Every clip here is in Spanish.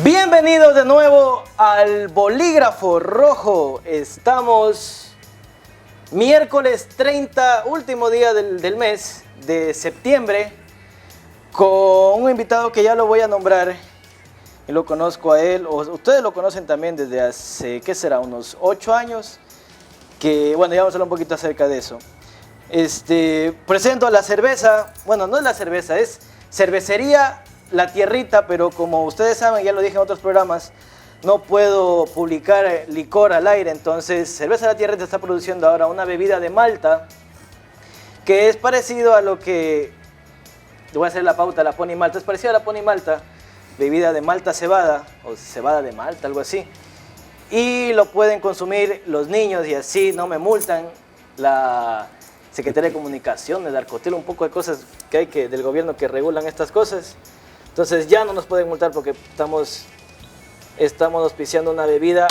Bienvenidos de nuevo al Bolígrafo Rojo. Estamos miércoles 30, último día del mes de septiembre, con un invitado que ya lo voy a nombrar. Y lo conozco a él, o ustedes lo conocen también desde hace, ¿qué será? Unos 8 años. Que, bueno, ya vamos a hablar un poquito acerca de eso. Presento a la cerveza, bueno, no es la cerveza, es cervecería La Tierrita, pero como ustedes saben, ya lo dije en otros programas, no puedo publicar licor al aire, entonces Cerveza La Tierrita está produciendo ahora una bebida de malta que es parecido a lo que, le voy a hacer la pauta, la Pony Malta, es parecido a la Pony Malta, bebida de malta cebada, o cebada de malta, algo así, y lo pueden consumir los niños y así no me multan. La Secretaría de Comunicaciones, de Arcotel, un poco de cosas que hay del gobierno que regulan estas cosas. Entonces ya no nos pueden multar porque estamos auspiciando una bebida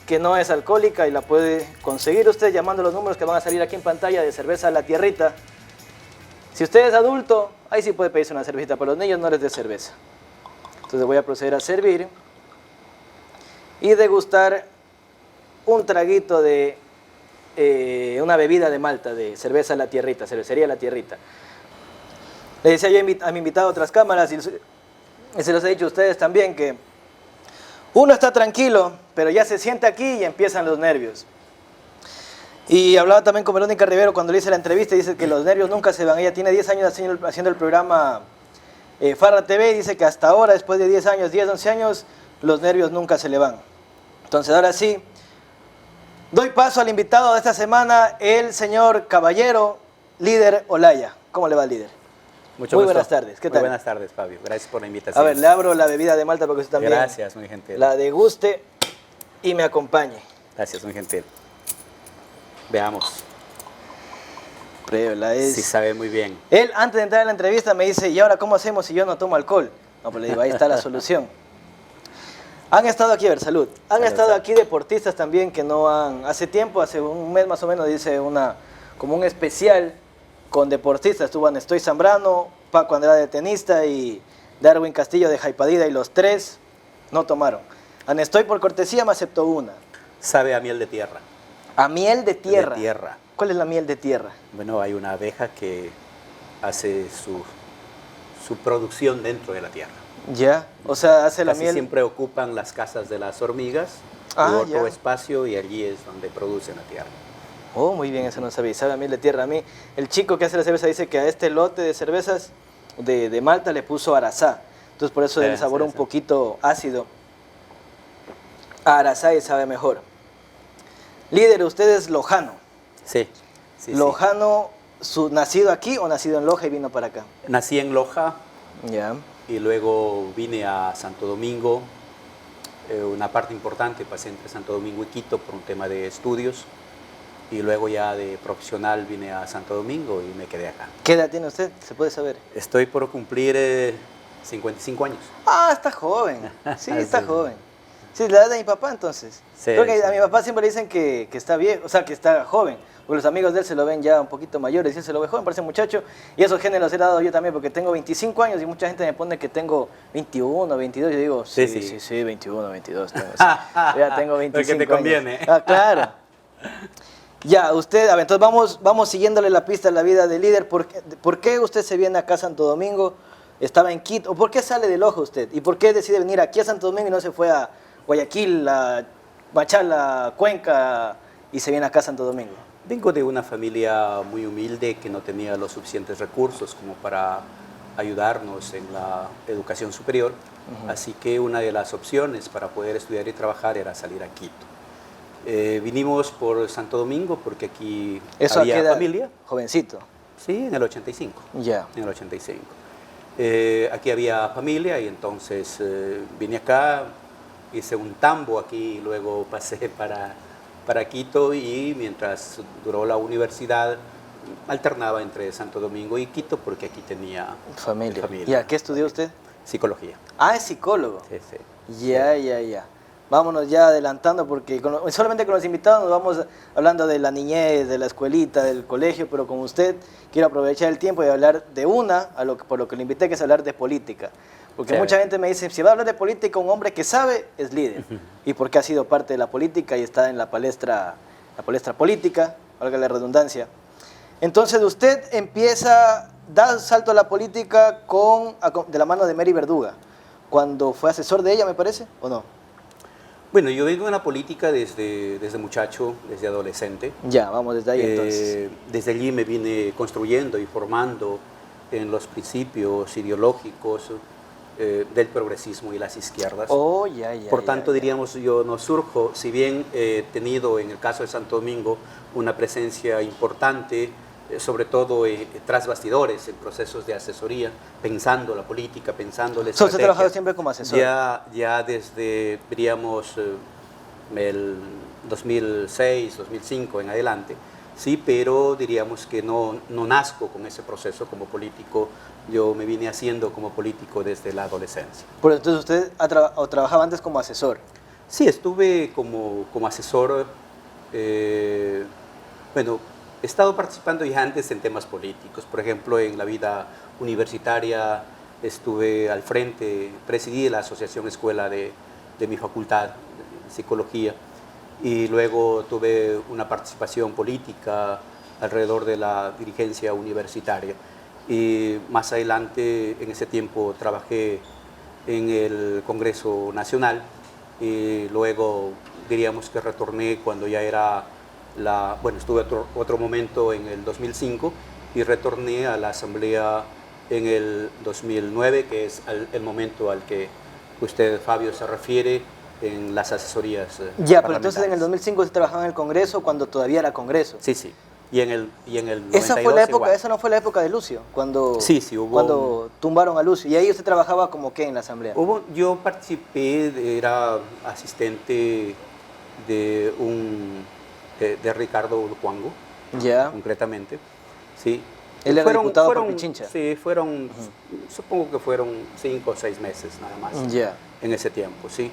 que no es alcohólica y la puede conseguir usted llamando los números que van a salir aquí en pantalla de Cerveza La Tierrita. Si usted es adulto, ahí sí puede pedirse una cervecita, pero los niños no les dé cerveza. Entonces voy a proceder a servir y degustar un traguito de una bebida de malta de Cerveza La Tierrita, Cervecería La Tierrita. Le decía yo a mi invitado a otras cámaras y se los he dicho a ustedes también que uno está tranquilo, pero ya se siente aquí y empiezan los nervios. Y hablaba también con Verónica Rivero cuando le hice la entrevista y dice que los nervios nunca se van. Ella tiene 10 años haciendo el programa Farra TV y dice que hasta ahora, después de 10 años, 10, 11 años, los nervios nunca se le van. Entonces ahora sí, doy paso al invitado de esta semana, el señor Caballero, líder Olaya. ¿Cómo le va, líder? Mucho Muy gusto. buenas tardes. ¿Qué tal? Muy buenas tardes, Fabio. Gracias por la invitación. A ver, le abro la bebida de malta para que usted también Gracias, muy gentil. la deguste y me acompañe. Gracias, muy gentil. Veamos. Pruébela, es... Sí sabe muy bien. Él, antes de entrar en la entrevista, me dice, ¿y ahora cómo hacemos si yo no tomo alcohol? No, pues le digo, ahí está la solución. Han estado aquí, a ver, salud. Han estado aquí deportistas también que no han... Hace tiempo, hace un mes más o menos, dice como un especial con deportistas. Estuvo Anestoy Zambrano, Paco Andrade, tenista, y Darwin Castillo de Jaipadida, y los tres no tomaron. Anestoy, por cortesía, me aceptó una. Sabe a miel de tierra. ¿A miel de tierra? De tierra. ¿Cuál es la miel de tierra? Bueno, hay una abeja que hace su producción dentro de la tierra. Ya, o sea, hace la Casi miel... siempre ocupan las casas de las hormigas u otro espacio y allí es donde producen la tierra. Oh, muy bien, eso no sabía. Sabe a miel de tierra. A mí, el chico que hace la cerveza dice que a este lote de cervezas de Malta le puso arazá. Entonces por eso el sabor un poquito ácido. A arazá y sabe mejor. Líder, usted es lojano. Sí. Sí, Lojano, ¿nacido aquí o nacido en Loja y vino para acá? Nací en Loja. Ya. Y luego vine a Santo Domingo. Una parte importante pasé entre Santo Domingo y Quito por un tema de estudios. Y luego ya de profesional vine a Santo Domingo y me quedé acá. ¿Qué edad tiene usted? ¿Se puede saber? Estoy por cumplir 55 años. Ah, está joven. Sí, está joven. Sí, la edad de mi papá entonces. Sí, Creo que sí. a mi papá siempre le dicen que está viejo, o sea, que está joven. Porque los amigos de él se lo ven ya un poquito mayores y él se lo ve joven, parece muchacho. Y esos géneros he dado yo también porque tengo 25 años y mucha gente me pone que tengo 21, 22. Yo digo, sí, 21, 22 tengo. Sí. Ya tengo 25 Porque te conviene. años. Ah, claro. Ya, usted, a ver, entonces vamos siguiéndole la pista a la vida del líder. ¿Por qué usted se viene acá a Santo Domingo? Estaba en Quito. ¿O por qué sale de Loja usted? ¿Y por qué decide venir aquí a Santo Domingo y no se fue a Guayaquil, a Machala, Cuenca y se viene acá a Santo Domingo? Vengo de una familia muy humilde que no tenía los suficientes recursos como para ayudarnos en la educación superior. Así que una de las opciones para poder estudiar y trabajar era salir a Quito. Vinimos por Santo Domingo porque aquí había familia. Jovencito. Sí, en el 85. Ya. En el 85. Aquí había familia y entonces vine acá, hice un tambo aquí, luego pasé para Quito y mientras duró la universidad alternaba entre Santo Domingo y Quito porque aquí tenía familia. ¿Ya? ¿Qué estudió usted? Psicología. Ah, es psicólogo. Sí, sí. Ya. vámonos ya adelantando porque solamente con los invitados nos vamos hablando de la niñez, de la escuelita, del colegio, pero con usted quiero aprovechar el tiempo y hablar de por lo que le invité, que es hablar de política. Porque mucha gente me dice, si va a hablar de política, un hombre que sabe es líder. Y porque ha sido parte de la política y está en la palestra política, valga la redundancia. Entonces usted da salto a la política de la mano de Mary Verduga, cuando fue asesor de ella, me parece, ¿o no? Bueno, yo vengo en la política desde muchacho, desde adolescente. Ya, vamos desde ahí entonces. Desde allí me vine construyendo y formando en los principios ideológicos del progresismo y las izquierdas. Oh, Por tanto, diríamos, yo no surjo, si bien he tenido en el caso de Santo Domingo una presencia importante, sobre todo tras bastidores, en procesos de asesoría, pensando la política, pensando la estrategia. ¿Usted ha trabajado siempre como asesor? Ya desde, diríamos, el 2006, 2005 en adelante, sí, pero diríamos que no nazco con ese proceso como político, yo me vine haciendo como político desde la adolescencia. Pero entonces usted trabajaba antes como asesor. Sí, estuve como asesor, bueno, he estado participando ya antes en temas políticos, por ejemplo, en la vida universitaria estuve al frente, presidí la asociación escuela de mi facultad de psicología y luego tuve una participación política alrededor de la dirigencia universitaria y más adelante en ese tiempo trabajé en el Congreso Nacional y luego diríamos que retorné cuando ya era bueno, estuve otro momento en el 2005 y retorné a la Asamblea en el 2009, que es el momento al que usted, Fabio, se refiere en las asesorías Ya, pero entonces en el 2005 usted trabajaba en el Congreso cuando todavía era Congreso. Sí, sí. Y en el 92 esa fue la época, esa no fue la época de Lucio, cuando, sí, hubo cuando tumbaron a Lucio. ¿Y ahí usted trabajaba como qué en la Asamblea? Yo participé, era asistente de de Ricardo Urcuango, ya, concretamente, sí. Él era diputado por Pichincha. Sí, supongo que fueron 5 o 6 meses nada más en ese tiempo, sí.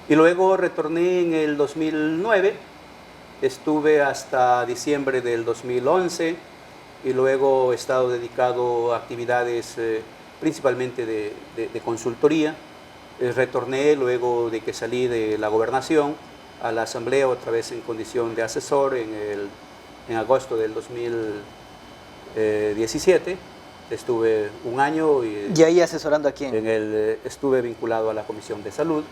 Y luego retorné en el 2009, estuve hasta diciembre del 2011 y luego he estado dedicado a actividades principalmente de consultoría. Retorné luego de que salí de la gobernación a la Asamblea otra vez en condición de asesor en agosto del 2017. Estuve un año y ahí asesorando a quién? Estuve vinculado a la Comisión de Salud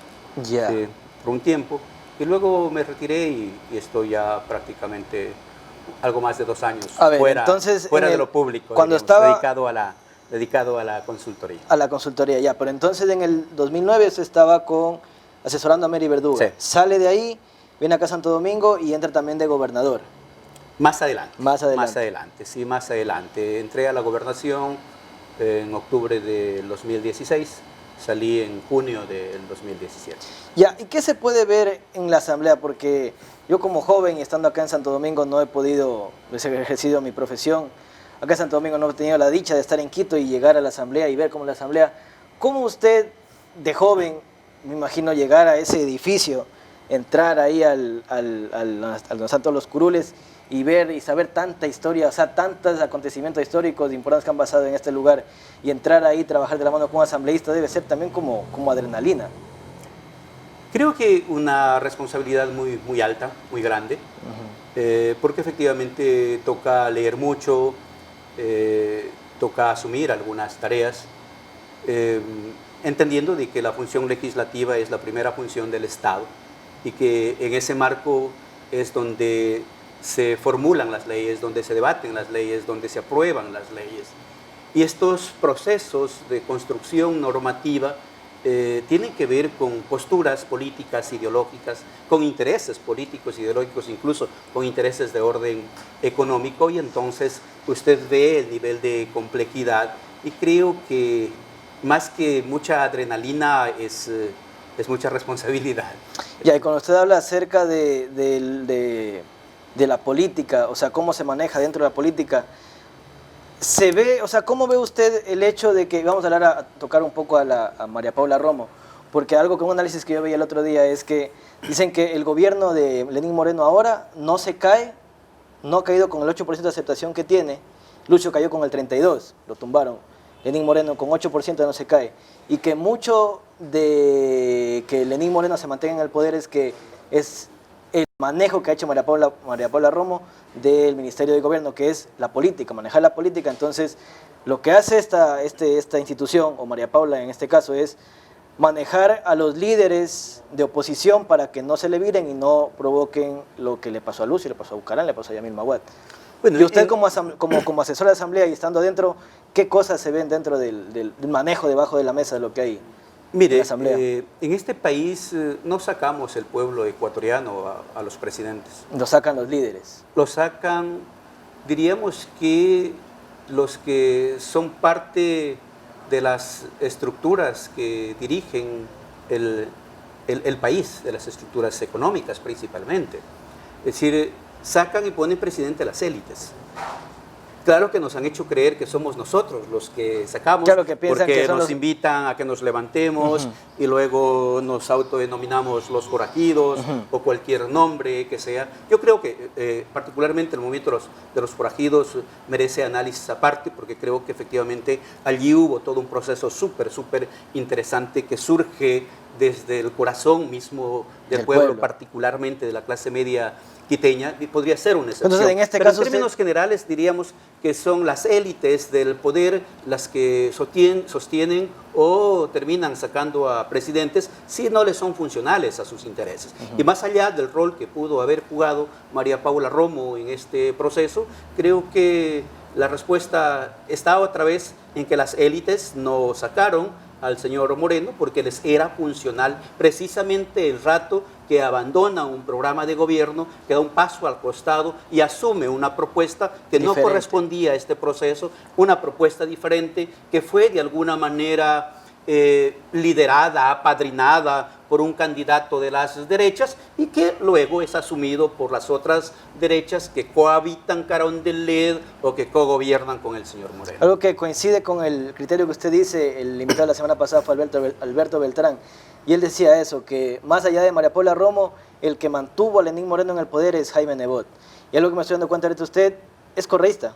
por un tiempo y luego me retiré y estoy ya prácticamente algo más de 2 años fuera de lo público, cuando digamos, estaba dedicado a la consultoría. A la consultoría, ya, pero entonces en el 2009 se estaba asesorando a Mary Verduga. Sí. Sale de ahí, viene acá a Santo Domingo y entra también de gobernador. Más adelante. Más adelante. Más adelante, sí, más adelante. Entré a la gobernación en octubre del 2016, salí en junio del 2017. Ya, ¿y qué se puede ver en la Asamblea? Porque yo como joven, estando acá en Santo Domingo, no he ejercido mi profesión. Acá en Santo Domingo no he tenido la dicha de estar en Quito y llegar a la Asamblea y ver cómo la Asamblea... ¿Cómo usted, de joven, me imagino, llegar a ese edificio, entrar ahí donde están todos los curules y ver y saber tanta historia, o sea, tantos acontecimientos históricos importantes que han pasado en este lugar y entrar ahí, trabajar de la mano con un asambleísta debe ser también como adrenalina? Creo que una responsabilidad muy alta, muy grande, porque efectivamente toca leer mucho, toca asumir algunas tareas, entendiendo de que la función legislativa es la primera función del Estado y que en ese marco es donde se formulan las leyes, donde se debaten las leyes, donde se aprueban las leyes. Y estos procesos de construcción normativa tienen que ver con posturas políticas, ideológicas, con intereses políticos, ideológicos, incluso con intereses de orden económico, y entonces usted ve el nivel de complejidad y creo que más que mucha adrenalina es mucha responsabilidad. Ya, y cuando usted habla acerca de la política, o sea, cómo se maneja dentro de la política, se ve, o sea, ¿cómo ve usted el hecho de que, vamos a tocar un poco a María Paula Romo, porque algo con un análisis que yo veía el otro día es que dicen que el gobierno de Lenín Moreno ahora no se cae, no ha caído con el 8% de aceptación que tiene. Lucho cayó con el 32%, lo tumbaron. Lenín Moreno con 8% no se cae. Y que mucho de que Lenín Moreno se mantenga en el poder es que es el manejo que ha hecho María Paula Romo del Ministerio de Gobierno, que es la política, manejar la política. Entonces, lo que hace esta institución, o María Paula en este caso, es manejar a los líderes de oposición para que no se le viren y no provoquen lo que le pasó a Lucio, le pasó a Bucarán, le pasó a Yamil Maguad. Bueno, y usted como asesor de asamblea y estando dentro, ¿qué cosas se ven dentro del manejo debajo de la mesa de lo que hay? Mire, en este país no sacamos el pueblo ecuatoriano a los presidentes. Lo sacan los líderes. Lo sacan, diríamos que los que son parte de las estructuras que dirigen el país, de las estructuras económicas principalmente. Es decir, sacan y ponen presidente a las élites. Claro que nos han hecho creer que somos nosotros los que sacamos, claro, que porque que nos invitan a que nos levantemos y luego nos autodenominamos los forajidos o cualquier nombre que sea. Yo creo que particularmente el movimiento de los forajidos merece análisis aparte, porque creo que efectivamente allí hubo todo un proceso súper interesante que surge desde el corazón mismo del pueblo, particularmente de la clase media quiteña, y podría ser una excepción. Entonces, en este Pero caso en términos generales diríamos que son las élites del poder las que sostienen o terminan sacando a presidentes si no les son funcionales a sus intereses. Y más allá del rol que pudo haber jugado María Paula Romo en este proceso, creo que la respuesta está otra vez en que las élites no sacaron al señor Moreno porque les era funcional precisamente el rato que abandona un programa de gobierno, que da un paso al costado y asume una propuesta que diferente. No correspondía a este proceso, una propuesta diferente que fue de alguna manera liderada, apadrinada por un candidato de las derechas y que luego es asumido por las otras derechas que cohabitan Carondelet o que cogobiernan con el señor Moreno. Algo que coincide con el criterio que usted dice, el invitado de la semana pasada fue Alberto Beltrán, y él decía eso, que más allá de María Paula Romo, el que mantuvo a Lenín Moreno en el poder es Jaime Nebot. Y algo que me estoy dando cuenta ahorita, usted es correísta.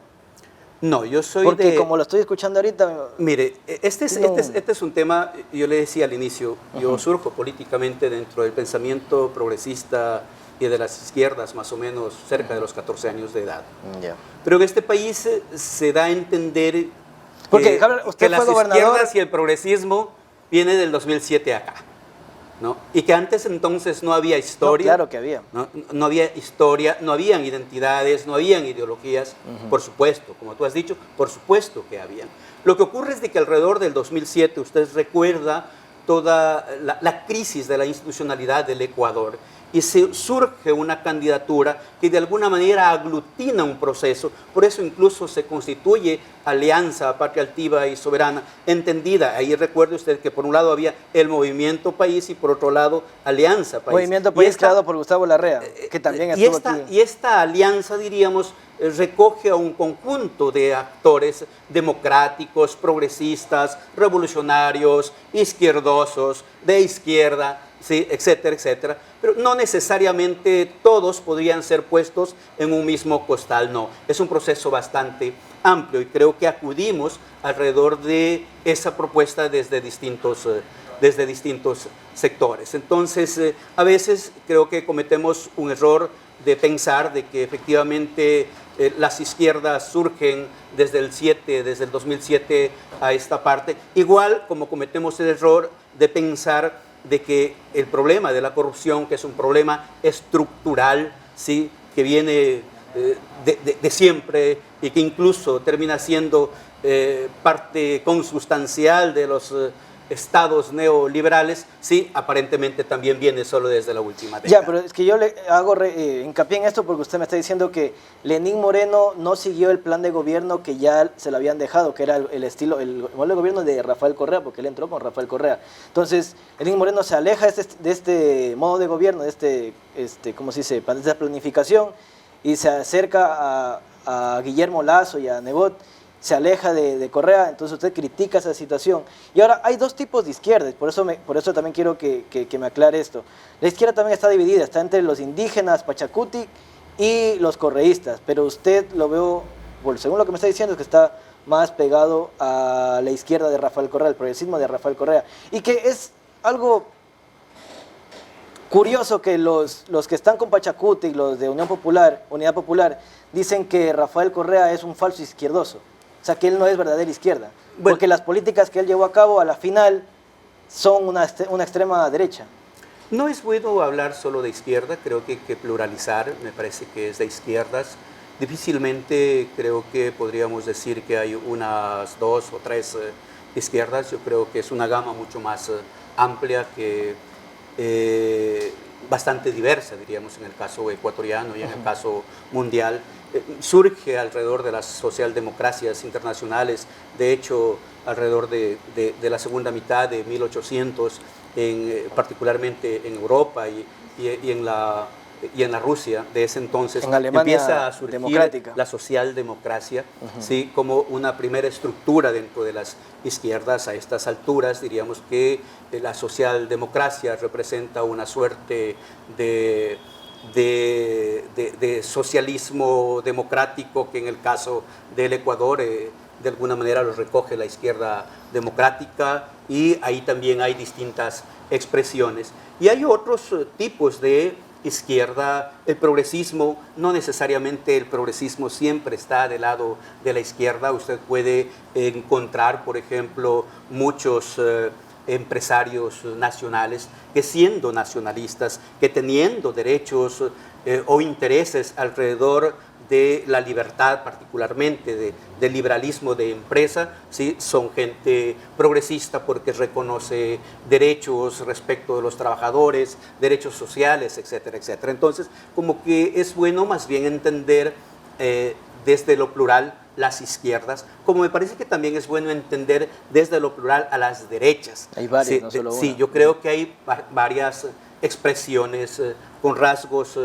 No, yo soy porque como lo estoy escuchando ahorita... Mire, este es un tema, yo le decía al inicio, yo surjo políticamente dentro del pensamiento progresista y de las izquierdas más o menos cerca de los 14 años de edad. Pero en este país se da a entender porque, usted que las izquierdas y el progresismo viene del 2007 acá. ¿No? Y que antes entonces no había historia. No, claro que había. No había historia, no habían identidades, no habían ideologías, por supuesto, como tú has dicho, por supuesto que habían. Lo que ocurre es de que alrededor del 2007, usted recuerda toda la crisis de la institucionalidad del Ecuador y surge una candidatura que de alguna manera aglutina un proceso, por eso incluso se constituye Alianza Patria Altiva y Soberana, entendida, ahí recuerde usted que por un lado había el Movimiento País y por otro lado Alianza País. Movimiento País creado por Gustavo Larrea, que también estuvo aquí. Y esta alianza, diríamos, recoge a un conjunto de actores democráticos, progresistas, revolucionarios, izquierdosos, de izquierda, sí, etcétera, etcétera, pero no necesariamente todos podrían ser puestos en un mismo costal, no. Es un proceso bastante amplio y creo que acudimos alrededor de esa propuesta desde distintos sectores. Entonces, a veces creo que cometemos un error de pensar de que efectivamente las izquierdas surgen desde el 2007 a esta parte, igual como cometemos el error de pensar de que el problema de la corrupción, que es un problema estructural, ¿sí?, que viene de siempre y que incluso termina siendo parte consustancial de los estados neoliberales, sí, aparentemente también viene solo desde la última década. Ya, pero es que yo le hago hincapié en esto porque usted me está diciendo que Lenín Moreno no siguió el plan de gobierno que ya se lo habían dejado, que era el modelo de gobierno de Rafael Correa, porque él entró con Rafael Correa. Entonces, Lenín Moreno se aleja de este modo de gobierno, de ¿cómo se dice?, de planificación, y se acerca a Guillermo Lasso y a Nebot, se aleja de Correa, entonces usted critica esa situación. Y ahora hay dos tipos de izquierda, por eso también quiero que me aclare esto. La izquierda también está dividida, está entre los indígenas Pachacuti y los correístas, pero usted lo veo, bueno, según lo que me está diciendo, es que está más pegado a la izquierda de Rafael Correa, el progresismo de Rafael Correa, y que es algo curioso que los que están con Pachacuti y los de Unidad Popular, dicen que Rafael Correa es un falso izquierdoso, o sea que él no es verdadera izquierda, bueno, porque las políticas que él llevó a cabo a la final son una extrema derecha. No es bueno hablar solo de izquierda, creo que hay que pluralizar, me parece que es de izquierdas. Difícilmente creo que podríamos decir que hay unas 2 o 3 izquierdas, yo creo que es una gama mucho más amplia que bastante diversa, diríamos, en el caso ecuatoriano y en el caso mundial. Surge alrededor de las socialdemocracias internacionales, de hecho, alrededor de la segunda mitad de 1800, particularmente en Europa y en la Rusia de ese entonces, empieza a surgir la socialdemocracia, ¿sí? Como una primera estructura dentro de las izquierdas. A estas alturas diríamos que la socialdemocracia representa una suerte de socialismo democrático que en el caso del Ecuador de alguna manera lo recoge la izquierda democrática, y ahí también hay distintas expresiones. Y hay otros tipos de izquierda. El progresismo, no necesariamente el progresismo siempre está del lado de la izquierda. Usted puede encontrar, por ejemplo, muchos empresarios nacionales que, siendo nacionalistas, que teniendo derechos o intereses alrededor de la libertad, particularmente del liberalismo de empresa, ¿sí? Son gente progresista porque reconoce derechos respecto de los trabajadores, derechos sociales, etcétera, etcétera. Entonces, como que es bueno más bien entender desde lo plural las izquierdas, como me parece que también es bueno entender desde lo plural a las derechas. Hay varias, no solo una. Sí, yo creo que hay varias expresiones con rasgos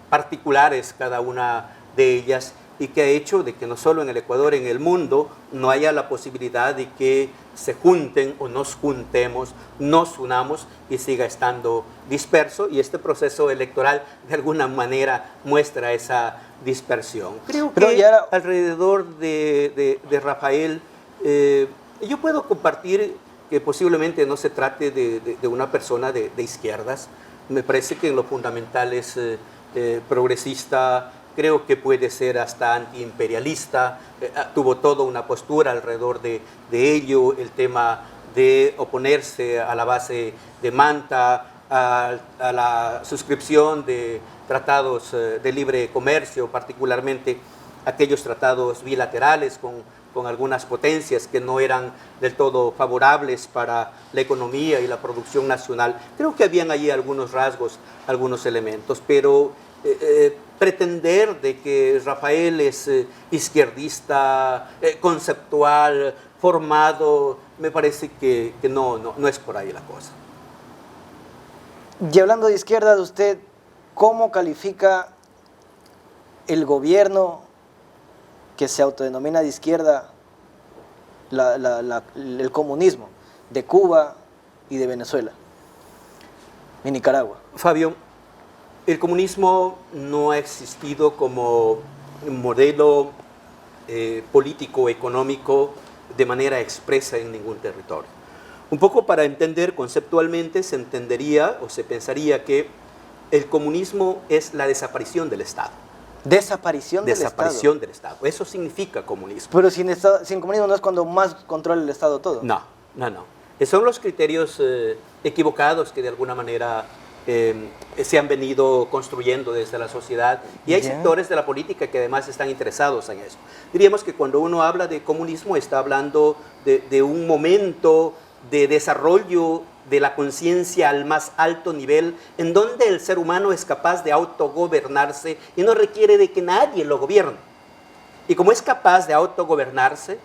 particulares cada una de ellas, y que ha hecho de que no solo en el Ecuador, en el mundo, no haya la posibilidad de que se junten o nos juntemos, nos unamos y siga estando disperso, y este proceso electoral de alguna manera muestra esa dispersión. Creo que alrededor de Rafael, yo puedo compartir que posiblemente no se trate de una persona de izquierdas. Me parece que en lo fundamental es progresista. Creo que puede ser hasta antiimperialista, tuvo toda una postura alrededor de ello, el tema de oponerse a la base de Manta, a la suscripción de tratados de libre comercio, particularmente aquellos tratados bilaterales con algunas potencias que no eran del todo favorables para la economía y la producción nacional. Creo que habían allí algunos rasgos, algunos elementos, pero pretender de que Rafael es izquierdista, conceptual, formado, me parece que no es por ahí la cosa. Y hablando de izquierda, ¿usted cómo califica el gobierno que se autodenomina de izquierda, el comunismo de Cuba y de Venezuela y Nicaragua? Fabio, el comunismo no ha existido como modelo político, económico, de manera expresa en ningún territorio. Un poco para entender conceptualmente, se entendería o se pensaría que el comunismo es la desaparición del Estado. Desaparición del Estado. Eso significa comunismo. Pero sin comunismo no es cuando más controla el Estado todo. No. Son los criterios equivocados que de alguna manera se han venido construyendo desde la sociedad, y hay sectores de la política que además están interesados en eso. Diríamos que cuando uno habla de comunismo está hablando de un momento de desarrollo de la conciencia al más alto nivel, en donde el ser humano es capaz de autogobernarse y no requiere de que nadie lo gobierne. Y como es capaz de autogobernarse,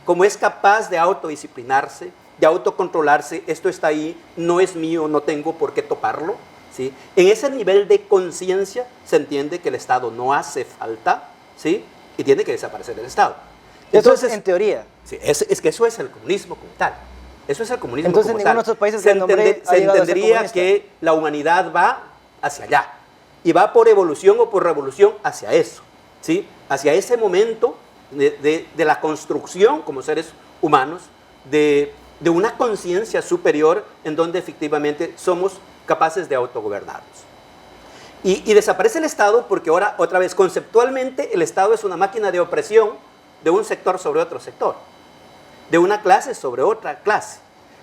como es capaz de autodisciplinarse, de autocontrolarse, esto está ahí, no es mío, no tengo por qué toparlo, ¿sí? En ese nivel de conciencia se entiende que el Estado no hace falta, ¿sí? Y tiene que desaparecer el Estado. Entonces, eso es en teoría. Sí, es que eso es el comunismo como tal. Eso es el comunismo. Entonces, como ninguno tal. de estos países se, que nombré se entendería que la humanidad va hacia allá y va por evolución o por revolución hacia eso, ¿sí? Hacia ese momento de la construcción como seres humanos de una conciencia superior en donde efectivamente somos capaces de autogobernarnos. Y desaparece el Estado porque ahora, otra vez, conceptualmente, el Estado es una máquina de opresión de un sector sobre otro sector, de una clase sobre otra clase.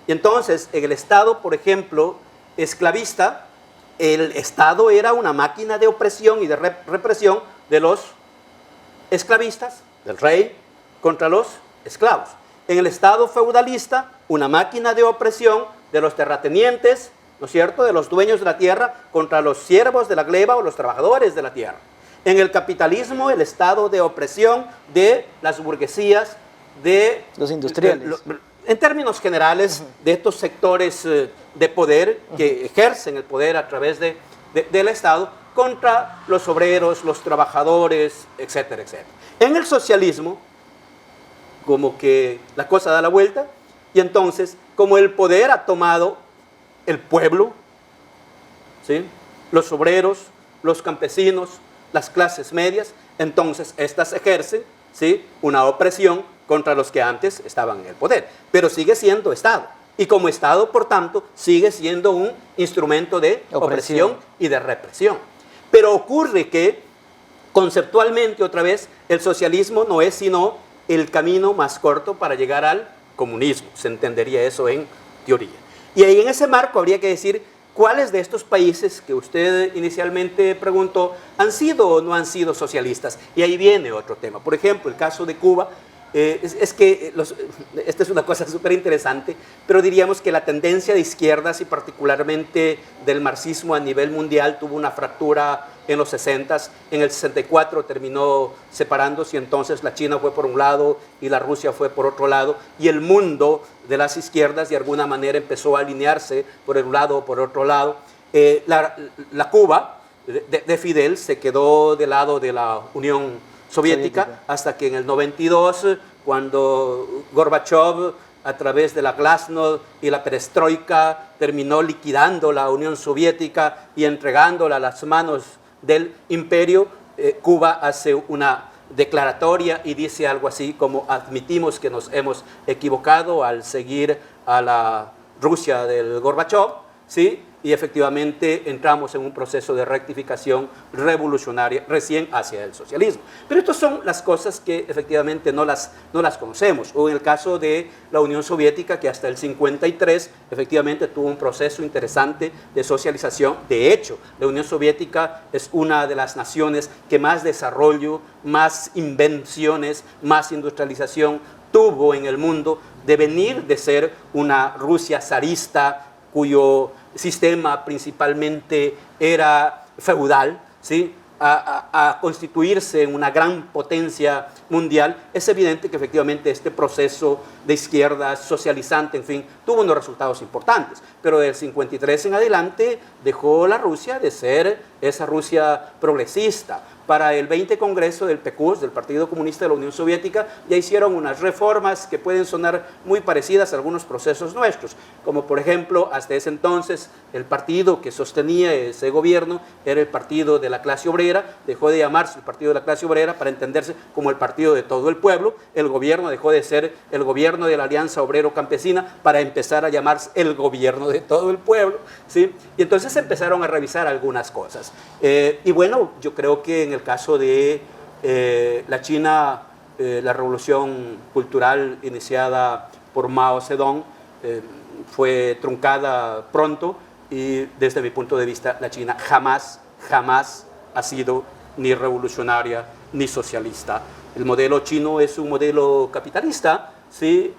Y entonces, en el Estado, por ejemplo, esclavista, el Estado era una máquina de opresión y de represión de los esclavistas, del rey, contra los esclavos. En el Estado feudalista, una máquina de opresión de los terratenientes, ¿no es cierto?, de los dueños de la tierra contra los siervos de la gleba o los trabajadores de la tierra. En el capitalismo, el estado de opresión de las burguesías, de los industriales. En términos generales, de estos sectores de poder que ejercen el poder a través del Estado contra los obreros, los trabajadores, etcétera, etcétera. En el socialismo, como que la cosa da la vuelta, y entonces, como el poder ha tomado el pueblo, ¿sí?, los obreros, los campesinos, las clases medias, entonces estas ejercen, ¿sí?, una opresión contra los que antes estaban en el poder, pero sigue siendo Estado, y como Estado, por tanto, sigue siendo un instrumento de opresión y de represión. Pero ocurre que, conceptualmente, otra vez, el socialismo no es sino el camino más corto para llegar al comunismo, se entendería eso en teoría. Y ahí en ese marco habría que decir cuáles de estos países que usted inicialmente preguntó han sido o no han sido socialistas. Y ahí viene otro tema. Por ejemplo, el caso de Cuba, esta es una cosa súper interesante, pero diríamos que la tendencia de izquierdas y particularmente del marxismo a nivel mundial tuvo una fractura en los 60s, en el 64 terminó separándose y entonces la China fue por un lado y la Rusia fue por otro lado y el mundo de las izquierdas de alguna manera empezó a alinearse por un lado o por otro lado. La Cuba de Fidel se quedó del lado de la Unión Soviética hasta que en el 92, cuando Gorbachev, a través de la Glasnost y la Perestroika, terminó liquidando la Unión Soviética y entregándola a las manos del imperio, Cuba hace una declaratoria y dice algo así como: admitimos que nos hemos equivocado al seguir a la Rusia del Gorbachev, ¿sí? Y efectivamente entramos en un proceso de rectificación revolucionaria recién hacia el socialismo. Pero estas son las cosas que efectivamente no las conocemos. O en el caso de la Unión Soviética, que hasta el 53 efectivamente tuvo un proceso interesante de socialización. De hecho, la Unión Soviética es una de las naciones que más desarrollo, más invenciones, más industrialización tuvo en el mundo, de venir de ser una Rusia zarista, cuyo sistema principalmente era feudal, ¿sí?, a constituirse en una gran potencia mundial. Es evidente que efectivamente este proceso de izquierda socializante, en fin, tuvo unos resultados importantes, pero del 53 en adelante dejó la Rusia de ser esa Rusia progresista. Para el 20 Congreso del PQS, del Partido Comunista de la Unión Soviética, ya hicieron unas reformas que pueden sonar muy parecidas a algunos procesos nuestros, como por ejemplo, hasta ese entonces, el partido que sostenía ese gobierno era el Partido de la Clase Obrera, dejó de llamarse el Partido de la Clase Obrera para entenderse como el partido de todo el pueblo. El gobierno dejó de ser el gobierno de la Alianza Obrero-Campesina para empezar a llamarse el gobierno de todo el pueblo, ¿sí? Y entonces empezaron a revisar algunas cosas. Y bueno, yo creo que en el caso de la China, la revolución cultural iniciada por Mao Zedong fue truncada pronto, y desde mi punto de vista la China jamás ha sido ni revolucionaria ni socialista. El modelo chino es un modelo capitalista, ¿sí?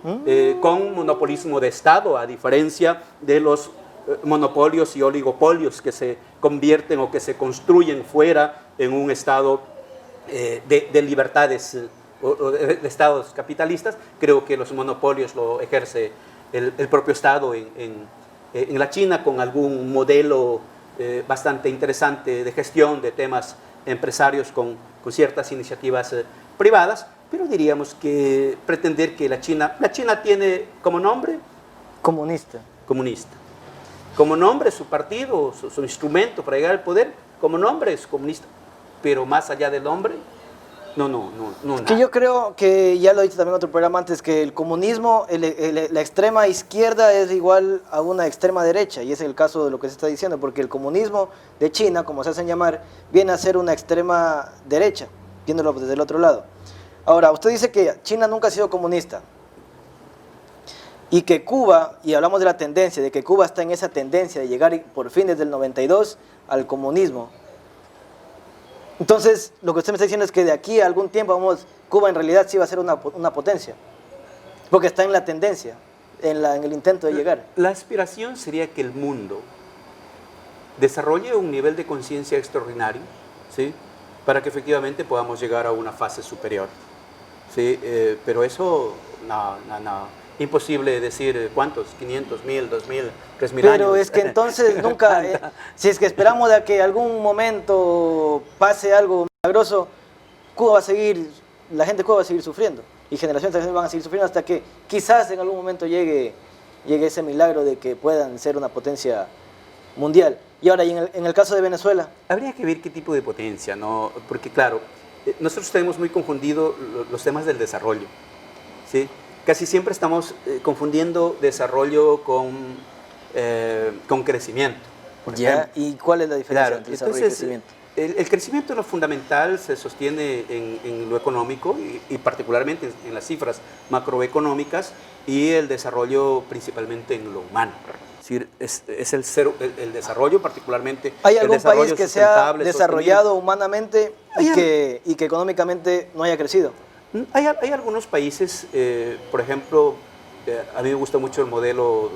Con monopolismo de Estado, a diferencia de los monopolios y oligopolios que se convierten o que se construyen fuera en un Estado de libertades o de Estados capitalistas. Creo que los monopolios lo ejerce el propio Estado en la China, con algún modelo bastante interesante de gestión de temas empresarios con ciertas iniciativas privadas, pero diríamos que pretender que la China tiene como nombre Comunista. comunista. Como nombre, su partido, su instrumento para llegar al poder, como nombre es comunista. Pero más allá del nombre, no. Que yo creo que, ya lo he dicho también en otro programa antes, que el comunismo, la extrema izquierda es igual a una extrema derecha, y es el caso de lo que se está diciendo, porque el comunismo de China, como se hacen llamar, viene a ser una extrema derecha, viéndolo desde el otro lado. Ahora, usted dice que China nunca ha sido comunista, y que Cuba, y hablamos de la tendencia, de que Cuba está en esa tendencia de llegar por fin desde el 92 al comunismo. Entonces, lo que usted me está diciendo es que de aquí a algún tiempo, Cuba en realidad sí va a ser una potencia, porque está en la tendencia, en el intento de llegar. La aspiración sería que el mundo desarrolle un nivel de conciencia extraordinario, ¿sí? Para que efectivamente podamos llegar a una fase superior, ¿sí? Pero eso, no. Imposible decir cuántos, 500, 1000, 2000, 3000 años. Pero es que entonces nunca, si es que esperamos de que algún momento pase algo milagroso, Cuba va a seguir, la gente de Cuba va a seguir sufriendo, y generaciones van a seguir sufriendo hasta que quizás en algún momento llegue ese milagro de que puedan ser una potencia mundial. Y ahora, en el caso de Venezuela. Habría que ver qué tipo de potencia, ¿no? Porque claro, nosotros tenemos muy confundido los temas del desarrollo, ¿sí? Casi siempre estamos confundiendo desarrollo con crecimiento. ¿Y cuál es la diferencia entre desarrollo y crecimiento? El crecimiento, lo fundamental, se sostiene en lo económico y particularmente en las cifras macroeconómicas, y el desarrollo principalmente en lo humano. Es el desarrollo, particularmente ¿Hay el algún desarrollo país que sea sustentable, desarrollado humanamente y que económicamente no haya crecido? Hay algunos países, por ejemplo, a mí me gusta mucho el modelo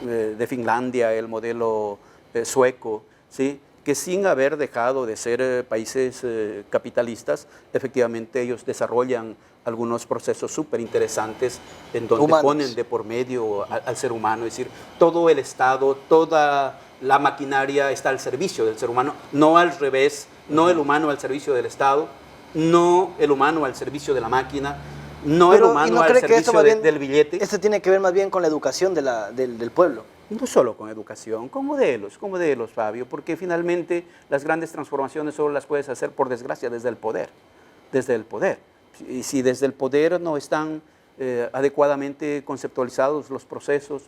de Finlandia, el modelo sueco, ¿sí? Que sin haber dejado de ser países capitalistas, efectivamente ellos desarrollan algunos procesos súper interesantes en donde Humanos. ponen de por medio al ser humano, es decir, todo el Estado, toda la maquinaria está al servicio del ser humano, no al revés, no el humano al servicio del Estado, no el humano al servicio de la máquina, no el humano al servicio del billete. Esto tiene que ver más bien con la educación del pueblo. No solo con educación, con modelos, Fabio, porque finalmente las grandes transformaciones solo las puedes hacer, por desgracia, desde el poder. Y si desde el poder no están adecuadamente conceptualizados los procesos,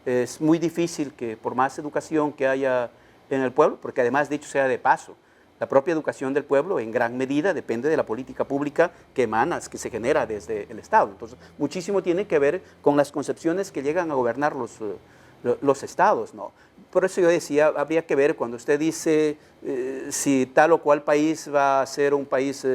es muy difícil que por más educación que haya en el pueblo, porque además, dicho sea de paso, la propia educación del pueblo en gran medida depende de la política pública que que se genera desde el Estado. Entonces, muchísimo tiene que ver con las concepciones que llegan a gobernar los estados, ¿no? Por eso yo decía, habría que ver cuando usted dice si tal o cual país va a ser un país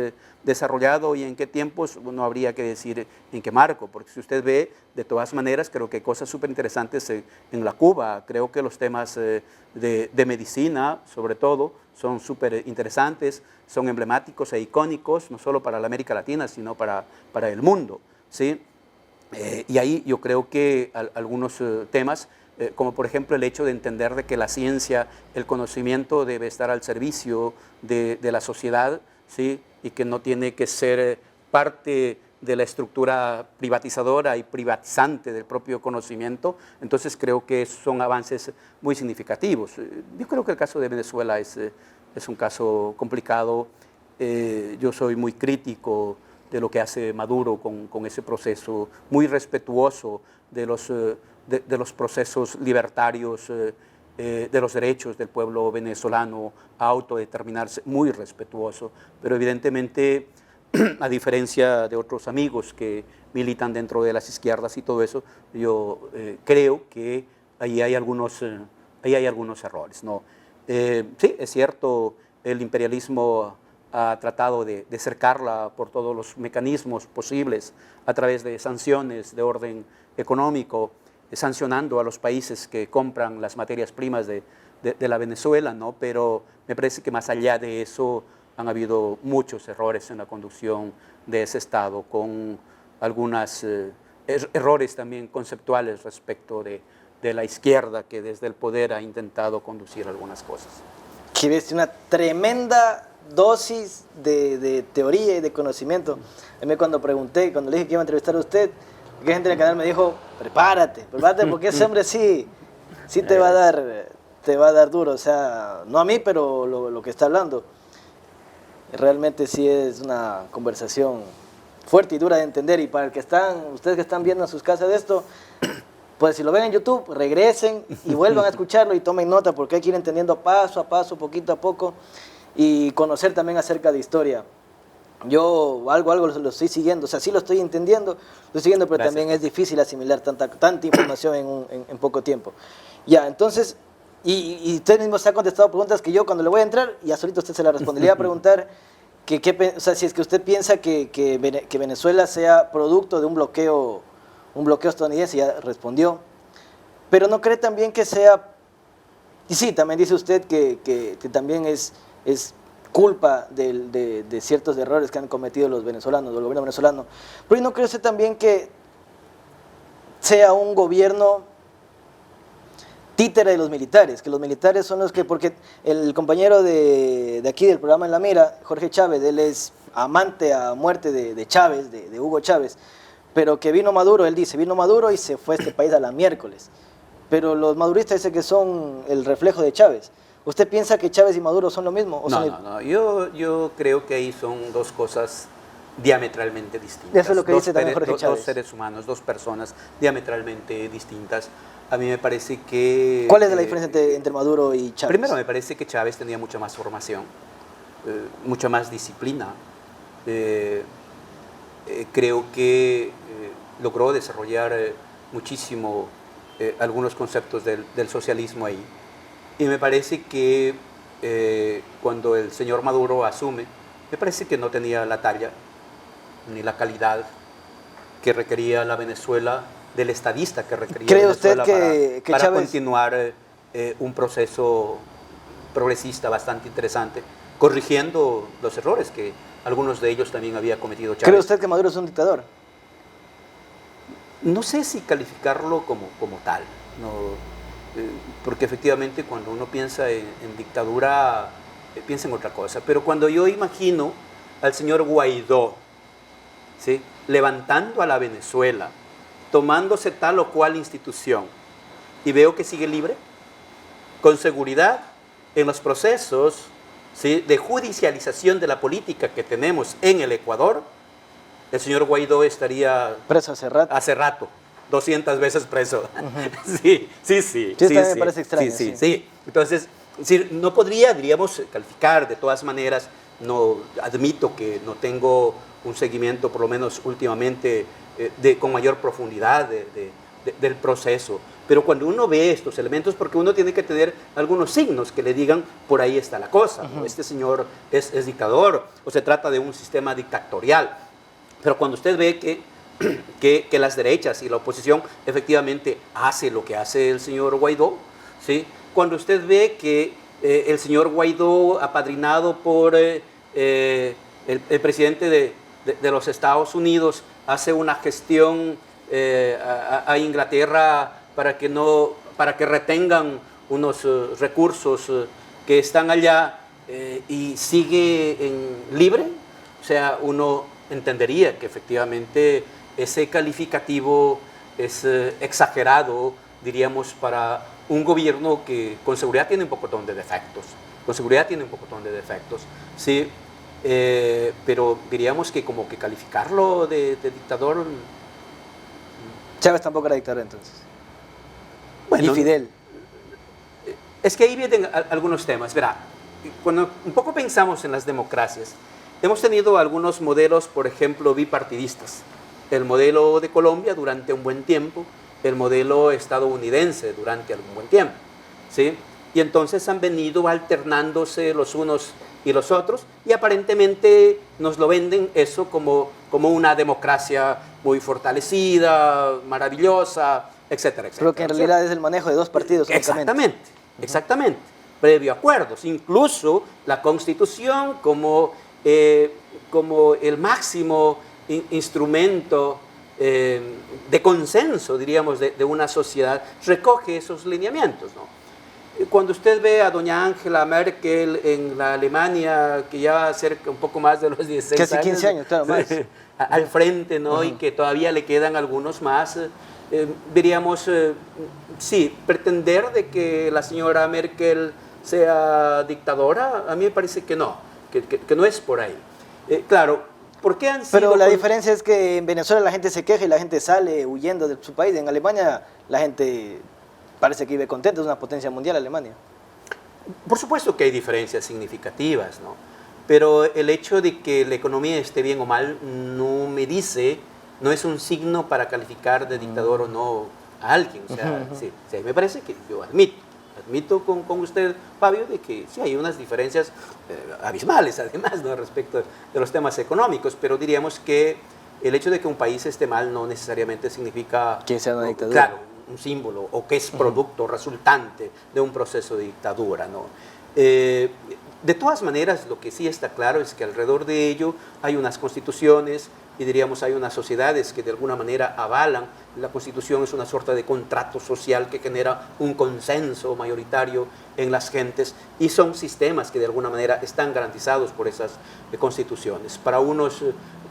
desarrollado y en qué tiempos, no habría que decir en qué marco, porque si usted ve, de todas maneras, creo que hay cosas súper interesantes en la Cuba. Creo que los temas de medicina, sobre todo, son súper interesantes, son emblemáticos e icónicos, no solo para la América Latina, sino para el mundo, ¿sí? Y ahí yo creo que algunos temas, como por ejemplo el hecho de entender de que la ciencia, el conocimiento debe estar al servicio de la sociedad, ¿sí? Y que no tiene que ser parte de la estructura privatizadora y privatizante del propio conocimiento. Entonces creo que son avances muy significativos. Yo creo que el caso de Venezuela es un caso complicado. Yo soy muy crítico de lo que hace Maduro con ese proceso, muy respetuoso de los procesos libertarios, de los derechos del pueblo venezolano a autodeterminarse, muy respetuoso, pero evidentemente, a diferencia de otros amigos que militan dentro de las izquierdas y todo eso, yo creo que ahí hay algunos errores, ¿no? Sí, es cierto, el imperialismo ha tratado de cercarla por todos los mecanismos posibles a través de sanciones de orden económico, sancionando a los países que compran las materias primas de la Venezuela, ¿no? Pero me parece que más allá de eso han habido muchos errores en la conducción de ese Estado, con algunos errores también conceptuales respecto de la izquierda, que desde el poder ha intentado conducir algunas cosas. Que es una tremenda dosis de teoría y de conocimiento. A mí cuando pregunté, cuando le dije que iba a entrevistar a usted, que gente del canal me dijo, prepárate porque ese hombre sí te va a dar duro, o sea, no a mí, pero lo que está hablando. Realmente sí es una conversación fuerte y dura de entender, y para ustedes que están viendo en sus casas de esto, pues si lo ven en YouTube, regresen y vuelvan a escucharlo y tomen nota, porque hay que ir entendiendo paso a paso, poquito a poco, y conocer también acerca de historia. Yo algo lo estoy siguiendo, o sea, sí lo estoy entendiendo, lo estoy siguiendo, pero Gracias. también es difícil asimilar tanta información en poco tiempo. Ya, entonces, y usted mismo se ha contestado preguntas que yo cuando le voy a entrar, y ya solito usted se la responde. Le iba a preguntar, o sea, si es que usted piensa que Venezuela sea producto de un bloqueo estadounidense, ya respondió, pero no cree también que sea, y sí, también dice usted que también es culpa de ciertos errores que han cometido los venezolanos, el gobierno venezolano, pero ¿no cree usted también que sea un gobierno títere de los militares, que los militares son los que, porque el compañero de aquí del programa En la Mira, Jorge Chávez, él es amante a muerte de Chávez, de Hugo Chávez, pero que vino Maduro, él dice, vino Maduro y se fue a este país a la miércoles, pero los maduristas dicen que son el reflejo de Chávez. ¿Usted piensa que Chávez y Maduro son lo mismo? No. Yo creo que ahí son dos cosas diametralmente distintas. Eso es lo que dice también Jorge Chávez. Dos seres humanos, dos personas diametralmente distintas. A mí me parece que... ¿Cuál es la diferencia entre Maduro y Chávez? Primero, me parece que Chávez tenía mucha más formación, mucha más disciplina. Creo que logró desarrollar muchísimo algunos conceptos del socialismo ahí. Y me parece que cuando el señor Maduro asume, me parece que no tenía la talla ni la calidad que requería la Venezuela, del estadista que requería ¿Cree Venezuela usted que para Chávez... continuar un proceso progresista bastante interesante, corrigiendo los errores que algunos de ellos también había cometido Chávez? ¿Cree usted que Maduro es un dictador? No sé si calificarlo como tal, no, porque efectivamente cuando uno piensa en dictadura, piensa en otra cosa. Pero cuando yo imagino al señor Guaidó, ¿sí?, levantando a la Venezuela, tomándose tal o cual institución, y veo que sigue libre, con seguridad, en los procesos, ¿sí?, de judicialización de la política que tenemos en el Ecuador, el señor Guaidó estaría... preso hace rato. Hace rato, 200 veces preso. Sí. Me parece extraño. Sí. Entonces, no podría, diríamos, calificar de todas maneras. No admito que no tengo un seguimiento, por lo menos últimamente, con mayor profundidad del proceso. Pero cuando uno ve estos elementos, porque uno tiene que tener algunos signos que le digan, por ahí está la cosa, ¿no? Este señor es dictador, o se trata de un sistema dictatorial. Pero cuando usted ve que las derechas y la oposición efectivamente hace lo que hace el señor Guaidó, ¿sí?, cuando usted ve que el señor Guaidó, apadrinado por el presidente de los Estados Unidos, hace una gestión a Inglaterra para que retengan unos recursos que están allá y sigue libre, o sea, uno entendería que efectivamente ese calificativo es exagerado, diríamos, para un gobierno que con seguridad tiene un pocotón de defectos. Sí, pero diríamos que como que calificarlo de dictador... Chávez tampoco era dictador entonces. Bueno, y Fidel. Es que ahí vienen algunos temas. Verá, cuando un poco pensamos en las democracias, hemos tenido algunos modelos, por ejemplo, bipartidistas. El modelo de Colombia durante un buen tiempo, el modelo estadounidense durante algún buen tiempo, ¿sí? Y entonces han venido alternándose los unos y los otros, y aparentemente nos lo venden eso como una democracia muy fortalecida, maravillosa, etcétera, etcétera. Pero que en realidad es el manejo de dos partidos. Exactamente, previo acuerdos. Incluso la Constitución como el máximo instrumento de consenso, diríamos, de una sociedad, recoge esos lineamientos, ¿no? Cuando usted ve a doña Angela Merkel en la Alemania, que ya cerca un poco más de los 16 Casi 15 años, claro, más. al frente, ¿no? Y que todavía le quedan algunos más, diríamos, sí, pretender de que la señora Merkel sea dictadora, a mí me parece que no, que no es por ahí. Claro, ¿por qué han sido? Pero la diferencia es que en Venezuela la gente se queja y la gente sale huyendo de su país. En Alemania la gente parece que vive contenta, es una potencia mundial Alemania. Por supuesto que hay diferencias significativas, ¿no? Pero el hecho de que la economía esté bien o mal no me dice, no es un signo para calificar de dictador o no a alguien. O sea, sí, me parece que yo admito con usted, Fabio, de que sí hay unas diferencias abismales, además, ¿no? Respecto de los temas económicos, pero diríamos que el hecho de que un país esté mal no necesariamente significa que sea una dictadura. Claro, un símbolo o que es producto resultante de un proceso de dictadura, ¿no? De todas maneras, lo que sí está claro es que alrededor de ello hay unas constituciones y diríamos hay unas sociedades que de alguna manera avalan. La constitución es una suerte de contrato social que genera un consenso mayoritario en las gentes y son sistemas que de alguna manera están garantizados por esas constituciones. Para unos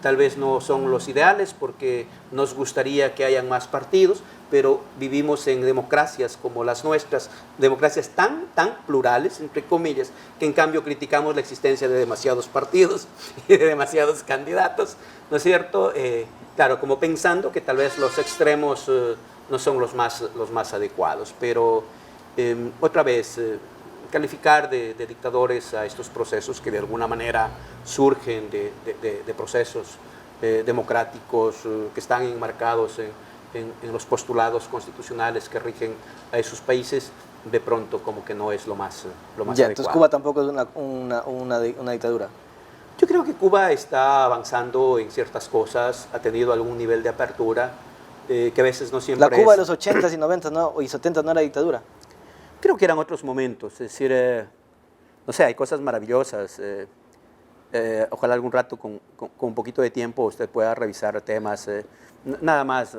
tal vez no son los ideales porque nos gustaría que hayan más partidos, pero vivimos en democracias como las nuestras, democracias tan plurales, entre comillas, que en cambio criticamos la existencia de demasiados partidos y de demasiados candidatos, ¿no es cierto? Claro, como pensando que tal vez los extremos no son los más adecuados, pero otra vez, calificar de dictadores a estos procesos que de alguna manera surgen de procesos democráticos que están enmarcados en los postulados constitucionales que rigen a esos países, de pronto como que no es lo más adecuado. Entonces Cuba tampoco es una dictadura. Yo creo que Cuba está avanzando en ciertas cosas, ha tenido algún nivel de apertura, que a veces no siempre La Cuba de los 80s y 90s y 70s no era dictadura. Creo que eran otros momentos, es decir, no sé, hay cosas maravillosas. Ojalá algún rato con un poquito de tiempo usted pueda revisar temas. Nada más,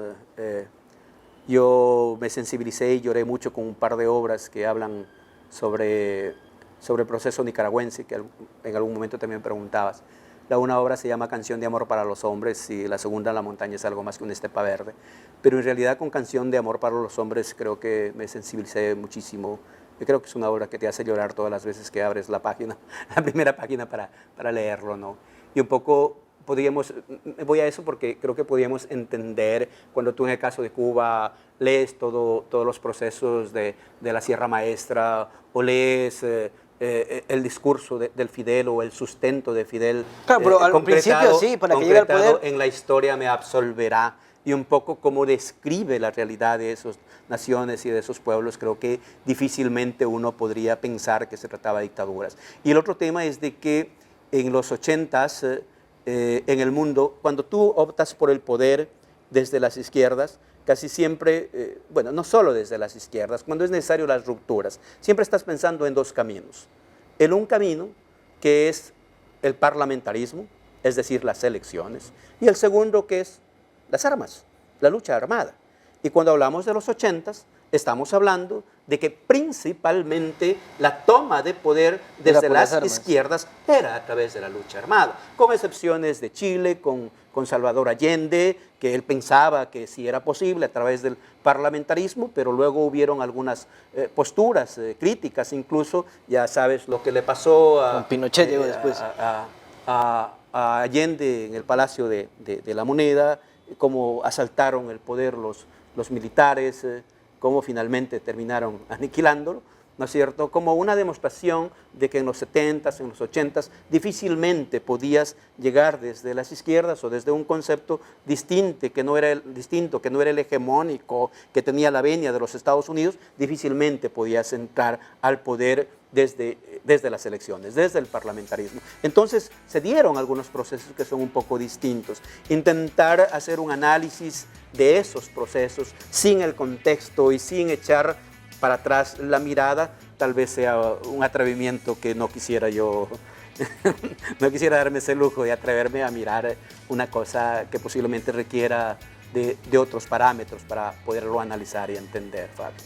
yo me sensibilicé y lloré mucho con un par de obras que hablan sobre el proceso nicaragüense, que en algún momento también preguntabas. Una obra se llama Canción de Amor para los Hombres y la segunda, La Montaña es algo más que una estepa verde. Pero en realidad con Canción de Amor para los Hombres creo que me sensibilicé muchísimo. Yo creo que es una obra que te hace llorar todas las veces que abres la página, la primera página para leerlo, ¿no? Y un poco voy a eso porque creo que podríamos entender cuando tú en el caso de Cuba lees todos los procesos de la Sierra Maestra o lees el discurso del Fidel o el sustento de Fidel. Claro, pero al principio sí, para que llegue al poder. En la historia me absolverá. Y un poco cómo describe la realidad de esas naciones y de esos pueblos, creo que difícilmente uno podría pensar que se trataba de dictaduras. Y el otro tema es de que en los 80s, en el mundo, cuando tú optas por el poder desde las izquierdas, casi siempre, bueno, no solo desde las izquierdas, cuando es necesario las rupturas, siempre estás pensando en dos caminos. En un camino que es el parlamentarismo, es decir, las elecciones, y el segundo que es las armas, la lucha armada. Y cuando hablamos de los 80s, estamos hablando de que principalmente la toma de poder desde las izquierdas era a través de la lucha armada, con excepciones de Chile, con Salvador Allende, que él pensaba que sí era posible a través del parlamentarismo, pero luego hubieron algunas posturas críticas, incluso ya sabes lo que le pasó con Pinochet llegó después. A Allende en el Palacio de la Moneda, cómo asaltaron el poder los militares, cómo finalmente terminaron aniquilándolo, ¿no es cierto? Como una demostración de que en los 70s, en los 80s, difícilmente podías llegar desde las izquierdas o desde un concepto distinto, que no era el hegemónico, que tenía la venia de los Estados Unidos, difícilmente podías entrar al poder desde las elecciones, desde el parlamentarismo. Entonces se dieron algunos procesos que son un poco distintos. Intentar hacer un análisis de esos procesos sin el contexto y sin echar para atrás la mirada, tal vez sea un atrevimiento que no quisiera yo, no quisiera darme ese lujo de atreverme a mirar una cosa que posiblemente requiera de otros parámetros para poderlo analizar y entender, Fabio.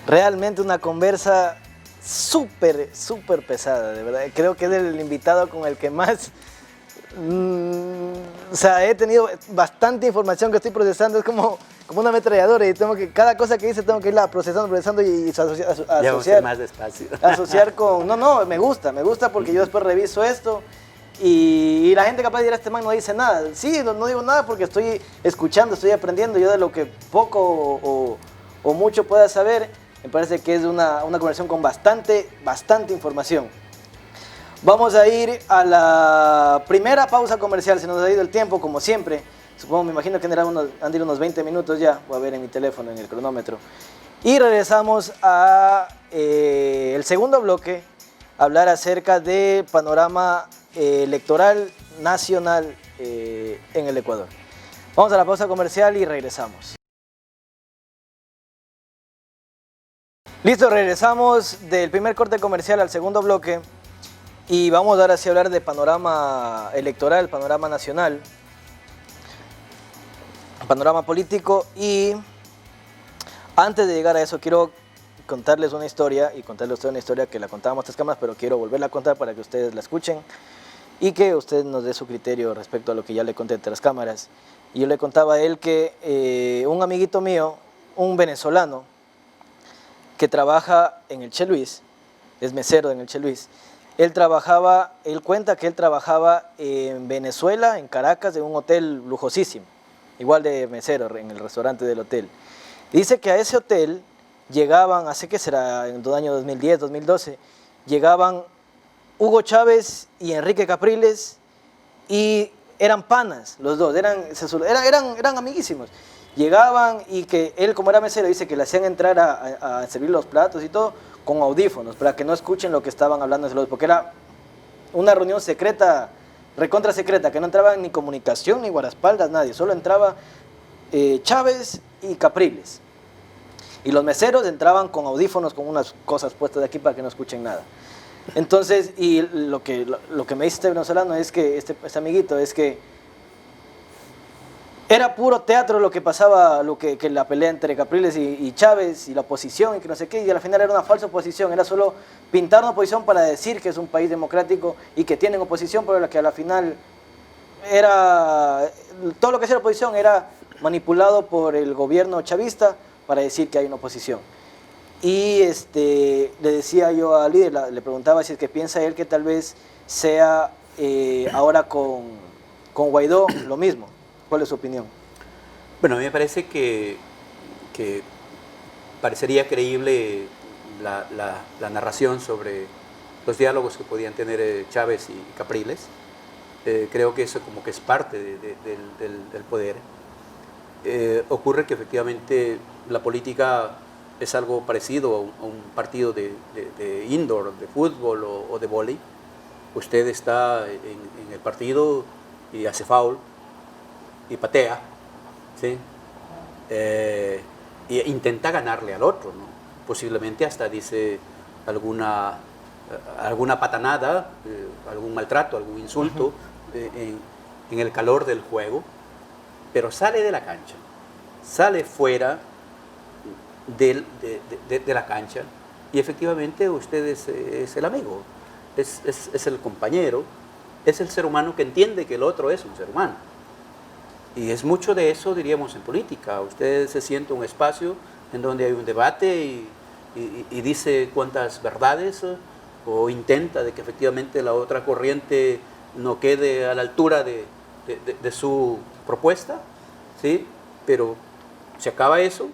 Realmente una conversa súper, súper pesada, de verdad. Creo que es el invitado con el que más... o sea, he tenido bastante información que estoy procesando, es como una ametralladora y tengo que, cada cosa que dice tengo que irla procesando y asociar más despacio. Asociar con... No, me gusta porque yo después reviso esto y la gente capaz de dirá, este man no dice nada. Sí, no digo nada porque estoy escuchando, estoy aprendiendo, yo de lo que poco o mucho pueda saber, me parece que es una conversación con bastante información. Vamos a ir a la primera pausa comercial, se nos ha ido el tiempo como siempre. Supongo, me imagino que han de ir unos 20 minutos ya, voy a ver en mi teléfono, en el cronómetro. Y regresamos a el segundo bloque, a hablar acerca del panorama electoral nacional en el Ecuador. Vamos a la pausa comercial y regresamos. Listo, regresamos del primer corte comercial al segundo bloque y vamos ahora sí a hablar de panorama electoral, panorama nacional, panorama político. Y antes de llegar a eso quiero contarles una historia que la contábamos tras cámaras, pero quiero volverla a contar para que ustedes la escuchen y que usted nos dé su criterio respecto a lo que ya le conté tras cámaras. Y yo le contaba a él que un amiguito mío, un venezolano que trabaja en el Che Luis, es mesero en el Che Luis, él cuenta que él trabajaba en Venezuela, en Caracas, en un hotel lujosísimo, igual de mesero en el restaurante del hotel. Dice que a ese hotel llegaban, hace que será en el año 2010, 2012, llegaban Hugo Chávez y Enrique Capriles y eran panas los dos, eran amiguísimos. Llegaban y que él, como era mesero, dice que le hacían entrar a servir los platos y todo con audífonos para que no escuchen lo que estaban hablando, porque era una reunión secreta, recontra secreta, que no entraba ni comunicación ni guardaespaldas, nadie, solo entraba Chávez y Capriles. Y los meseros entraban con audífonos, con unas cosas puestas de aquí para que no escuchen nada. Entonces, y lo que me dice este venezolano es que, este amiguito, es que era puro teatro lo que pasaba, que la pelea entre Capriles y Chávez y la oposición y que no sé qué, y al final era una falsa oposición, era solo pintar una oposición para decir que es un país democrático y que tienen oposición, pero que a la final era, todo lo que hacía la oposición era manipulado por el gobierno chavista para decir que hay una oposición. Y le decía yo al líder, le preguntaba si es que piensa él que tal vez sea ahora con Guaidó lo mismo. ¿Cuál es su opinión? Bueno, a mí me parece que parecería creíble la narración sobre los diálogos que podían tener Chávez y Capriles. Creo que eso como que es parte del poder. Ocurre que efectivamente la política es algo parecido a un partido de indoor, de fútbol o de vóley. Usted está en el partido y hace foul y patea, ¿sí? E intenta ganarle al otro, ¿no? Posiblemente hasta dice alguna patanada, algún maltrato, algún insulto en el calor del juego, pero sale de la cancha, sale fuera de la cancha y efectivamente usted es el amigo, es el compañero, es el ser humano que entiende que el otro es un ser humano. Y es mucho de eso, diríamos, en política. Usted se siente un espacio en donde hay un debate y dice cuantas verdades o intenta de que efectivamente la otra corriente no quede a la altura de su propuesta, ¿sí? Pero se acaba eso,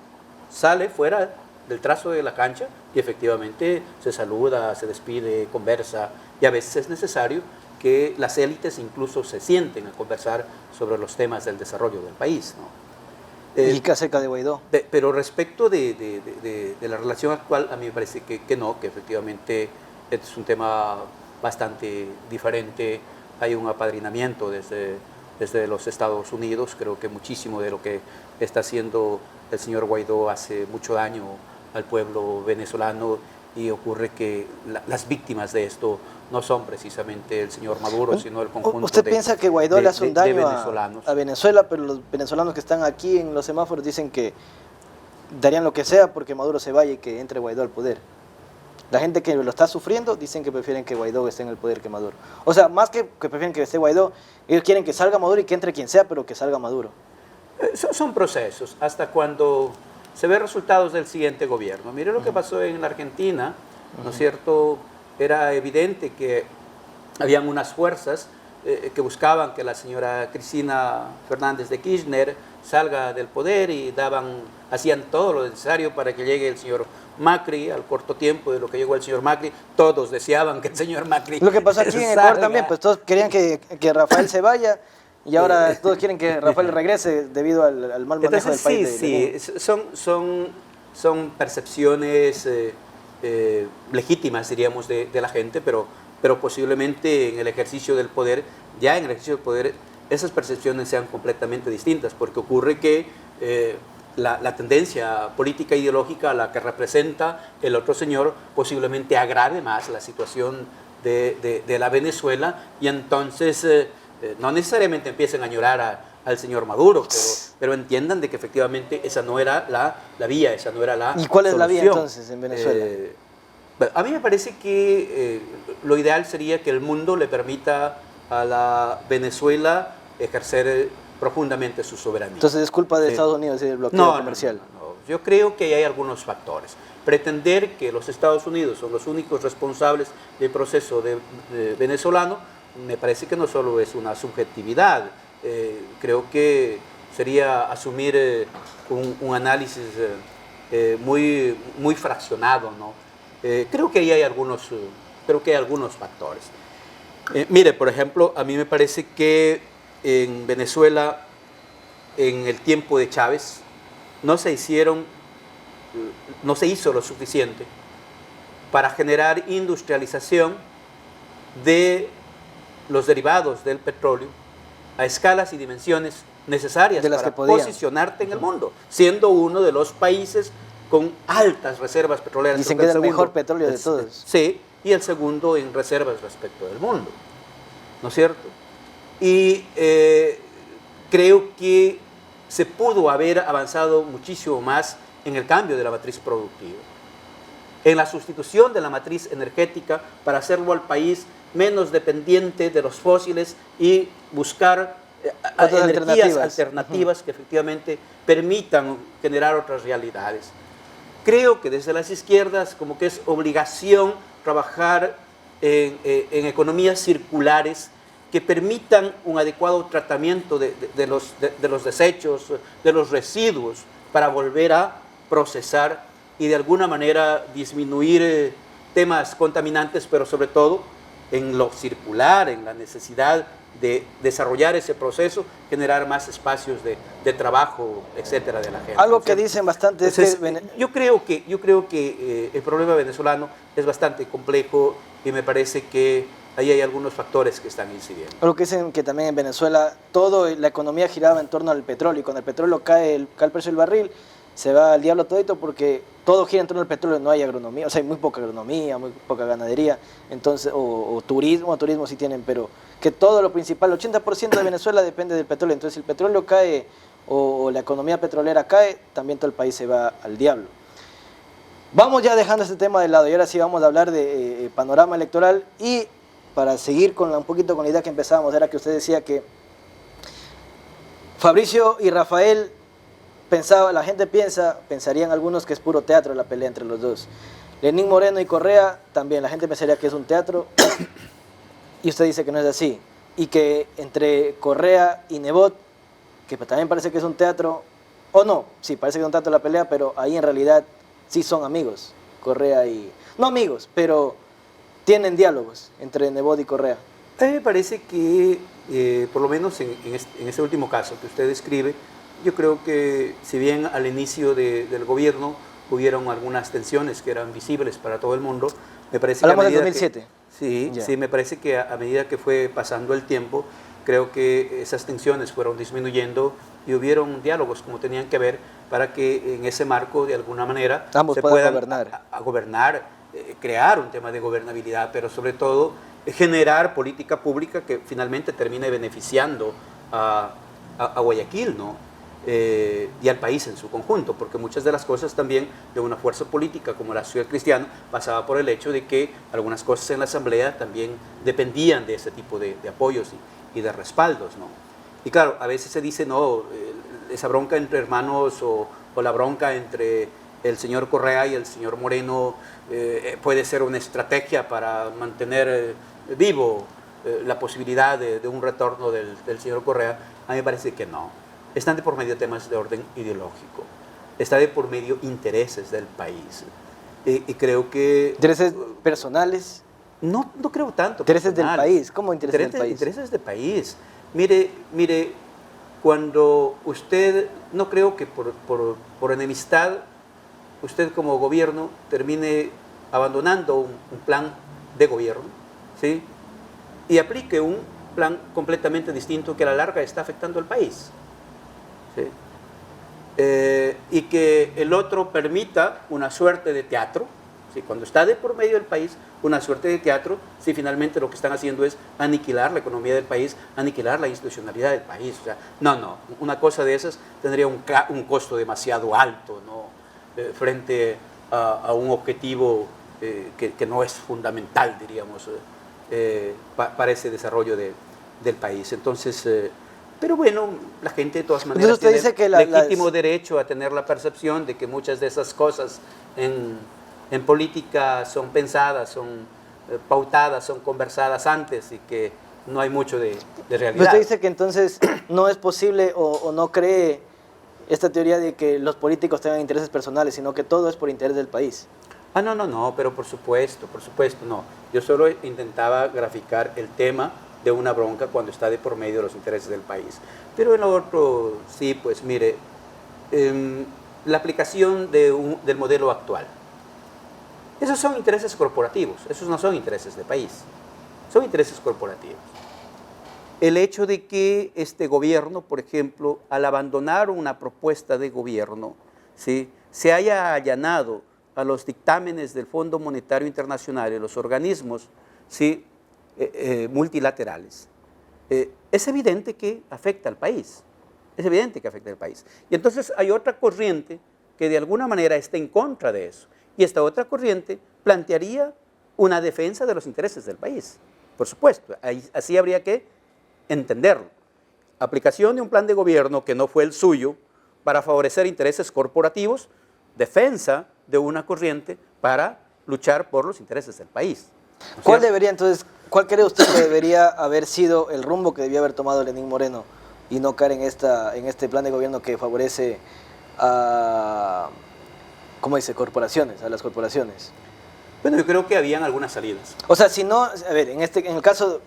sale fuera del trazo de la cancha y efectivamente se saluda, se despide, conversa, y a veces es necesario que las élites incluso se sienten a conversar sobre los temas del desarrollo del país, ¿no? ¿Y qué acerca de Guaidó? Pero respecto de la relación actual, a mí me parece que no, que efectivamente es un tema bastante diferente. Hay un apadrinamiento desde los Estados Unidos. Creo que muchísimo de lo que está haciendo el señor Guaidó hace mucho daño al pueblo venezolano, y ocurre que las víctimas de esto no son precisamente el señor Maduro, sino el conjunto ¿Usted piensa que Guaidó le hace un daño venezolanos a Venezuela, pero los venezolanos que están aquí en los semáforos dicen que darían lo que sea porque Maduro se vaya y que entre Guaidó al poder. La gente que lo está sufriendo dicen que prefieren que Guaidó esté en el poder que Maduro. O sea, más que prefieren que esté Guaidó, ellos quieren que salga Maduro y que entre quien sea, pero que salga Maduro. Son procesos, hasta cuando se ven resultados del siguiente gobierno. Mire lo que pasó en la Argentina, ¿no es cierto? Era evidente que habían unas fuerzas que buscaban que la señora Cristina Fernández de Kirchner salga del poder y hacían todo lo necesario para que llegue el señor Macri al corto tiempo de lo que llegó el señor Macri. Todos deseaban que el señor Macri Lo que pasó aquí en Ecuador también, pues todos querían que Rafael se vaya y ahora todos quieren que Rafael regrese debido al mal manejo del país. Sí, son percepciones legítimas, diríamos, de la gente, pero posiblemente en el ejercicio del poder, ya en el ejercicio del poder, esas percepciones sean completamente distintas, porque ocurre que la tendencia política ideológica a la que representa el otro señor posiblemente agrave más la situación de la Venezuela y entonces no necesariamente empiecen a llorar al señor Maduro, pero entiendan de que efectivamente esa no era la vía, esa no era la ¿Y cuál es solución. la vía entonces en Venezuela? A mí me parece que lo ideal sería que el mundo le permita a la Venezuela ejercer profundamente su soberanía. Entonces es culpa de Estados Unidos y del bloqueo comercial. No. Yo creo que hay algunos factores. Pretender que los Estados Unidos son los únicos responsables del proceso venezolano, me parece que no solo es una subjetividad, creo que sería asumir un análisis muy fraccionado, ¿no? Creo que ahí hay algunos factores. Mire, por ejemplo, a mí me parece que en Venezuela, en el tiempo de Chávez, no se hizo lo suficiente para generar industrialización de los derivados del petróleo a escalas y dimensiones necesarias para posicionarte en el mundo, siendo uno de los países con altas reservas petroleras. Dicen que es el mejor petróleo de todos. Sí, y el segundo en reservas respecto del mundo, ¿no es cierto? Y creo que se pudo haber avanzado muchísimo más en el cambio de la matriz productiva, en la sustitución de la matriz energética para hacerlo al país menos dependiente de los fósiles y buscar energías alternativas que efectivamente permitan generar otras realidades. Creo que desde las izquierdas como que es obligación trabajar en economías circulares que permitan un adecuado tratamiento de los desechos, de los residuos, para volver a procesar y de alguna manera disminuir temas contaminantes, pero sobre todo en lo circular, en la necesidad de desarrollar ese proceso, generar más espacios de trabajo, etcétera, de la gente. Algo que dicen bastante es que... Yo creo que el problema venezolano es bastante complejo y me parece que ahí hay algunos factores que están incidiendo. Algo que dicen que también en Venezuela la economía giraba en torno al petróleo y cuando el petróleo cae el precio del barril, se va al diablo todito porque todo gira en torno al petróleo, no hay agronomía, o sea, hay muy poca agronomía, muy poca ganadería, entonces, o turismo sí tienen, pero que todo lo principal, el 80% de Venezuela depende del petróleo, entonces si el petróleo cae o la economía petrolera cae, también todo el país se va al diablo. Vamos ya dejando este tema de lado y ahora sí vamos a hablar de panorama electoral y para seguir un poquito con la idea que empezábamos, era que usted decía que Fabricio y Rafael la gente pensarían algunos que es puro teatro la pelea entre los dos. Lenín Moreno y Correa también, la gente pensaría que es un teatro y usted dice que no es así. Y que entre Correa y Nebot, que también parece que es un teatro, o no, sí, parece que es un teatro la pelea, pero ahí en realidad sí son amigos, Correa y... No amigos, pero tienen diálogos entre Nebot y Correa. A mí me parece que, por lo menos en este último caso que usted describe, yo creo que si bien al inicio del gobierno hubieron algunas tensiones que eran visibles para todo el mundo, me parece Hablamos del 2007. Sí, me parece que a medida que fue pasando el tiempo, creo que esas tensiones fueron disminuyendo y hubieron diálogos como tenían que haber para que en ese marco de alguna manera se puedan gobernar, crear un tema de gobernabilidad, pero sobre todo generar política pública que finalmente termine beneficiando a Guayaquil, ¿no? y al país en su conjunto, porque muchas de las cosas también de una fuerza política como la Social Cristiana pasaba por el hecho de que algunas cosas en la Asamblea también dependían de ese tipo de apoyos y de respaldos, ¿no? Y claro, a veces se dice, no, esa bronca entre hermanos o la bronca entre el señor Correa y el señor Moreno puede ser una estrategia para mantener vivo la posibilidad de un retorno del señor Correa. A mí me parece que no. Están de por medio temas de orden ideológico, está de por medio intereses del país. Y creo que... ¿Intereses personales? No creo tanto. ¿Intereses del país? ¿Cómo intereses del país? Intereses del país. Mire, cuando usted, no creo que por enemistad, usted como gobierno termine abandonando un plan de gobierno, ¿sí? Y aplique un plan completamente distinto que a la larga está afectando al país. ¿Sí? Y que el otro permita una suerte de teatro, ¿sí? Cuando está de por medio del país, una suerte de teatro, si finalmente lo que están haciendo es aniquilar la economía del país, aniquilar la institucionalidad del país. O sea, no, una cosa de esas tendría un costo demasiado alto, ¿no? Frente a un objetivo que no es fundamental, diríamos, para ese desarrollo del país. Entonces... pero bueno, la gente de todas maneras usted dice que legítimo derecho a tener la percepción de que muchas de esas cosas en política son pensadas, son pautadas, son conversadas antes y que no hay mucho de realidad. Usted dice que entonces no es posible o no cree esta teoría de que los políticos tengan intereses personales, sino que todo es por interés del país. No, pero por supuesto, no. Yo solo intentaba graficar el tema de una bronca cuando está de por medio de los intereses del país. Pero en lo otro, sí, pues mire, la aplicación del modelo actual. Esos son intereses corporativos, esos no son intereses de país, son intereses corporativos. El hecho de que este gobierno, por ejemplo, al abandonar una propuesta de gobierno, ¿sí?, se haya allanado a los dictámenes del Fondo Monetario Internacional y los organismos, ¿sí?, multilaterales, es evidente que afecta al país, es evidente que afecta al país. Y entonces hay otra corriente que de alguna manera está en contra de eso, y esta otra corriente plantearía una defensa de los intereses del país, por supuesto, así habría que entenderlo. Aplicación de un plan de gobierno que no fue el suyo para favorecer intereses corporativos, defensa de una corriente para luchar por los intereses del país. ¿Cuál cree usted que debería haber sido el rumbo que debía haber tomado Lenín Moreno y no caer en este plan de gobierno que favorece a, ¿cómo dice?, a las corporaciones? Bueno, yo creo que habían algunas salidas. O sea, si no, a ver, en el caso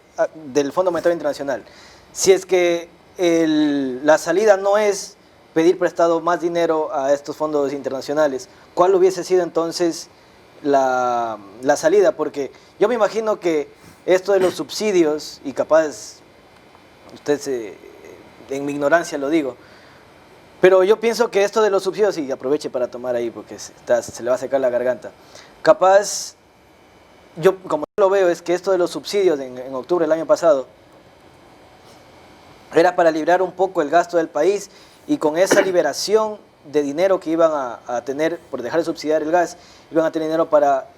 del Fondo Monetario Internacional, si es que la salida no es pedir prestado más dinero a estos fondos internacionales, ¿cuál hubiese sido entonces la salida? Porque yo me imagino que esto de los subsidios, y capaz en mi ignorancia lo digo, pero yo pienso que esto de los subsidios, y aproveche para tomar ahí porque se le va a secar la garganta, capaz, yo como lo veo es que esto de los subsidios en octubre del año pasado era para librar un poco el gasto del país, y con esa liberación de dinero que iban a tener por dejar de subsidiar el gas, iban a tener dinero para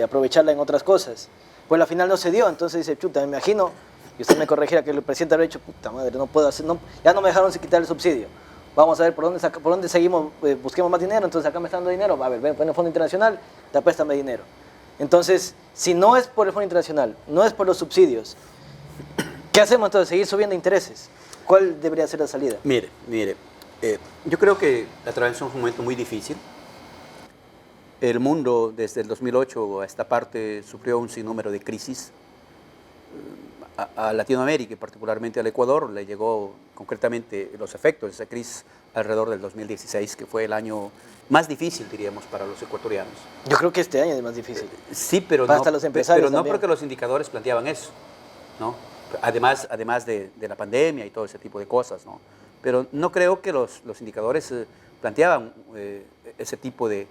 aprovecharla en otras cosas. Pues al final no se dio, entonces dice, chuta, me imagino, y usted me corregiera, que el presidente habría dicho, puta madre, no puedo hacer, ya no me dejaron quitar el subsidio. Vamos a ver por dónde seguimos, busquemos más dinero, entonces acá me están dando dinero, a ver, ven el Fondo Internacional, te préstame dinero. Entonces, si no es por el Fondo Internacional, no es por los subsidios, ¿qué hacemos entonces? ¿Seguir subiendo intereses? ¿Cuál debería ser la salida? Mire, yo creo que atravesamos un momento muy difícil. El mundo desde el 2008 a esta parte sufrió un sinnúmero de crisis. A Latinoamérica y particularmente al Ecuador le llegó concretamente los efectos de esa crisis alrededor del 2016, que fue el año más difícil, diríamos, para los ecuatorianos. Yo creo que este año es más difícil. Sí, pero hasta los empresarios pero no también. Porque los indicadores planteaban eso, ¿no? Además de la pandemia y todo ese tipo de cosas, ¿no? Pero no creo que los indicadores planteaban ese tipo de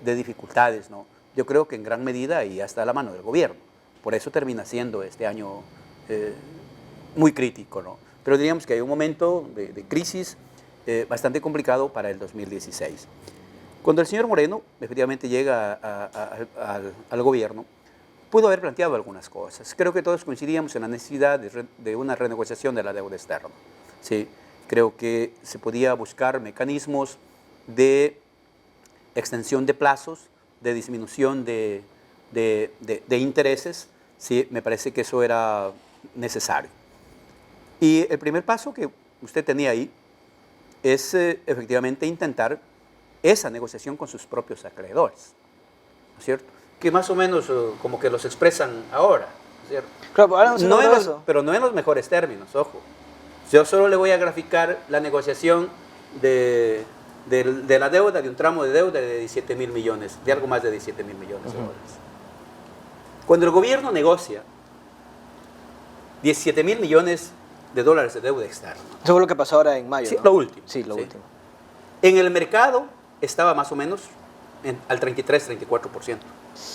dificultades, ¿no? Yo creo que en gran medida y hasta la mano del gobierno. Por eso termina siendo este año muy crítico, ¿no? Pero diríamos que hay un momento de crisis bastante complicado para el 2016. Cuando el señor Moreno efectivamente llega al gobierno, pudo haber planteado algunas cosas. Creo que todos coincidíamos en la necesidad de una renegociación de la deuda externa. Sí, creo que se podía buscar mecanismos de extensión de plazos, de disminución de intereses. Sí, me parece que eso era necesario. Y el primer paso que usted tenía ahí es efectivamente intentar esa negociación con sus propios acreedores, ¿no es cierto? Que más o menos como que los expresan ahora, ¿no es cierto? Claro, ahora no pero no en los mejores términos, ojo. Yo solo le voy a graficar la negociación de la deuda, de un tramo de deuda de 17 mil millones, de algo más de 17 mil millones de dólares. Cuando el gobierno negocia 17 mil millones de dólares de deuda externa. Eso fue lo que pasó ahora en mayo, Sí, ¿no? lo último. Sí, lo último. En el mercado estaba más o menos al 33-34%,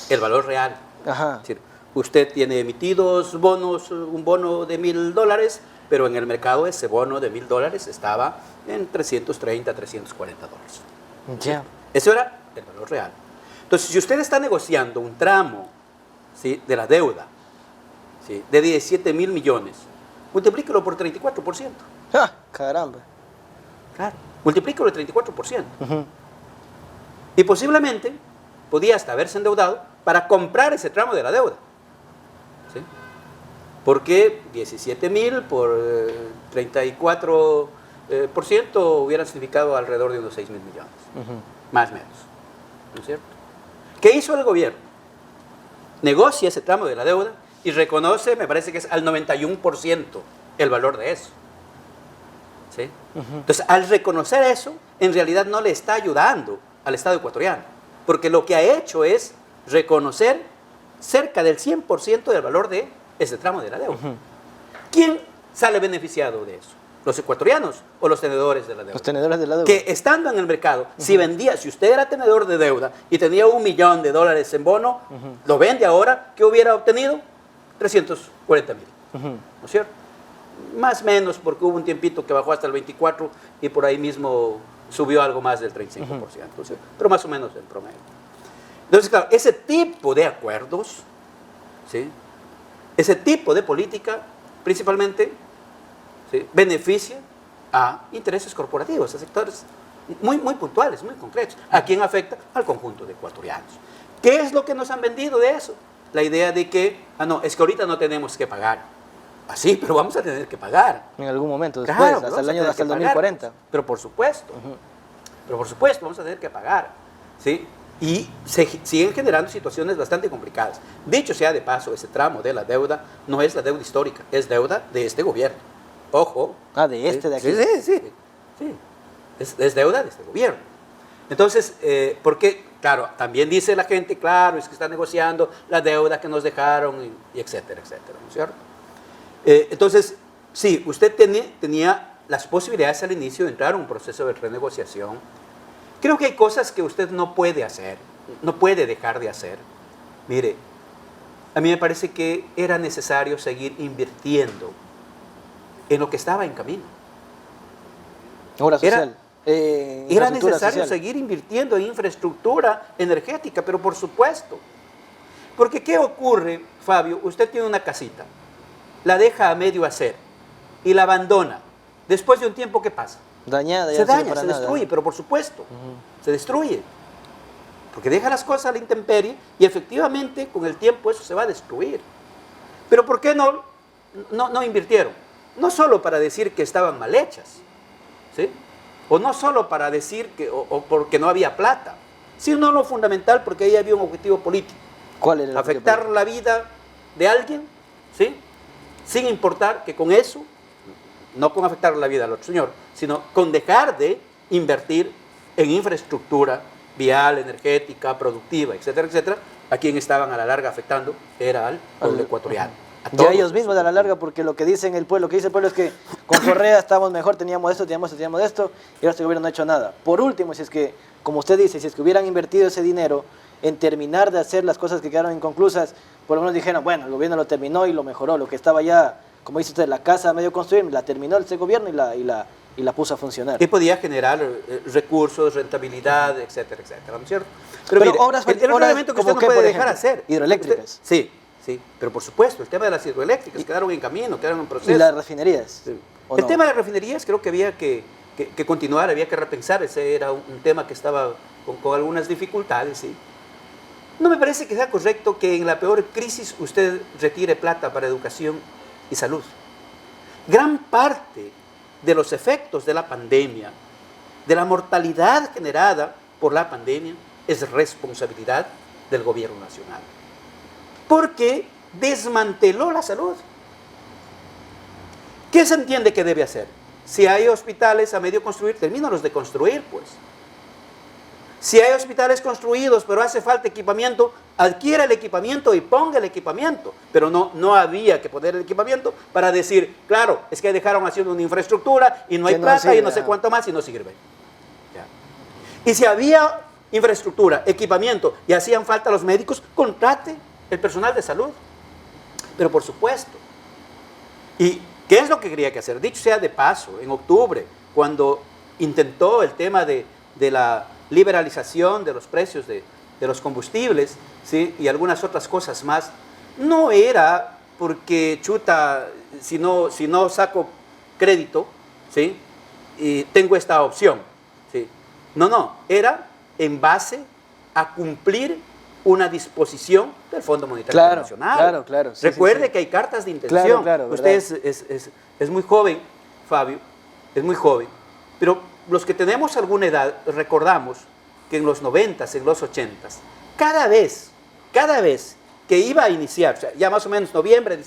el valor real. Ajá. Es decir, usted tiene emitidos bonos, un bono de $1,000, pero en el mercado ese bono de $1,000 estaba en 330, 340 dólares. Ya. Eso era el valor real. Entonces, si usted está negociando un tramo, ¿sí?, de la deuda, ¿sí?, de 17 mil millones, multiplíquelo por 34%. ¡Ah, caramba! Claro, multiplíquelo por 34%. Y posiblemente podía hasta haberse endeudado para comprar ese tramo de la deuda. ¿Sí? Porque 17 mil por 34% hubiera significado alrededor de unos 6 mil millones. Más o menos. ¿No es cierto? ¿Qué hizo el gobierno? Negocia ese tramo de la deuda y reconoce, me parece que es al 91% el valor de eso. ¿Sí? Entonces, al reconocer eso, en realidad no le está ayudando al Estado ecuatoriano, porque lo que ha hecho es reconocer cerca del 100% del valor de ese tramo de la deuda. ¿Quién sale beneficiado de eso? ¿Los ecuatorianos o los tenedores de la deuda? Los tenedores de la deuda. Que estando en el mercado, si usted era tenedor de deuda y tenía $1 millón en bono, lo vende ahora, ¿qué hubiera obtenido? 340 mil. ¿No es cierto? Más o menos, porque hubo un tiempito que bajó hasta el 24 y por ahí mismo subió algo más del 35%, ¿sí? Pero más o menos en promedio. Entonces, claro, ese tipo de acuerdos, ¿sí?, ese tipo de política, principalmente, ¿sí?, beneficia a intereses corporativos, a sectores muy puntuales, muy concretos. ¿A quién afecta? Al conjunto de ecuatorianos. ¿Qué es lo que nos han vendido de eso? La idea de que, no, es que ahorita no tenemos que pagar. Sí, pero vamos a tener que pagar. En algún momento después, claro, hasta el 2040. Pero por supuesto, vamos a tener que pagar. ¿Sí? Y se siguen generando situaciones bastante complicadas. Dicho sea de paso, ese tramo de la deuda no es la deuda histórica, es deuda de este gobierno. Ojo. De este de aquí. Sí. Es deuda de este gobierno. Entonces, porque, claro, también dice la gente, claro, es que está negociando la deuda que nos dejaron, y etcétera, ¿no es cierto? Entonces, sí, usted tenía las posibilidades al inicio de entrar a un proceso de renegociación. Creo que hay cosas que usted no puede hacer, no puede dejar de hacer. Mire, a mí me parece que era necesario seguir invirtiendo en lo que estaba en camino. Obra social. Era necesario seguir invirtiendo en infraestructura energética, pero por supuesto. Porque ¿qué ocurre, Fabio? Usted tiene una casita, la deja a medio hacer y la abandona. Después de un tiempo, ¿qué pasa? Dañada, ya se daña, se destruye, pero por supuesto, se destruye. Porque deja las cosas a la intemperie y efectivamente con el tiempo eso se va a destruir. Pero ¿por qué no invirtieron? No solo para decir que estaban mal hechas, ¿sí?, o no solo para decir que o porque no había plata, sino lo fundamental porque ahí había un objetivo político. ¿Cuál era el afectar la vida de alguien, ¿sí?, sin importar que con eso, no con afectar la vida al otro señor, sino con dejar de invertir en infraestructura vial, energética, productiva, etcétera, etcétera, a quien estaban a la larga afectando era al pueblo ecuatoriano. Ya ellos mismos a la larga, porque lo que dice el pueblo es que con Correa estábamos mejor, teníamos esto, y ahora este gobierno no ha hecho nada. Por último, si es que, como usted dice, si es que hubieran invertido ese dinero en terminar de hacer las cosas que quedaron inconclusas, por lo menos dijeron, bueno, el gobierno lo terminó y lo mejoró, lo que estaba ya, como dice usted, la casa a medio construir, la terminó este gobierno y Y la puso a funcionar. Y podía generar recursos, rentabilidad, etcétera, etcétera, ¿no es cierto? Pero mire, obras el reglamento que usted no puede dejar hacer. Hidroeléctricas. Sí, sí, pero por supuesto, el tema de las hidroeléctricas quedaron en camino, quedaron en proceso. ¿Y las refinerías? Sí. ¿O El no? tema de las refinerías creo que había que continuar, había que repensar, ese era un tema que estaba con algunas dificultades, ¿sí? No me parece que sea correcto que en la peor crisis usted retire plata para educación y salud. Gran parte de los efectos de la pandemia, de la mortalidad generada por la pandemia, es responsabilidad del gobierno nacional. Porque desmanteló la salud. ¿Qué se entiende que debe hacer? Si hay hospitales a medio construir, termínalos de construir, pues. Si hay hospitales construidos, pero hace falta equipamiento, adquiera el equipamiento y ponga el equipamiento. Pero no había que poner el equipamiento para decir, claro, es que dejaron haciendo una infraestructura y no hay plata sirve, y no sé cuánto más y no sirve. ¿Ya? Y si había infraestructura, equipamiento y hacían falta los médicos, contrate el personal de salud. Pero por supuesto. ¿Y qué es lo que quería que hacer? Dicho sea de paso, en octubre, cuando intentó el tema de la liberalización de los precios de los combustibles, ¿sí? Y algunas otras cosas más, no era porque, chuta, si no saco crédito, ¿sí? Y tengo esta opción, ¿sí? No, era en base a cumplir una disposición del Fondo Monetario Internacional. Claro. Sí, recuerde que hay cartas de intención. Usted es muy joven, Fabio, es muy joven, pero los que tenemos alguna edad recordamos que en los 90s, en los 80s, cada vez que iba a iniciar, o sea, ya más o menos noviembre,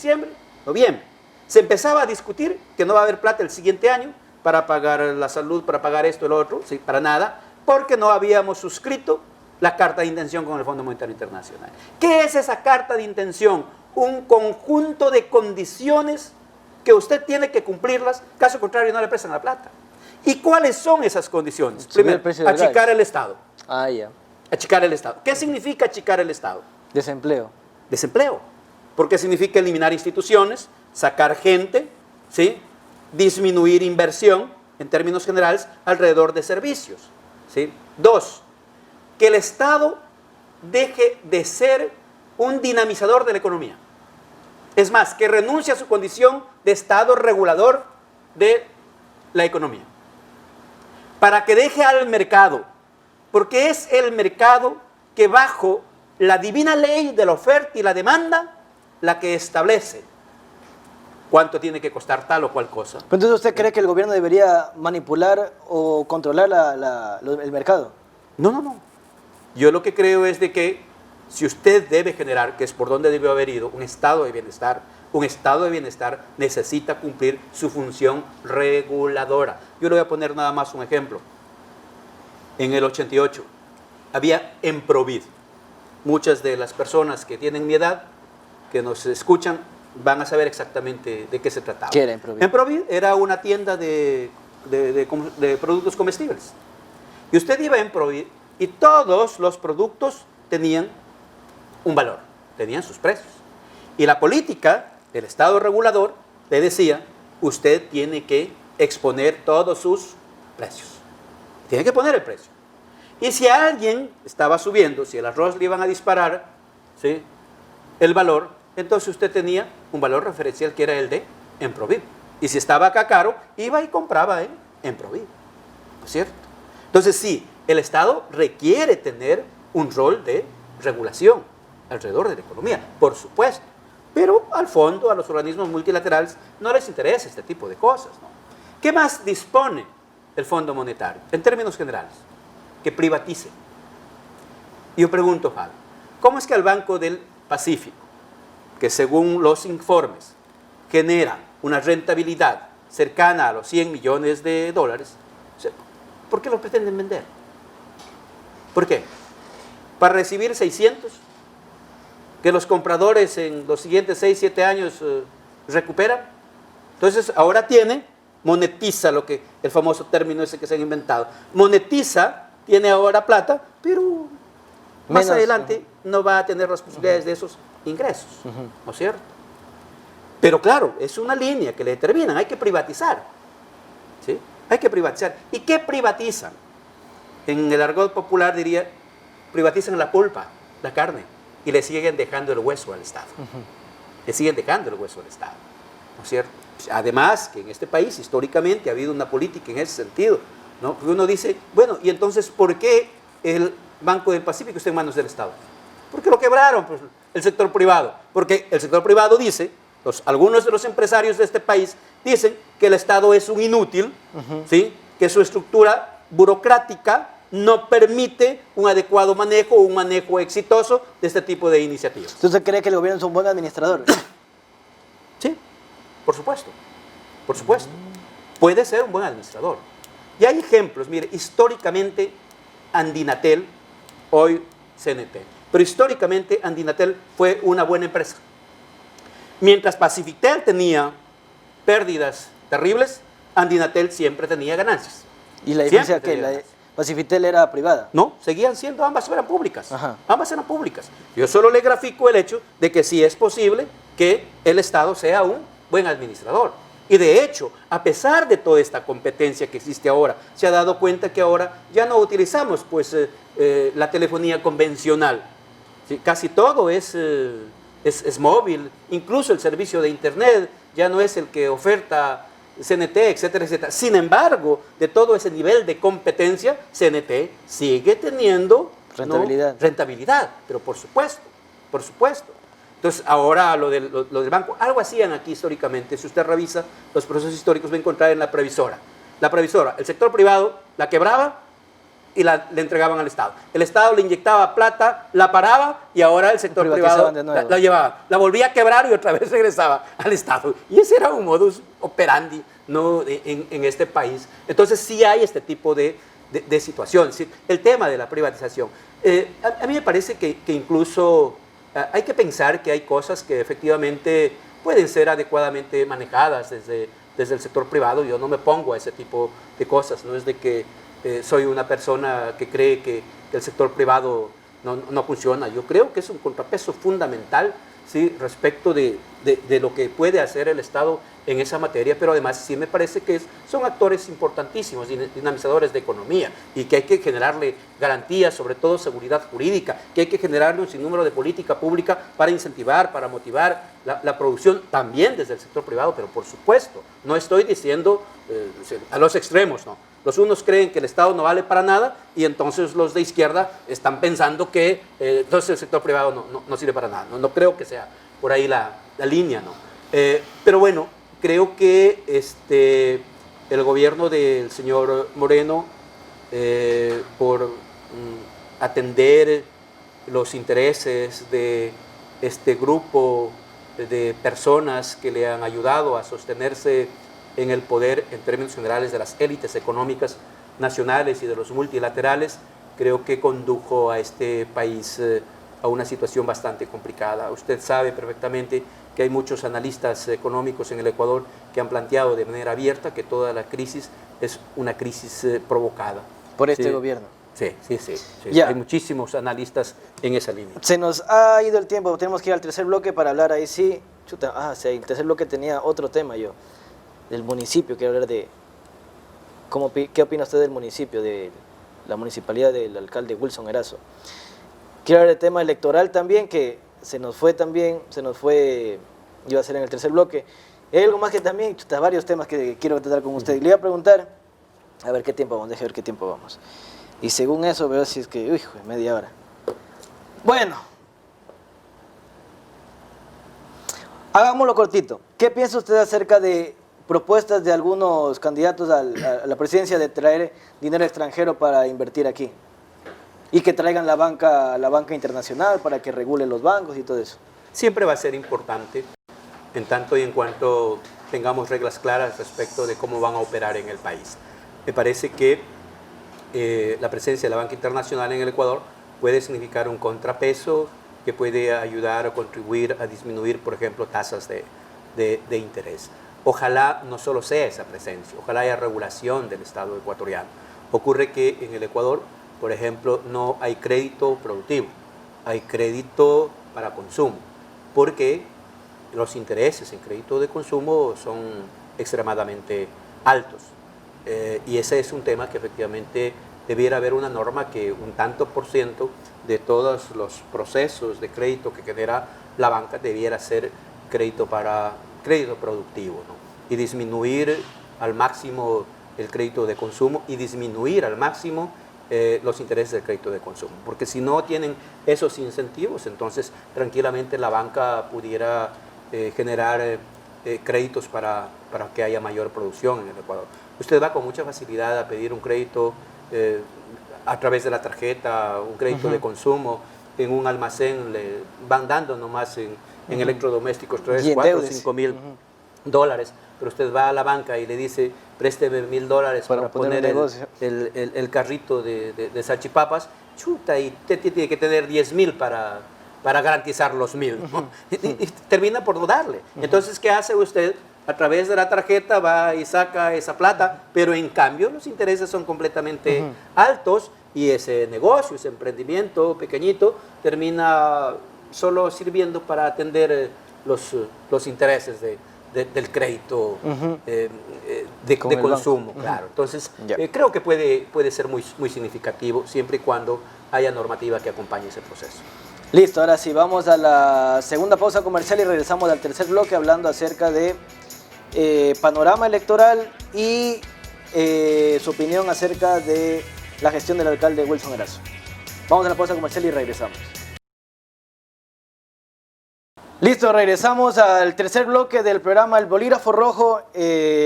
se empezaba a discutir que no va a haber plata el siguiente año para pagar la salud, para pagar esto, el otro, ¿sí? Para nada, porque no habíamos suscrito la carta de intención con el Fondo Monetario Internacional. ¿Qué es esa carta de intención? Un conjunto de condiciones que usted tiene que cumplirlas, caso contrario no le prestan la plata. ¿Y cuáles son esas condiciones? Primero, achicar el Estado. Ya. Achicar el Estado. ¿Qué significa achicar el Estado? Desempleo. Desempleo. Porque significa eliminar instituciones, sacar gente, ¿sí? Disminuir inversión, en términos generales, alrededor de servicios, ¿sí? 2, que el Estado deje de ser un dinamizador de la economía. Es más, que renuncie a su condición de Estado regulador de la economía. Para que deje al mercado, porque es el mercado que bajo la divina ley de la oferta y la demanda, la que establece cuánto tiene que costar tal o cual cosa. Pero entonces, ¿usted cree que el gobierno debería manipular o controlar el mercado? No. Yo lo que creo es de que si usted debe generar, que es por donde debió haber ido, un estado de bienestar necesita cumplir su función reguladora. Yo le voy a poner nada más un ejemplo. En el 88 había Emprovid. Muchas de las personas que tienen mi edad, que nos escuchan, van a saber exactamente de qué se trataba. ¿Qué era Emprovid? Emprovid era una tienda de productos comestibles. Y usted iba a Emprovid y todos los productos tenían un valor, tenían sus precios. Y la política del Estado regulador le decía, usted tiene que exponer todos sus precios. Tiene que poner el precio. Y si a alguien estaba subiendo, si el arroz le iban a disparar, ¿sí?, el valor, entonces usted tenía un valor referencial que era el de Emprovid. Y si estaba acá caro, iba y compraba en Emprovid. ¿No es cierto? Entonces sí, el Estado requiere tener un rol de regulación alrededor de la economía, por supuesto. Pero al fondo, a los organismos multilaterales, no les interesa este tipo de cosas, ¿no? ¿Qué más dispone el Fondo Monetario? En términos generales, que privatice. Y yo pregunto, Fabio, ¿cómo es que al Banco del Pacífico, que según los informes genera una rentabilidad cercana a los 100 millones de dólares, ¿por qué lo pretenden vender? ¿Por qué? ¿Para recibir 600? ¿Que los compradores en los siguientes 6, 7 años recuperan? Entonces ahora monetiza, lo que el famoso término ese que se han inventado, monetiza, tiene ahora plata, pero más adelante no va a tener las posibilidades de esos ingresos, ¿no es cierto? Pero claro, es una línea que le determinan, hay que privatizar, ¿sí? Hay que privatizar. ¿Y qué privatizan? En el argot popular diría, privatizan la pulpa, la carne, y le siguen dejando el hueso al Estado. Le siguen dejando el hueso al Estado, ¿no es cierto? Además, que en este país históricamente ha habido una política en ese sentido, ¿no? Porque uno dice, bueno, y entonces, ¿por qué el Banco del Pacífico está en manos del Estado? Porque lo quebraron, pues, el sector privado. Porque el sector privado dice, algunos de los empresarios de este país dicen que el Estado es un inútil, ¿sí? Que su estructura burocrática no permite un adecuado manejo o un manejo exitoso de este tipo de iniciativas. ¿Usted cree que el gobierno es un buen administrador? Sí, por supuesto, por supuesto. Puede ser un buen administrador. Y hay ejemplos, mire, históricamente Andinatel, hoy CNT, pero históricamente Andinatel fue una buena empresa. Mientras Pacifitel tenía pérdidas terribles, Andinatel siempre tenía ganancias. ¿Y la diferencia es que la Pacifitel era privada? No, seguían siendo, ambas eran públicas. Ajá. Ambas eran públicas. Yo solo le grafico el hecho de que sí es posible que el Estado sea un buen administrador. Y de hecho, a pesar de toda esta competencia que existe ahora, se ha dado cuenta que ahora ya no utilizamos pues, la telefonía convencional. ¿Sí? Casi todo es móvil, incluso el servicio de Internet ya no es el que oferta CNT, etcétera, etcétera. Sin embargo, de todo ese nivel de competencia, CNT sigue teniendo rentabilidad. ¿no? Rentabilidad, pero por supuesto, por supuesto. Entonces, ahora lo del banco, algo hacían aquí históricamente. Si usted revisa los procesos históricos, va a encontrar en la previsora. La previsora, el sector privado la quebraba y le entregaban al Estado. El Estado le inyectaba plata, la paraba y ahora el sector privado la llevaba. La volvía a quebrar y otra vez regresaba al Estado. Y ese era un modus operandi, ¿no? en este país. Entonces, sí hay este tipo de situación. ¿Sí? El tema de la privatización. A mí me parece que incluso hay que pensar que hay cosas que efectivamente pueden ser adecuadamente manejadas desde el sector privado. Yo no me pongo a ese tipo de cosas. No es de que soy una persona que cree que el sector privado no funciona. Yo creo que es un contrapeso fundamental, ¿sí? Respecto de lo que puede hacer el Estado en esa materia, pero además sí me parece que son actores importantísimos, dinamizadores de economía, y que hay que generarle garantías, sobre todo seguridad jurídica, que hay que generarle un sinnúmero de política pública para incentivar, para motivar la producción también desde el sector privado, pero por supuesto, no estoy diciendo a los extremos, no. Los unos creen que el Estado no vale para nada y entonces los de izquierda están pensando que entonces el sector privado no sirve para nada. No creo que sea por ahí la línea, ¿no? Pero bueno, creo que el gobierno del señor Moreno, por atender los intereses de este grupo de personas que le han ayudado a sostenerse en el poder en términos generales de las élites económicas nacionales y de los multilaterales, creo que condujo a este país a una situación bastante complicada. Usted sabe perfectamente que hay muchos analistas económicos en el Ecuador que han planteado de manera abierta que toda la crisis es una crisis provocada. Por este gobierno. Sí. Hay muchísimos analistas en esa línea. Se nos ha ido el tiempo, tenemos que ir al tercer bloque para hablar ahí sí. Sí, el tercer bloque tenía otro tema yo. Del municipio, quiero hablar de qué opina usted del municipio, de la municipalidad del alcalde Wilson Erazo. Quiero hablar del tema electoral también, que se nos fue, iba a ser en el tercer bloque. Hay algo más que también, varios temas que quiero tratar con usted. Le iba a preguntar, a ver qué tiempo vamos, déjame ver qué tiempo vamos. Y según eso veo si es que, media hora. Bueno, hagámoslo cortito. ¿Qué piensa usted acerca de propuestas de algunos candidatos a la presidencia de traer dinero extranjero para invertir aquí? Y que traigan la banca internacional para que regule los bancos y todo eso. Siempre va a ser importante, en tanto y en cuanto tengamos reglas claras respecto de cómo van a operar en el país. Me parece que la presencia de la banca internacional en el Ecuador puede significar un contrapeso que puede ayudar o contribuir a disminuir, por ejemplo, tasas de interés. Ojalá no solo sea esa presencia, ojalá haya regulación del Estado ecuatoriano. Ocurre que en el Ecuador, por ejemplo, no hay crédito productivo, hay crédito para consumo, porque los intereses en crédito de consumo son extremadamente altos. Y ese es un tema que efectivamente debiera haber una norma que un tanto por ciento de todos los procesos de crédito que genera la banca debiera ser crédito productivo, ¿no? Y disminuir al máximo el crédito de consumo y disminuir al máximo los intereses del crédito de consumo. Porque si no tienen esos incentivos, entonces tranquilamente la banca pudiera generar créditos para que haya mayor producción en el Ecuador. Usted va con mucha facilidad a pedir un crédito a través de la tarjeta, un crédito de consumo, en un almacén le van dando nomás en electrodomésticos 3, 4, 5 mil dólares, pero usted va a la banca y le dice, présteme $1000 para poner el carrito de salchipapas, chuta, y usted tiene que tener 10,000 para garantizar los 1000, ¿no? y termina por darle. Entonces, ¿qué hace usted? A través de la tarjeta va y saca esa plata, pero en cambio los intereses son completamente altos y ese negocio, ese emprendimiento pequeñito termina solo sirviendo para atender los intereses del crédito de consumo. Claro. Entonces, creo que puede ser muy significativo siempre y cuando haya normativa que acompañe ese proceso. Listo, ahora sí, vamos a la segunda pausa comercial y regresamos al tercer bloque hablando acerca de panorama electoral y su opinión acerca de la gestión del alcalde Wilson Erazo. Vamos a la pausa comercial y regresamos. Listo, regresamos al tercer bloque del programa El Bolígrafo Rojo.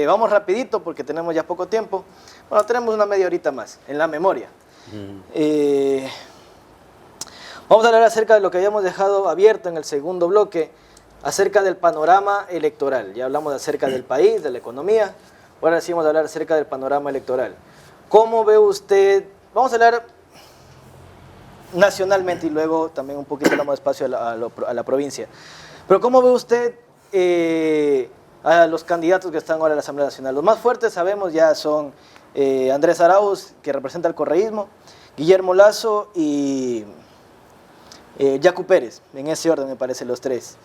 Vamos rapidito porque tenemos ya poco tiempo. Bueno, tenemos una media horita más en la memoria. Vamos a hablar acerca de lo que habíamos dejado abierto en el segundo bloque, acerca del panorama electoral. Ya hablamos acerca del país, de la economía. Ahora sí vamos a hablar acerca del panorama electoral. ¿Cómo ve usted? Vamos a hablar nacionalmente y luego también un poquito damos espacio a la provincia. Pero ¿cómo ve usted a los candidatos que están ahora en la Asamblea Nacional? Los más fuertes sabemos ya son Andrés Arauz, que representa el correísmo, Guillermo Lasso y Yacu Pérez, en ese orden me parece los tres.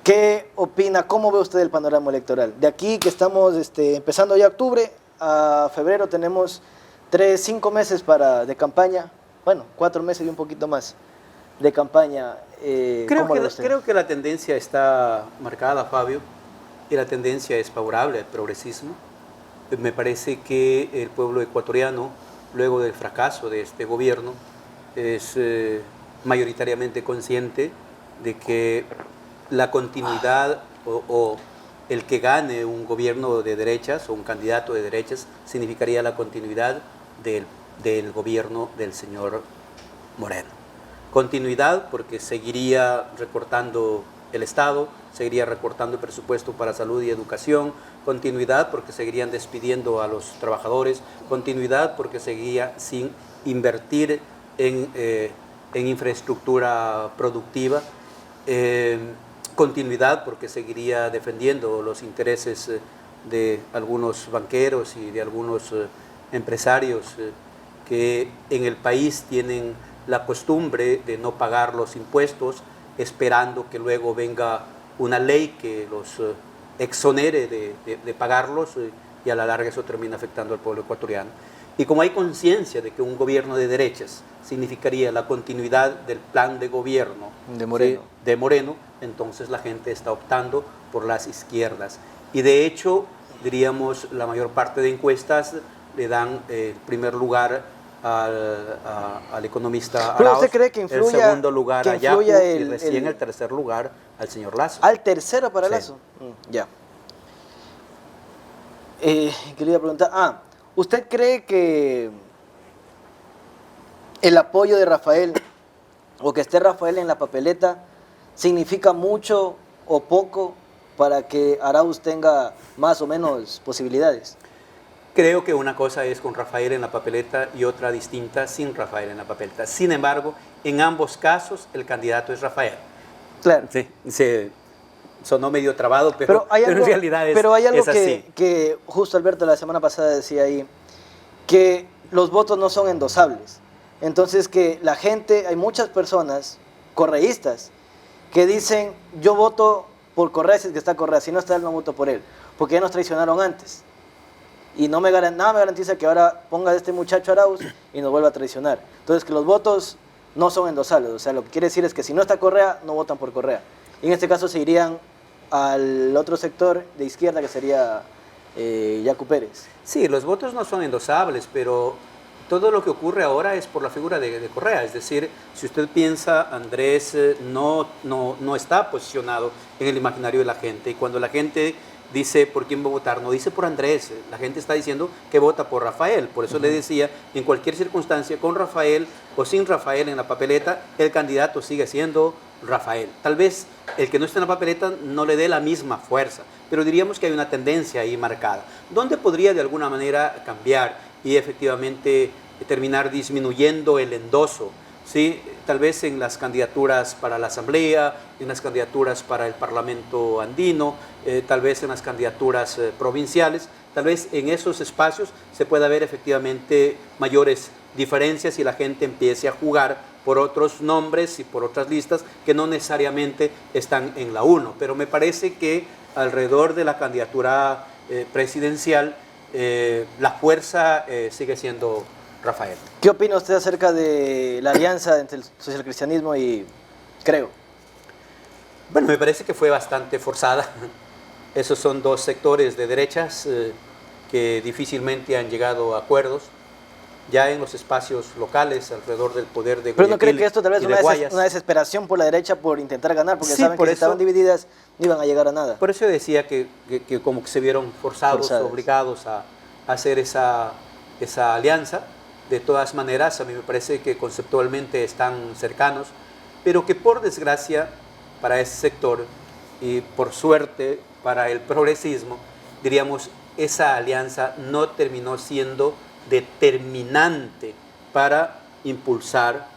¿Qué opina? ¿Cómo ve usted el panorama electoral? De aquí que estamos empezando ya octubre, a febrero tenemos 5 meses de campaña, bueno, 4 meses y un poquito más de campaña. Creo que la tendencia está marcada, Fabio, y la tendencia es favorable al progresismo. Me parece que el pueblo ecuatoriano, luego del fracaso de este gobierno, es mayoritariamente consciente de que la continuidad o el que gane un gobierno de derechas o un candidato de derechas significaría la continuidad del gobierno del señor Moreno. Continuidad porque seguiría recortando el Estado, seguiría recortando el presupuesto para salud y educación, continuidad porque seguirían despidiendo a los trabajadores, continuidad porque seguiría sin invertir en infraestructura productiva, continuidad porque seguiría defendiendo los intereses de algunos banqueros y de algunos empresarios que en el país tienen la costumbre de no pagar los impuestos, esperando que luego venga una ley que los exonere de pagarlos, y a la larga eso termina afectando al pueblo ecuatoriano. Y como hay conciencia de que un gobierno de derechas significaría la continuidad del plan de gobierno de Moreno, entonces la gente está optando por las izquierdas. Y de hecho, diríamos, la mayor parte de encuestas le dan el primer lugar al economista Arauz. ¿Pero usted cree que influya, el segundo lugar a Yacu y recién el tercer lugar al señor Lasso? ¿Al tercero para Lasso? Ya. Quería preguntar, ¿usted cree que el apoyo de Rafael, o que esté Rafael en la papeleta, significa mucho o poco para que Arauz tenga más o menos posibilidades? Creo que una cosa es con Rafael en la papeleta y otra distinta sin Rafael en la papeleta. Sin embargo, en ambos casos el candidato es Rafael. Claro. Sí, sonó medio trabado, pero en realidad es así. Pero hay algo que justo Alberto la semana pasada decía ahí, que los votos no son endosables. Entonces que la gente, hay muchas personas correístas que dicen, yo voto por Correa si es que está Correa, si no está él no voto por él, porque ya nos traicionaron antes. y nada me garantiza que ahora ponga a este muchacho Arauz y nos vuelva a traicionar. Entonces, que los votos no son endosables, o sea, lo que quiere decir es que si no está Correa, no votan por Correa. Y en este caso se irían al otro sector de izquierda, que sería Yacu Pérez. Sí, los votos no son endosables, pero todo lo que ocurre ahora es por la figura de Correa. Es decir, si usted piensa, Andrés no está posicionado en el imaginario de la gente. Y cuando la gente dice por quién va a votar, no dice por Andrés, la gente está diciendo que vota por Rafael. Por eso le decía, en cualquier circunstancia, con Rafael o sin Rafael en la papeleta, el candidato sigue siendo Rafael. Tal vez el que no está en la papeleta no le dé la misma fuerza, pero diríamos que hay una tendencia ahí marcada, donde podría de alguna manera cambiar y efectivamente terminar disminuyendo el endoso, ¿sí? Tal vez en las candidaturas para la Asamblea, en las candidaturas para el Parlamento andino, tal vez en las candidaturas provinciales, tal vez en esos espacios se pueda ver efectivamente mayores diferencias y la gente empiece a jugar por otros nombres y por otras listas que no necesariamente están en la 1. Pero me parece que alrededor de la candidatura presidencial la fuerza sigue siendo Rafael. ¿Qué opina usted acerca de la alianza entre el socialcristianismo y Creo? Bueno, me parece que fue bastante forzada. Esos son dos sectores de derechas que difícilmente han llegado a acuerdos. Ya en los espacios locales, alrededor del poder de Guayaquil. ¿Pero no cree que esto tal vez es una desesperación por la derecha por intentar ganar? Porque sí, saben que si estaban divididas no iban a llegar a nada. Por eso decía que como que se vieron forzados. Obligados a hacer esa alianza. De todas maneras, a mí me parece que conceptualmente están cercanos, pero que por desgracia para ese sector y por suerte para el progresismo, diríamos, esa alianza no terminó siendo determinante para impulsar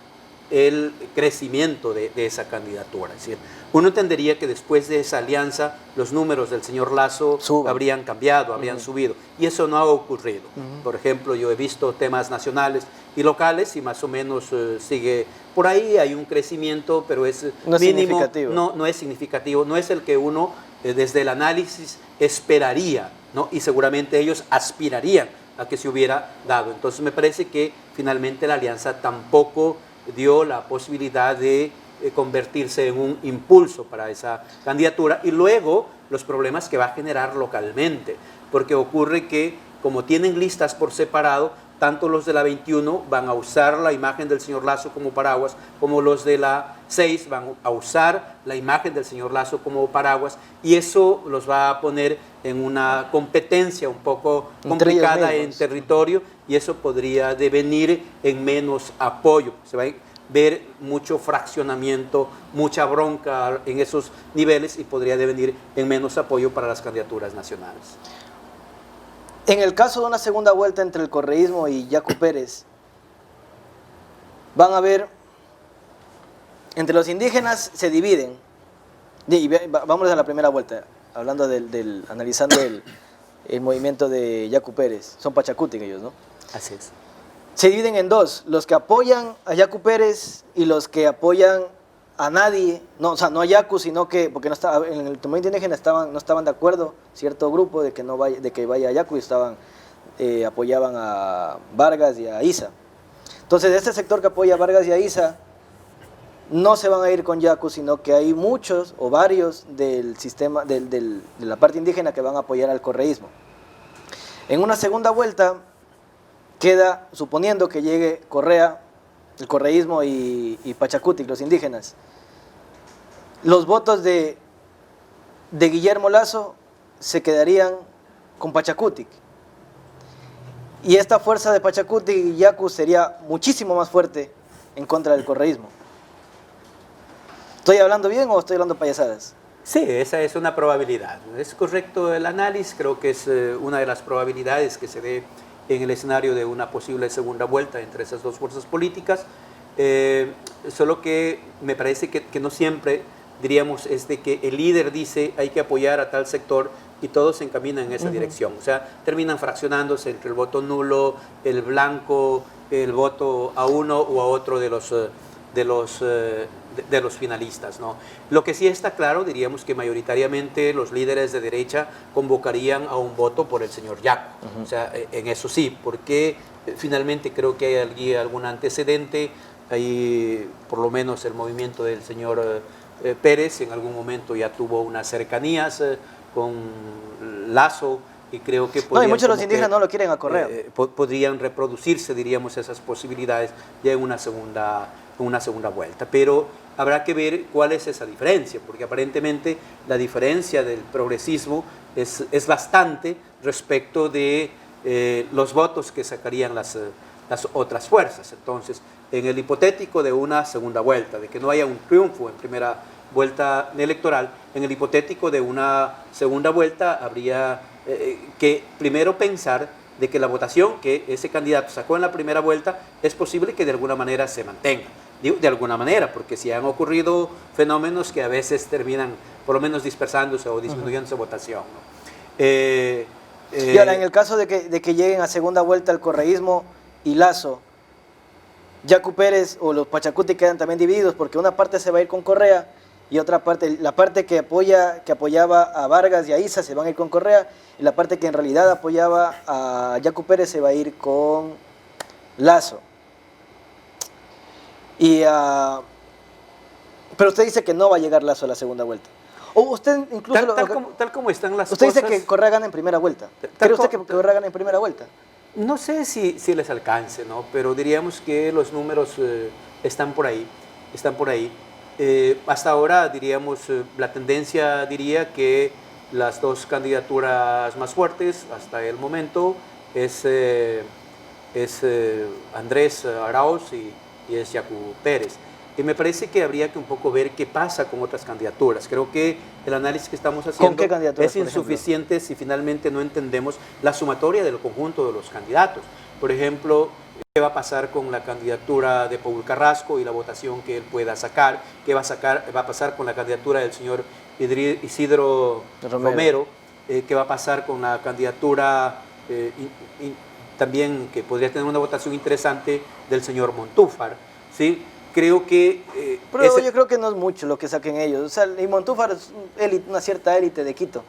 el crecimiento de esa candidatura. Es decir, uno entendería que después de esa alianza los números del señor Lasso habrían cambiado, habrían subido, y eso no ha ocurrido. Por ejemplo, yo he visto temas nacionales y locales y más o menos sigue por ahí, hay un crecimiento, pero es no mínimo, significativo. No es significativo, no es el que uno desde el análisis esperaría, ¿no? Y seguramente ellos aspirarían a que se hubiera dado. Entonces me parece que finalmente la alianza tampoco dio la posibilidad de convertirse en un impulso para esa candidatura, y luego los problemas que va a generar localmente, porque ocurre que como tienen listas por separado, tanto los de la 21 van a usar la imagen del señor Lasso como paraguas, como los de la 6 van a usar la imagen del señor Lasso como paraguas, y eso los va a poner en una competencia un poco complicada en territorio, y eso podría devenir en menos apoyo. Se va a ver mucho fraccionamiento, mucha bronca en esos niveles, y podría devenir en menos apoyo para las candidaturas nacionales. En el caso de una segunda vuelta entre el correísmo y Yacu Pérez, van a ver, entre los indígenas se dividen, y vamos a la primera vuelta, hablando analizando el movimiento de Yacu Pérez, son Pachacutic ellos, ¿no? Así es. Se dividen en dos, los que apoyan a Yacu Pérez y los que apoyan a nadie, no, o sea, no a Yacu, sino que, porque no estaba, en el movimiento indígena no estaban de acuerdo cierto grupo de que vaya a Yacu, y apoyaban a Vargas y a Isa. Entonces, de este sector que apoya a Vargas y a Isa, no se van a ir con Yacu, sino que hay muchos o varios del sistema, de la parte indígena que van a apoyar al correísmo. En una segunda vuelta, queda, suponiendo que llegue Correa, el correísmo y Pachacutic, los indígenas, los votos de Guillermo Lasso se quedarían con Pachacutic. Y esta fuerza de Pachacutic y Yacu sería muchísimo más fuerte en contra del correísmo. ¿Estoy hablando bien o estoy hablando payasadas? Sí, esa es una probabilidad. Es correcto el análisis, creo que es una de las probabilidades que se dé en el escenario de una posible segunda vuelta entre esas dos fuerzas políticas. Solo que me parece que no siempre, diríamos, es de que el líder dice hay que apoyar a tal sector y todos se encaminan en esa dirección. O sea, terminan fraccionándose entre el voto nulo, el blanco, el voto a uno o a otro de los de los finalistas, ¿no? Lo que sí está claro, diríamos que mayoritariamente los líderes de derecha convocarían a un voto por el señor Yaco. O sea, en eso sí, porque finalmente creo que hay allí algún antecedente, hay por lo menos el movimiento del señor Pérez en algún momento ya tuvo unas cercanías con Lazo, y creo que no, y muchos de los indígenas no lo quieren a Correa. Podrían reproducirse, diríamos, esas posibilidades ya en una segunda vuelta. Pero habrá que ver cuál es esa diferencia, porque aparentemente la diferencia del progresismo es bastante respecto de los votos que sacarían las otras fuerzas. Entonces, en el hipotético de una segunda vuelta, de que no haya un triunfo en primera vuelta electoral, en el hipotético de una segunda vuelta habría que primero pensar de que la votación que ese candidato sacó en la primera vuelta es posible que de alguna manera se mantenga. Digo, de alguna manera, porque si han ocurrido fenómenos que a veces terminan por lo menos dispersándose o disminuyendo su votación, ¿no? Y ahora, en el caso de que lleguen a segunda vuelta el correísmo y Lazo, Yacu Pérez o los Pachacuti quedan también divididos, porque una parte se va a ir con Correa y otra parte, la parte que apoyaba a Vargas y a Issa se van a ir con Correa, y la parte que en realidad apoyaba a Yacu Pérez se va a ir con Lazo. Pero usted dice que no va a llegar Lazo a la segunda vuelta. O usted incluso... Tal como están las usted cosas... Usted dice que Correa gana en primera vuelta. ¿Cree usted que Correa gana en primera vuelta? No sé si les alcance, ¿no? Pero diríamos que los números están por ahí. Hasta ahora, diríamos, la tendencia diría que las dos candidaturas más fuertes hasta el momento es Andrés Arauz y es Yacu Pérez. Y me parece que habría que un poco ver qué pasa con otras candidaturas. Creo que el análisis que estamos haciendo es insuficiente si finalmente no entendemos la sumatoria del conjunto de los candidatos. Por ejemplo, qué va a pasar con la candidatura de Paul Carrasco y la votación que él pueda sacar, qué va a pasar con la candidatura del señor Isidro Romero, qué va a pasar con la candidatura también que podría tener una votación interesante del señor Montúfar, ¿sí? Creo que... pero yo creo que no es mucho lo que saquen ellos. O sea, y Montúfar es una cierta élite de Quito.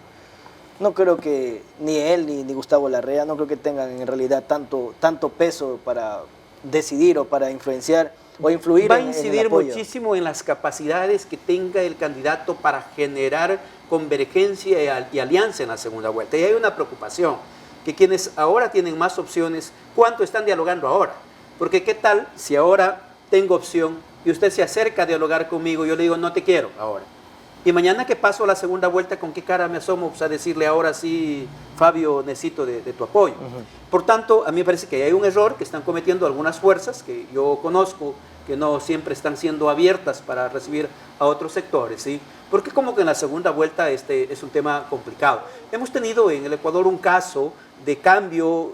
No creo que ni él ni Gustavo Larrea, no creo que tengan en realidad tanto peso para decidir o para influenciar o influir en el apoyo. Va a incidir muchísimo en las capacidades que tenga el candidato para generar convergencia y alianza en la segunda vuelta. Y hay una preocupación, que quienes ahora tienen más opciones, ¿cuánto están dialogando ahora? Porque ¿qué tal si ahora tengo opción y usted se acerca a dialogar conmigo, yo le digo, no te quiero ahora? Y mañana que paso a la segunda vuelta, ¿con qué cara me asomo a decirle ahora sí, Fabio, necesito de tu apoyo? Por tanto, a mí me parece que hay un error que están cometiendo algunas fuerzas que yo conozco, que no siempre están siendo abiertas para recibir a otros sectores, ¿sí? Porque como que en la segunda vuelta es un tema complicado. Hemos tenido en el Ecuador un caso de cambio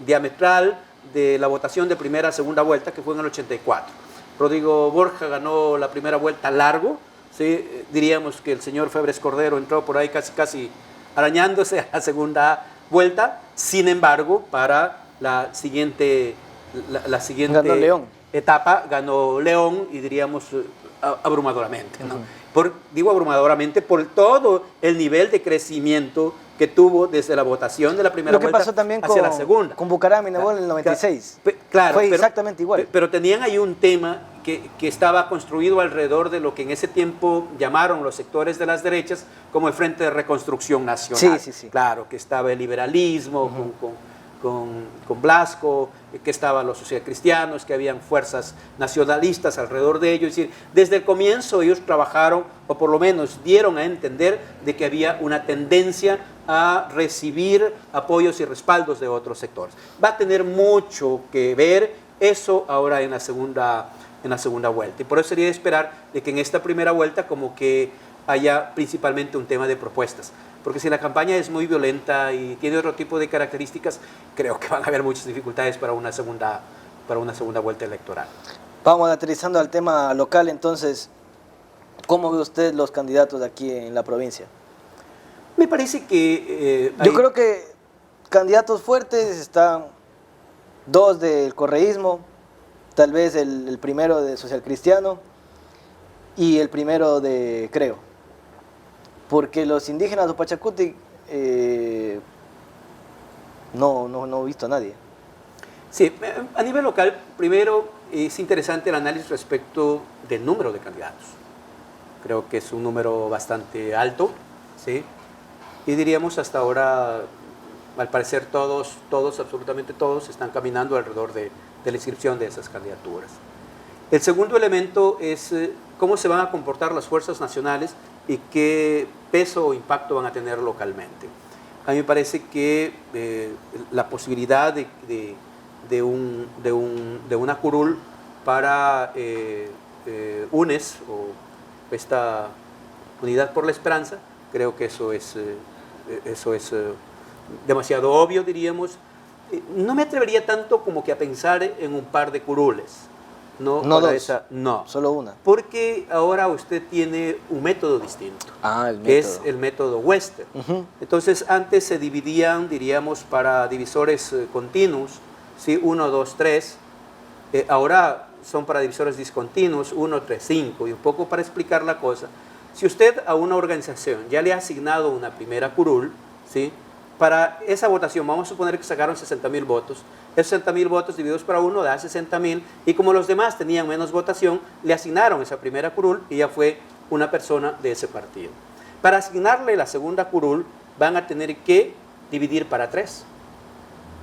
diametral de la votación de primera a segunda vuelta, que fue en el 84. Rodrigo Borja ganó la primera vuelta largo, ¿sí? Diríamos que el señor Febres Cordero entró por ahí casi arañándose a la segunda vuelta. Sin embargo, para la siguiente ganó León. Etapa ganó León, y diríamos abrumadoramente, ¿no? Digo abrumadoramente por todo el nivel de crecimiento que tuvo desde la votación de la primera vuelta pasó también hacia la segunda. Con Bucaram y Nebol en el 96. Claro, fue exactamente igual. Pero tenían ahí un tema que estaba construido alrededor de lo que en ese tiempo llamaron los sectores de las derechas como el Frente de Reconstrucción Nacional. Sí. Claro, que estaba el liberalismo con Blasco, que estaban los socialcristianos, que habían fuerzas nacionalistas alrededor de ellos. Es decir, desde el comienzo ellos trabajaron, o por lo menos dieron a entender, de que había una tendencia a recibir apoyos y respaldos de otros sectores. Va a tener mucho que ver eso ahora en la segunda vuelta. Y por eso sería de esperar de que en esta primera vuelta como que haya principalmente un tema de propuestas. Porque si la campaña es muy violenta y tiene otro tipo de características, creo que van a haber muchas dificultades para una segunda vuelta electoral. Vamos aterrizando al tema local, entonces, ¿cómo ve usted los candidatos de aquí en la provincia? Me parece que... Yo creo que candidatos fuertes están dos del correísmo, tal vez el primero de Social Cristiano y el primero de Creo. Porque los indígenas de Pachacuti no he visto a nadie. Sí, a nivel local, primero es interesante el análisis respecto del número de candidatos. Creo que es un número bastante alto, ¿sí? Y diríamos hasta ahora, al parecer todos, absolutamente todos, están caminando alrededor de la inscripción de esas candidaturas. El segundo elemento es cómo se van a comportar las fuerzas nacionales y qué peso o impacto van a tener localmente. A mí me parece que la posibilidad de una curul para UNES o esta Unidad por la Esperanza, creo que eso es demasiado obvio, diríamos. No me atrevería tanto como que a pensar en un par de curules. No dos, no. Solo una. Porque ahora usted tiene un método distinto, que es el método Western. Entonces, antes se dividían, diríamos, para divisores continuos, ¿sí? 1, 2, 3. Ahora son para divisores discontinuos, 1, 3, 5. Y un poco para explicar la cosa, si usted a una organización ya le ha asignado una primera curul, ¿sí? Para esa votación, vamos a suponer que sacaron 60,000 votos. Esos 60,000 votos divididos para uno da 60,000, y como los demás tenían menos votación, le asignaron esa primera curul y ya fue una persona de ese partido. Para asignarle la segunda curul, van a tener que dividir para 3.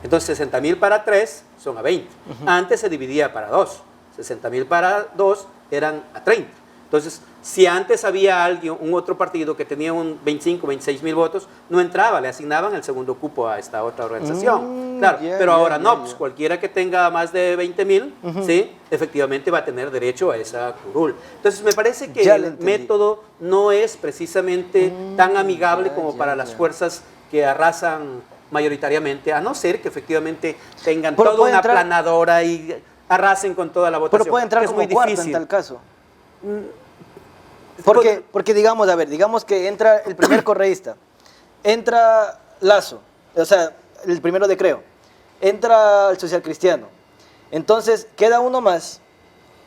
Entonces, 60,000 para 3 son a 20. Antes se dividía para 2. 60,000 para 2 eran a 30. Entonces, si antes había un otro partido que tenía un 25, 26,000 votos, no entraba, le asignaban el segundo cupo a esta otra organización. Claro, pero ahora no, pues cualquiera que tenga más de 20,000, ¿sí? Efectivamente va a tener derecho a esa curul. Entonces, me parece que el método no es precisamente tan amigable como para las fuerzas que arrasan mayoritariamente, a no ser que efectivamente tengan toda una planadora y arrasen con toda la votación. Pero puede entrar como cuarto en tal caso. Porque digamos, digamos que entra el primer correísta, entra Lazo, o sea, el primero de Creo, entra el Social Cristiano, entonces queda uno más,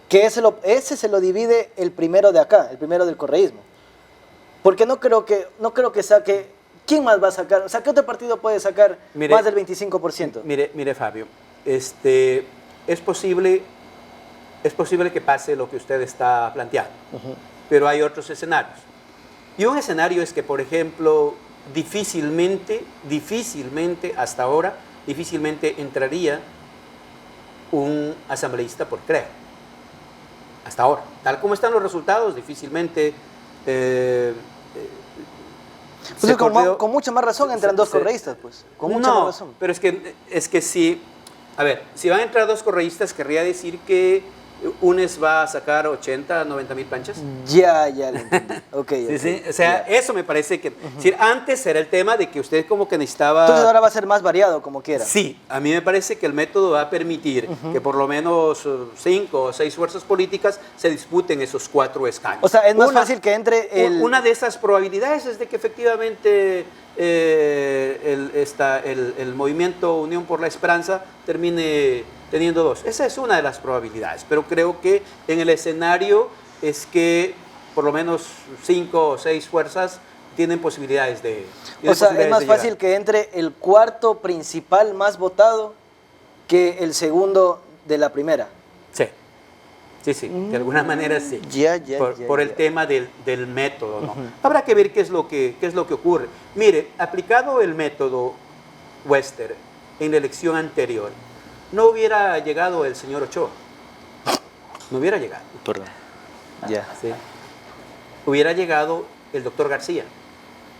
que ese se lo divide el primero de acá, el primero del correísmo, porque no creo que saque, ¿quién más va a sacar? O sea, ¿qué otro partido puede sacar más del 25%? Mire Fabio, es posible que pase lo que usted está planteando, pero hay otros escenarios. Y un escenario es que, por ejemplo, difícilmente hasta ahora, entraría un asambleísta por Creo. Hasta ahora. Tal como están los resultados, difícilmente... Pues con mucha más razón entran dos correístas, pues. Con mucha más razón. Pero es que si... A ver, si van a entrar dos correístas, querría decir que UNES va a sacar 80, 90,000 planchas. Ya lo entendí. Okay. Sí. O sea, eso me parece que... antes era el tema de que usted como que necesitaba... Entonces ahora va a ser más variado, como quiera. Sí, a mí me parece que el método va a permitir que por lo menos 5 o 6 fuerzas políticas se disputen esos 4 escaños. O sea, es más fácil que entre Una de esas probabilidades es de que efectivamente el movimiento Unión por la Esperanza termine teniendo 2. Esa es una de las probabilidades, pero creo que en el escenario es que por lo menos 5 o 6 fuerzas tienen posibilidades de... O sea, es más fácil que entre el cuarto principal más votado que el segundo de la primera. Sí, de alguna manera sí. Por el tema del método, ¿no? Habrá que ver qué es lo que ocurre. Mire, aplicado el método Western en la elección anterior, no hubiera llegado el señor Ochoa. No hubiera llegado. Perdón. Sí. Hubiera llegado el doctor García,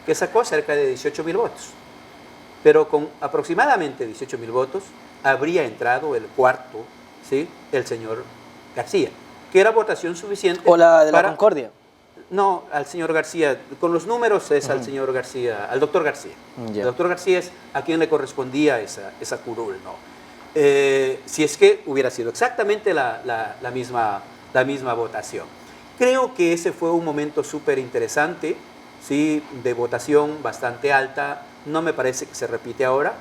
que sacó cerca de 18,000 votos. Pero con aproximadamente 18,000 votos, habría entrado el cuarto, ¿sí? El señor García, que era votación suficiente. ¿O la de la Concordia? No, al señor García. Con los números es al señor García, al doctor García. El doctor García es a quien le correspondía esa curul, ¿no? Si es que hubiera sido exactamente la misma votación. Creo que ese fue un momento súper interesante, ¿sí? De votación bastante alta. No me parece que se repite ahora.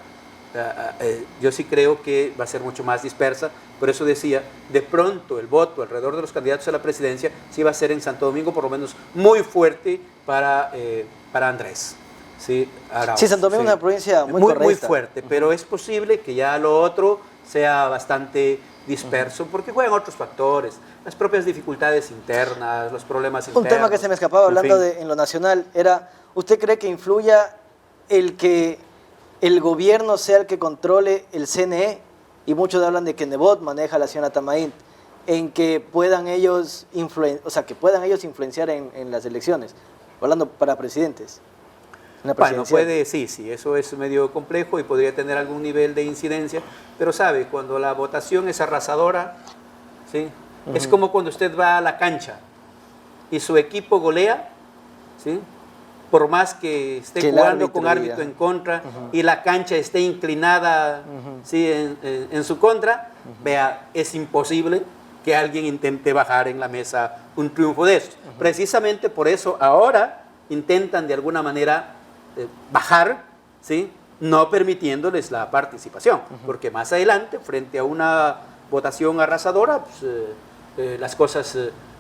yo sí creo que va a ser mucho más dispersa. Por eso decía, de pronto el voto alrededor de los candidatos a la presidencia sí va a ser en Santo Domingo, por lo menos muy fuerte para Andrés. Sí, Arauz, sí, Santo Domingo es una provincia muy fuerte, pero es posible que ya lo otro sea bastante disperso, porque juegan otros factores, las propias dificultades internas, los problemas internos. Un tema que se me escapaba hablando en lo nacional era, ¿usted cree que influya el que el gobierno sea el que controle el CNE? Y muchos hablan de que Nebot maneja la señora Tamaín, en que puedan ellos, influenciar en las elecciones, hablando para presidentes. Bueno, puede, sí, eso es medio complejo y podría tener algún nivel de incidencia, pero sabe, cuando la votación es arrasadora, ¿sí? Es como cuando usted va a la cancha y su equipo golea, ¿sí? Por más que esté jugando con árbitro en contra y la cancha esté inclinada, ¿sí? en su contra, vea, es imposible que alguien intente bajar en la mesa un triunfo de esos. Precisamente por eso ahora intentan de alguna manera bajar, ¿sí? No permitiéndoles la participación, porque más adelante, frente a una votación arrasadora, pues, las cosas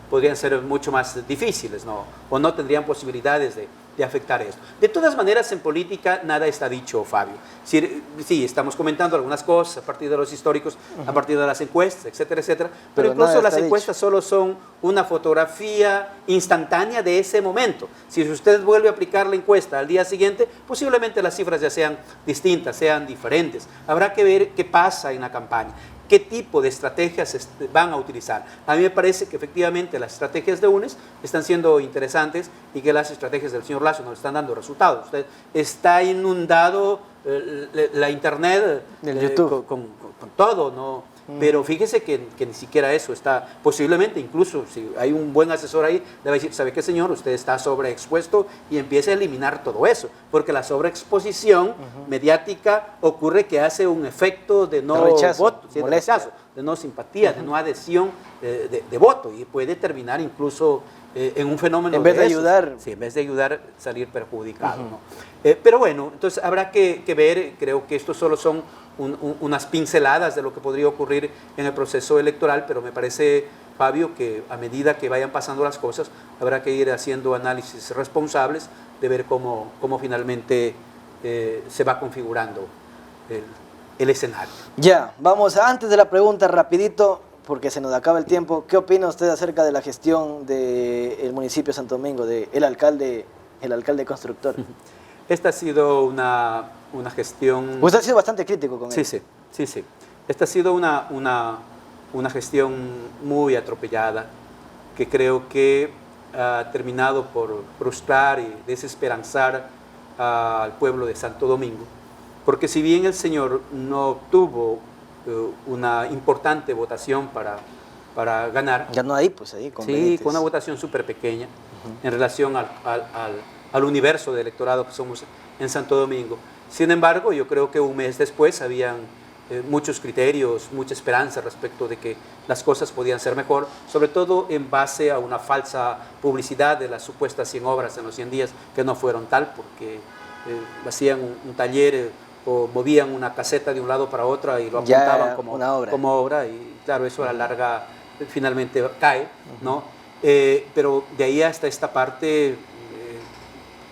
podrían ser mucho más difíciles, ¿no? O no tendrían posibilidades de afectar esto. De todas maneras, en política nada está dicho, Fabio. Sí, estamos comentando algunas cosas a partir de los históricos, a partir de las encuestas, etcétera, etcétera, pero incluso las encuestas solo son una fotografía instantánea de ese momento. Si usted vuelve a aplicar la encuesta al día siguiente, posiblemente las cifras ya sean distintas, sean diferentes. Habrá que ver qué pasa en la campaña, qué tipo de estrategias van a utilizar. A mí me parece que efectivamente las estrategias de UNES están siendo interesantes y que las estrategias del señor Lasso no le están dando resultados. Usted está inundado la internet con todo, ¿no? Pero fíjese que ni siquiera eso está, posiblemente incluso si hay un buen asesor ahí, le va a decir, ¿sabe qué, señor? Usted está sobreexpuesto y empieza a eliminar todo eso, porque la sobreexposición mediática ocurre que hace un efecto de no voto, de rechazo, de no simpatía, de no adhesión de voto, y puede terminar incluso en un fenómeno en vez de ayudar. Sí, en vez de ayudar, salir perjudicado, ¿no? Pero bueno, entonces habrá que ver, creo que estos solo son unas pinceladas de lo que podría ocurrir en el proceso electoral, pero me parece, Fabio, que a medida que vayan pasando las cosas, habrá que ir haciendo análisis responsables de ver cómo finalmente se va configurando el escenario. Ya, vamos, antes de la pregunta, rapidito, porque se nos acaba el tiempo, ¿qué opina usted acerca de la gestión del municipio de Santo Domingo, del alcalde constructor? Esta ha sido una gestión... Usted ha sido bastante crítico con él. Sí. Esta ha sido una gestión muy atropellada, que creo que ha terminado por frustrar y desesperanzar al pueblo de Santo Domingo, porque si bien el señor no obtuvo una importante votación para ganar... Ganó ahí, pues ahí, con Benítez. Sí, con una votación súper pequeña en relación al universo de electorado que somos en Santo Domingo. Sin embargo, yo creo que un mes después habían muchos criterios, mucha esperanza respecto de que las cosas podían ser mejor, sobre todo en base a una falsa publicidad de las supuestas 100 obras en los 100 días, que no fueron tal, porque hacían un taller o movían una caseta de un lado para otra y lo apuntaban como obra, y claro, eso a la larga finalmente cae, ¿no? Pero de ahí hasta esta parte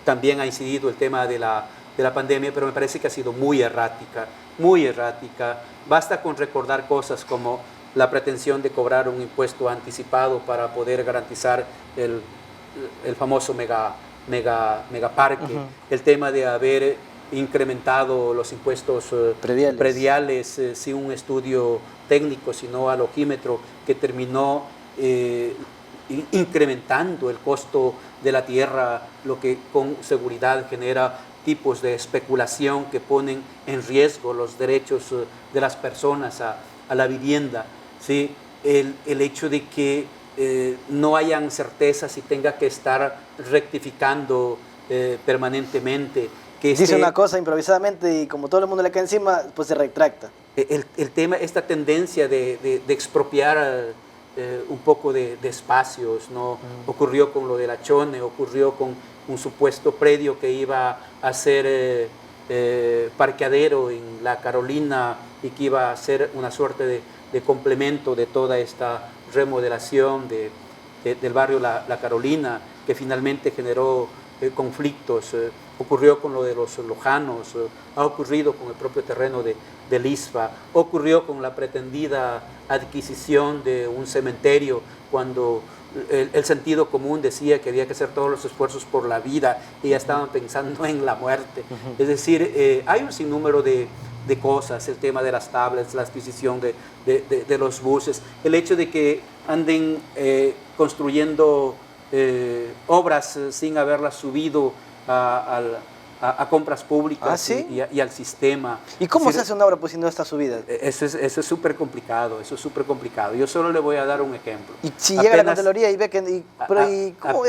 también ha incidido el tema de la pandemia, pero me parece que ha sido muy errática, muy errática. Basta con recordar cosas como la pretensión de cobrar un impuesto anticipado para poder garantizar el famoso megaparque, el tema de haber incrementado los impuestos prediales sin un estudio técnico, sino al ojímetro, que terminó incrementando el costo de la tierra, lo que con seguridad genera tipos de especulación que ponen en riesgo los derechos de las personas a la vivienda, ¿sí? El hecho de que no hayan certezas y tenga que estar rectificando permanentemente. Que dice una cosa improvisadamente y como todo el mundo le cae encima, pues se retracta. El tema, esta tendencia de expropiar un poco de espacios, ¿no? Ocurrió con lo de la Chone, ocurrió con un supuesto predio que iba a ser parqueadero en la Carolina y que iba a ser una suerte de complemento de toda esta remodelación del barrio La Carolina, que finalmente generó conflictos. Ocurrió con lo de los lojanos, ha ocurrido con el propio terreno del ISFA, ocurrió con la pretendida adquisición de un cementerio cuando el sentido común decía que había que hacer todos los esfuerzos por la vida y ya estaban pensando en la muerte. Es decir, hay un sinnúmero de cosas, el tema de las tablets, la adquisición de los buses, el hecho de que anden construyendo obras sin haberlas subido a compras públicas. ¿Sí? y al sistema. ¿Y cómo se hace una obra pues si no está subida? Eso es súper complicado, eso es súper complicado. Yo solo le voy a dar un ejemplo. Y si llega la Contraloría y ve que... ¿cómo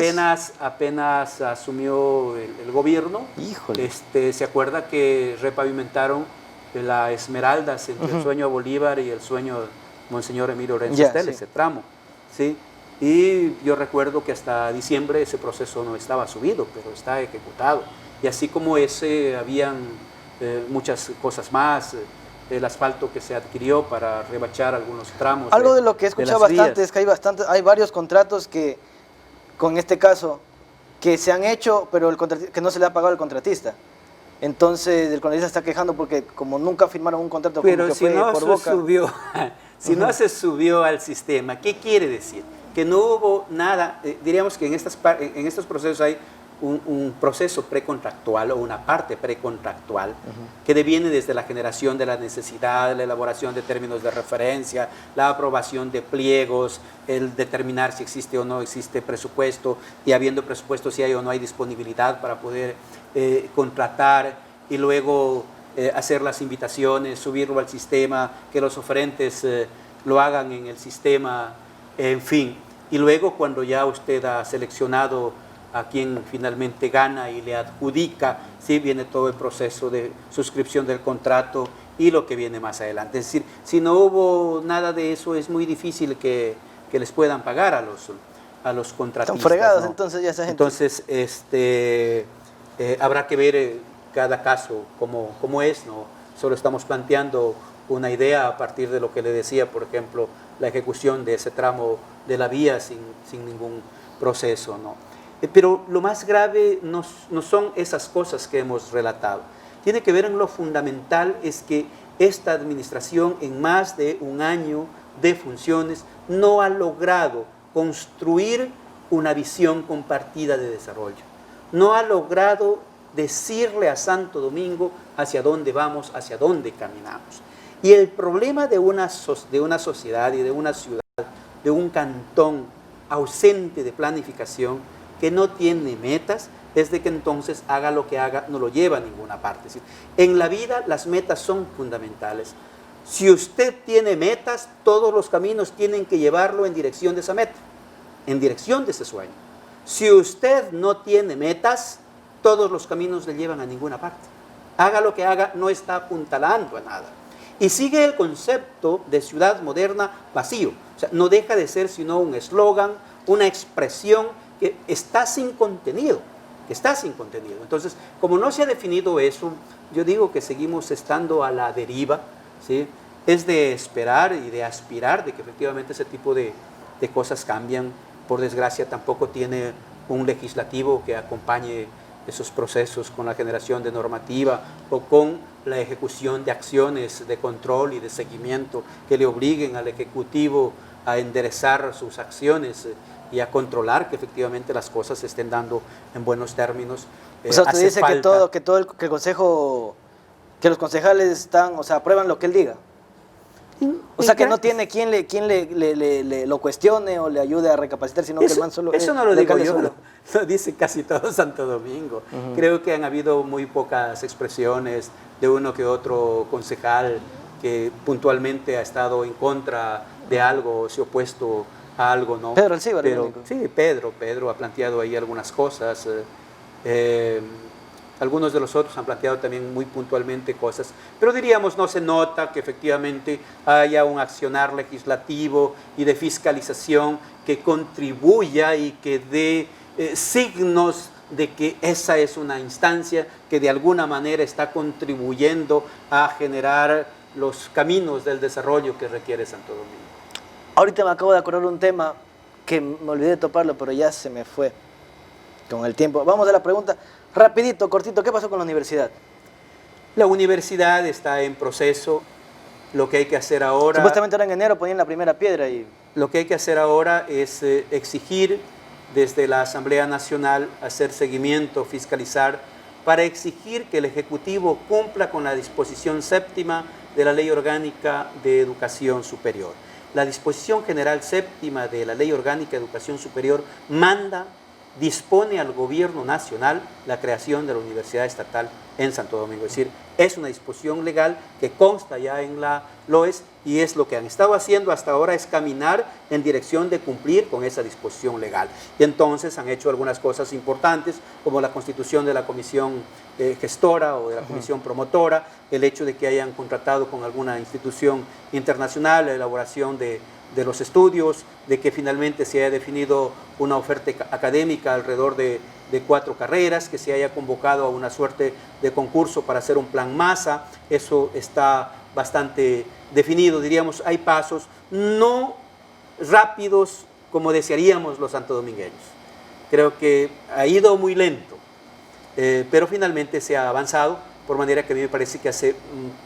apenas asumió el gobierno, híjole, se acuerda que repavimentaron la Esmeraldas entre el sueño de Bolívar y el sueño de Monseñor Emilio Lorenzo Stella, ese tramo, ¿sí? Y yo recuerdo que hasta diciembre ese proceso no estaba subido, pero está ejecutado. Y así como ese, habían muchas cosas más, el asfalto que se adquirió para rebachar algunos tramos. Algo de lo que he escuchado bastante es que hay varios contratos que, con este caso, que se han hecho, pero que no se le ha pagado al contratista. Entonces el contratista está quejando porque como nunca firmaron un contrato, pero como que si fue no por se boca. subió, si no se subió al sistema, ¿qué quiere decir? Que no hubo nada, diríamos que en estos procesos hay un proceso precontractual o una parte precontractual que deviene desde la generación de la necesidad, la elaboración de términos de referencia, la aprobación de pliegos, el determinar si existe o no existe presupuesto, y habiendo presupuesto si hay o no hay disponibilidad para poder contratar, y luego hacer las invitaciones, subirlo al sistema, que los oferentes lo hagan en el sistema, en fin. Y luego cuando ya usted ha seleccionado a quien finalmente gana y le adjudica, sí, viene todo el proceso de suscripción del contrato y lo que viene más adelante. Es decir, si no hubo nada de eso, es muy difícil que les puedan pagar a los contratistas. Están fregados, ¿no? entonces ya esa gente. Entonces, habrá que ver cada caso como es, ¿no? Solo estamos planteando una idea a partir de lo que le decía, por ejemplo, la ejecución de ese tramo de la vía sin ningún proceso, ¿no? Pero lo más grave no son esas cosas que hemos relatado. Tiene que ver en lo fundamental, es que esta administración en más de un año de funciones no ha logrado construir una visión compartida de desarrollo. No ha logrado decirle a Santo Domingo hacia dónde vamos, hacia dónde caminamos. Y el problema de una sociedad y de una ciudad, de un cantón ausente de planificación, que no tiene metas, es de que entonces haga lo que haga, no lo lleva a ninguna parte. Es decir, en la vida las metas son fundamentales. Si usted tiene metas, todos los caminos tienen que llevarlo en dirección de esa meta, en dirección de ese sueño. Si usted no tiene metas, todos los caminos le llevan a ninguna parte. Haga lo que haga, no está apuntalando a nada. Y sigue el concepto de ciudad moderna vacío. O sea, no deja de ser sino un eslogan, una expresión que está sin contenido, Entonces, como no se ha definido eso, yo digo que seguimos estando a la deriva, ¿sí? Es de esperar y de aspirar de que efectivamente ese tipo de cosas cambian. Por desgracia, tampoco tiene un legislativo que acompañe esos procesos con la generación de normativa o con la ejecución de acciones de control y de seguimiento que le obliguen al Ejecutivo a enderezar sus acciones y a controlar que efectivamente las cosas se estén dando en buenos términos. O sea, usted dice que el consejo, que los concejales están, o sea, aprueban lo que él diga. O sea, que no tiene quien lo cuestione o le ayude a recapacitar, sino que el man solo... Eso no lo digo yo, lo dice casi todo Santo Domingo. Creo que han habido muy pocas expresiones de uno que otro concejal que puntualmente ha estado en contra de algo, se ha opuesto a algo, ¿no? Pedro Alcíbar. Sí, Pedro ha planteado ahí algunas cosas. Algunos de los otros han planteado también muy puntualmente cosas, pero diríamos no se nota que efectivamente haya un accionar legislativo y de fiscalización que contribuya y que dé signos de que esa es una instancia que de alguna manera está contribuyendo a generar los caminos del desarrollo que requiere Santo Domingo. Ahorita me acabo de acordar un tema que me olvidé de toparlo, pero ya se me fue con el tiempo. Vamos a la pregunta, rapidito, cortito, ¿qué pasó con la universidad? La universidad está en proceso. Lo que hay que hacer ahora... Supuestamente ahora en enero ponían la primera piedra y... Lo que hay que hacer ahora es exigir desde la Asamblea Nacional, hacer seguimiento, fiscalizar, para exigir que el Ejecutivo cumpla con la disposición séptima de la Ley Orgánica de Educación Superior. La disposición general séptima de la Ley Orgánica de Educación Superior dispone al Gobierno Nacional la creación de la Universidad Estatal en Santo Domingo. Es decir, es una disposición legal que consta ya en la LOES y es lo que han estado haciendo hasta ahora, es caminar en dirección de cumplir con esa disposición legal. Y entonces han hecho algunas cosas importantes, como la constitución de la comisión gestora o de la comisión promotora, el hecho de que hayan contratado con alguna institución internacional la elaboración de los estudios, de que finalmente se haya definido una oferta académica alrededor de 4 carreras, que se haya convocado a una suerte de concurso para hacer un plan masa. Eso está bastante definido, diríamos. Hay pasos no rápidos como desearíamos los santodomingueños. Creo que ha ido muy lento, pero finalmente se ha avanzado, por manera que a mí me parece que hace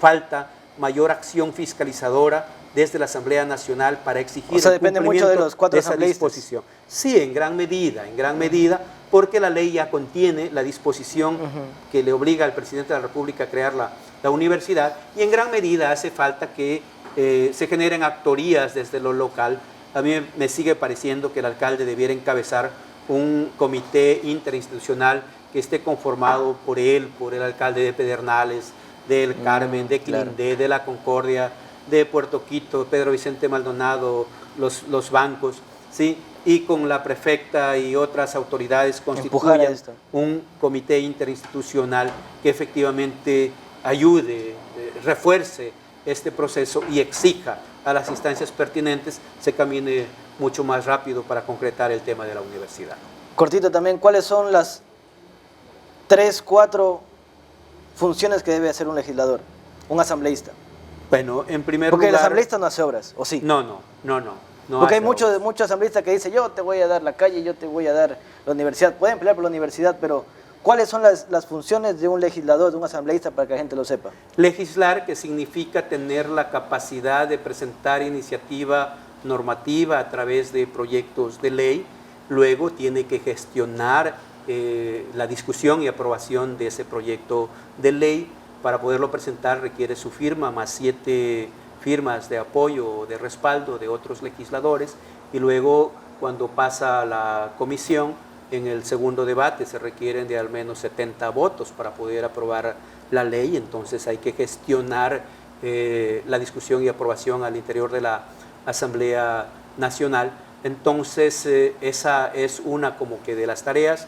falta mayor acción fiscalizadora desde la Asamblea Nacional para exigir el depende mucho de los 4 esa disposición. Sí, en gran medida, porque la ley ya contiene la disposición que le obliga al presidente de la República a crear la universidad, y en gran medida hace falta que se generen actorías desde lo local. A mí me sigue pareciendo que el alcalde debiera encabezar un comité interinstitucional que esté conformado por él, por el alcalde de Pedernales, del Carmen, de Quilindé, de La Concordia, de Puerto Quito, Pedro Vicente Maldonado, los bancos, ¿sí? Y con la prefecta y otras autoridades constituyan un comité interinstitucional que efectivamente ayude, refuerce este proceso y exija a las instancias pertinentes se camine mucho más rápido para concretar el tema de la universidad. Cortito también, ¿cuáles son las 3, 4 funciones que debe hacer un legislador, un asambleísta? Bueno, en primer Porque lugar... el asambleísta no hace obras, ¿o sí? No. Porque hay muchos asambleístas que dicen, yo te voy a dar la calle, yo te voy a dar la universidad. Pueden pelear por la universidad, pero ¿cuáles son las funciones de un legislador, de un asambleísta, para que la gente lo sepa? Legislar, que significa tener la capacidad de presentar iniciativa normativa a través de proyectos de ley. Luego tiene que gestionar la discusión y aprobación de ese proyecto de ley. Para poderlo presentar requiere su firma más 7 firmas de apoyo o de respaldo de otros legisladores, y luego cuando pasa a la comisión, en el segundo debate se requieren de al menos 70 votos para poder aprobar la ley. Entonces hay que gestionar la discusión y aprobación al interior de la Asamblea Nacional. Entonces esa es una como que de las tareas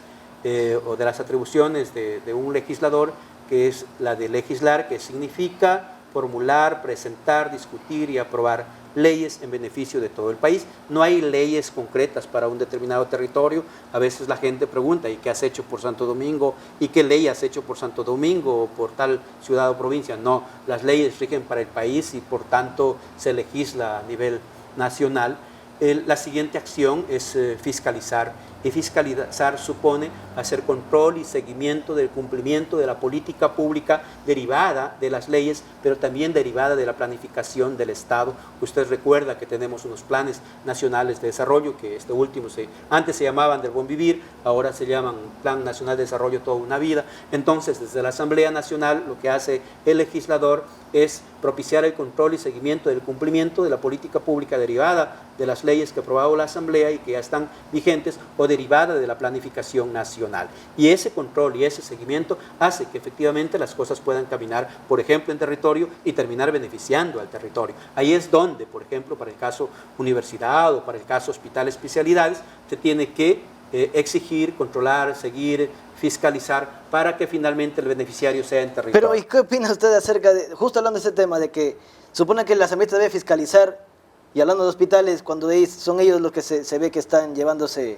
o de las atribuciones de un legislador, que es la de legislar, que significa formular, presentar, discutir y aprobar leyes en beneficio de todo el país. No hay leyes concretas para un determinado territorio. A veces la gente pregunta, ¿y qué has hecho por Santo Domingo? ¿Y qué ley has hecho por Santo Domingo o por tal ciudad o provincia? No, las leyes rigen para el país y por tanto se legisla a nivel nacional. La siguiente acción es fiscalizar, y fiscalizar supone hacer control y seguimiento del cumplimiento de la política pública derivada de las leyes, pero también derivada de la planificación del Estado. Usted recuerda que tenemos unos planes nacionales de desarrollo, que este último antes se llamaban del Buen Vivir, ahora se llaman Plan Nacional de Desarrollo Toda una Vida. Entonces, desde la Asamblea Nacional, lo que hace el legislador es propiciar el control y seguimiento del cumplimiento de la política pública derivada de las leyes que ha aprobado la Asamblea y que ya están vigentes, o derivada de la planificación nacional. Y ese control y ese seguimiento hace que efectivamente las cosas puedan caminar, por ejemplo, en territorio y terminar beneficiando al territorio. Ahí es donde, por ejemplo, para el caso universidad o para el caso hospital especialidades, se tiene que exigir, controlar, seguir, fiscalizar, para que finalmente el beneficiario sea en territorio. Pero, ¿y qué opina usted acerca de, justo hablando de ese tema, de que supone que el asambleísta debe fiscalizar, y hablando de hospitales, cuando son ellos los que se ve que están llevándose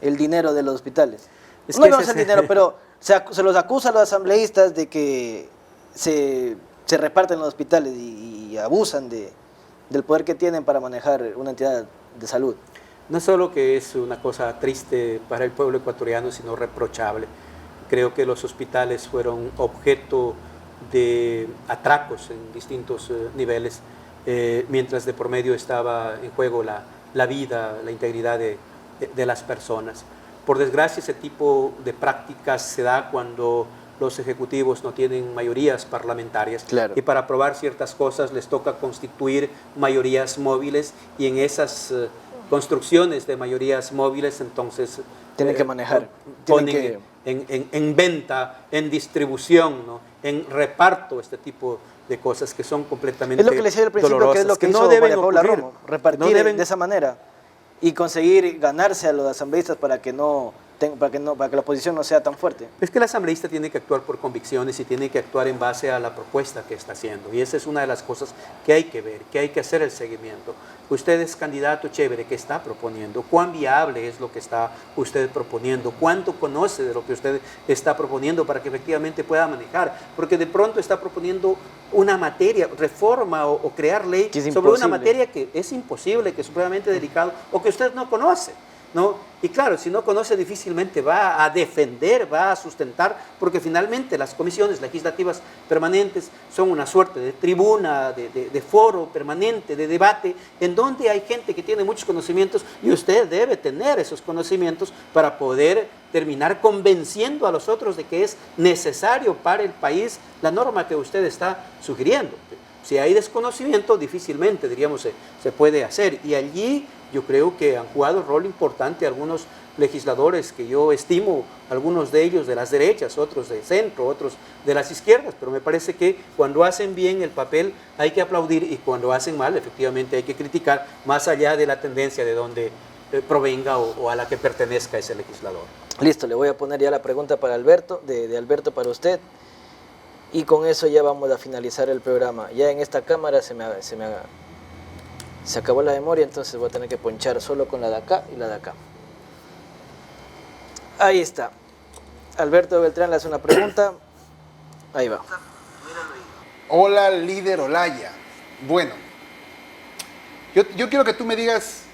el dinero de los hospitales? No íbamos al dinero, pero se los acusa a los asambleístas de que se reparten los hospitales y abusan del poder que tienen para manejar una entidad de salud. No solo que es una cosa triste para el pueblo ecuatoriano, sino reprochable. Creo que los hospitales fueron objeto de atracos en distintos niveles, mientras de por medio estaba en juego la vida, la integridad de las personas. Por desgracia, ese tipo de prácticas se da cuando los ejecutivos no tienen mayorías parlamentarias, claro, y para aprobar ciertas cosas les toca constituir mayorías móviles, y en esas construcciones de mayorías móviles entonces tienen que manejar, ponen en venta, en distribución, ¿no?, en reparto, este tipo de cosas que son completamente dolorosas. Es lo que le decía al principio, que es lo que hizo María Paula Romo, repartir de esa manera y conseguir ganarse a los asambleístas para que la oposición no sea tan fuerte. Es que el asambleísta tiene que actuar por convicciones y tiene que actuar en base a la propuesta que está haciendo, y esa es una de las cosas que hay que ver, que hay que hacer el seguimiento. Usted es candidato chévere, ¿qué está proponiendo? ¿Cuán viable es lo que está usted proponiendo? ¿Cuánto conoce de lo que usted está proponiendo para que efectivamente pueda manejar? Porque de pronto está proponiendo una materia, reforma o crear ley sobre una materia que es imposible, que es supremamente delicado o que usted no conoce, ¿no? Y claro, si no conoce, difícilmente va a defender, va a sustentar, porque finalmente las comisiones legislativas permanentes son una suerte de tribuna, de foro permanente, de debate, en donde hay gente que tiene muchos conocimientos, y usted debe tener esos conocimientos para poder terminar convenciendo a los otros de que es necesario para el país la norma que usted está sugiriendo. Si hay desconocimiento, difícilmente, diríamos, se puede hacer, y allí yo creo que han jugado un rol importante algunos legisladores que yo estimo, algunos de ellos de las derechas, otros de centro, otros de las izquierdas, pero me parece que cuando hacen bien el papel hay que aplaudir, y cuando hacen mal efectivamente hay que criticar, más allá de la tendencia de donde provenga o a la que pertenezca ese legislador. Listo, le voy a poner ya la pregunta para Alberto, de Alberto para usted, y con eso ya vamos a finalizar el programa. Ya en esta cámara se acabó la memoria, entonces voy a tener que ponchar solo con la de acá y la de acá. Ahí está. Alberto Beltrán le hace una pregunta. Ahí va. Hola, líder Olaya. Bueno, yo quiero que tú me digas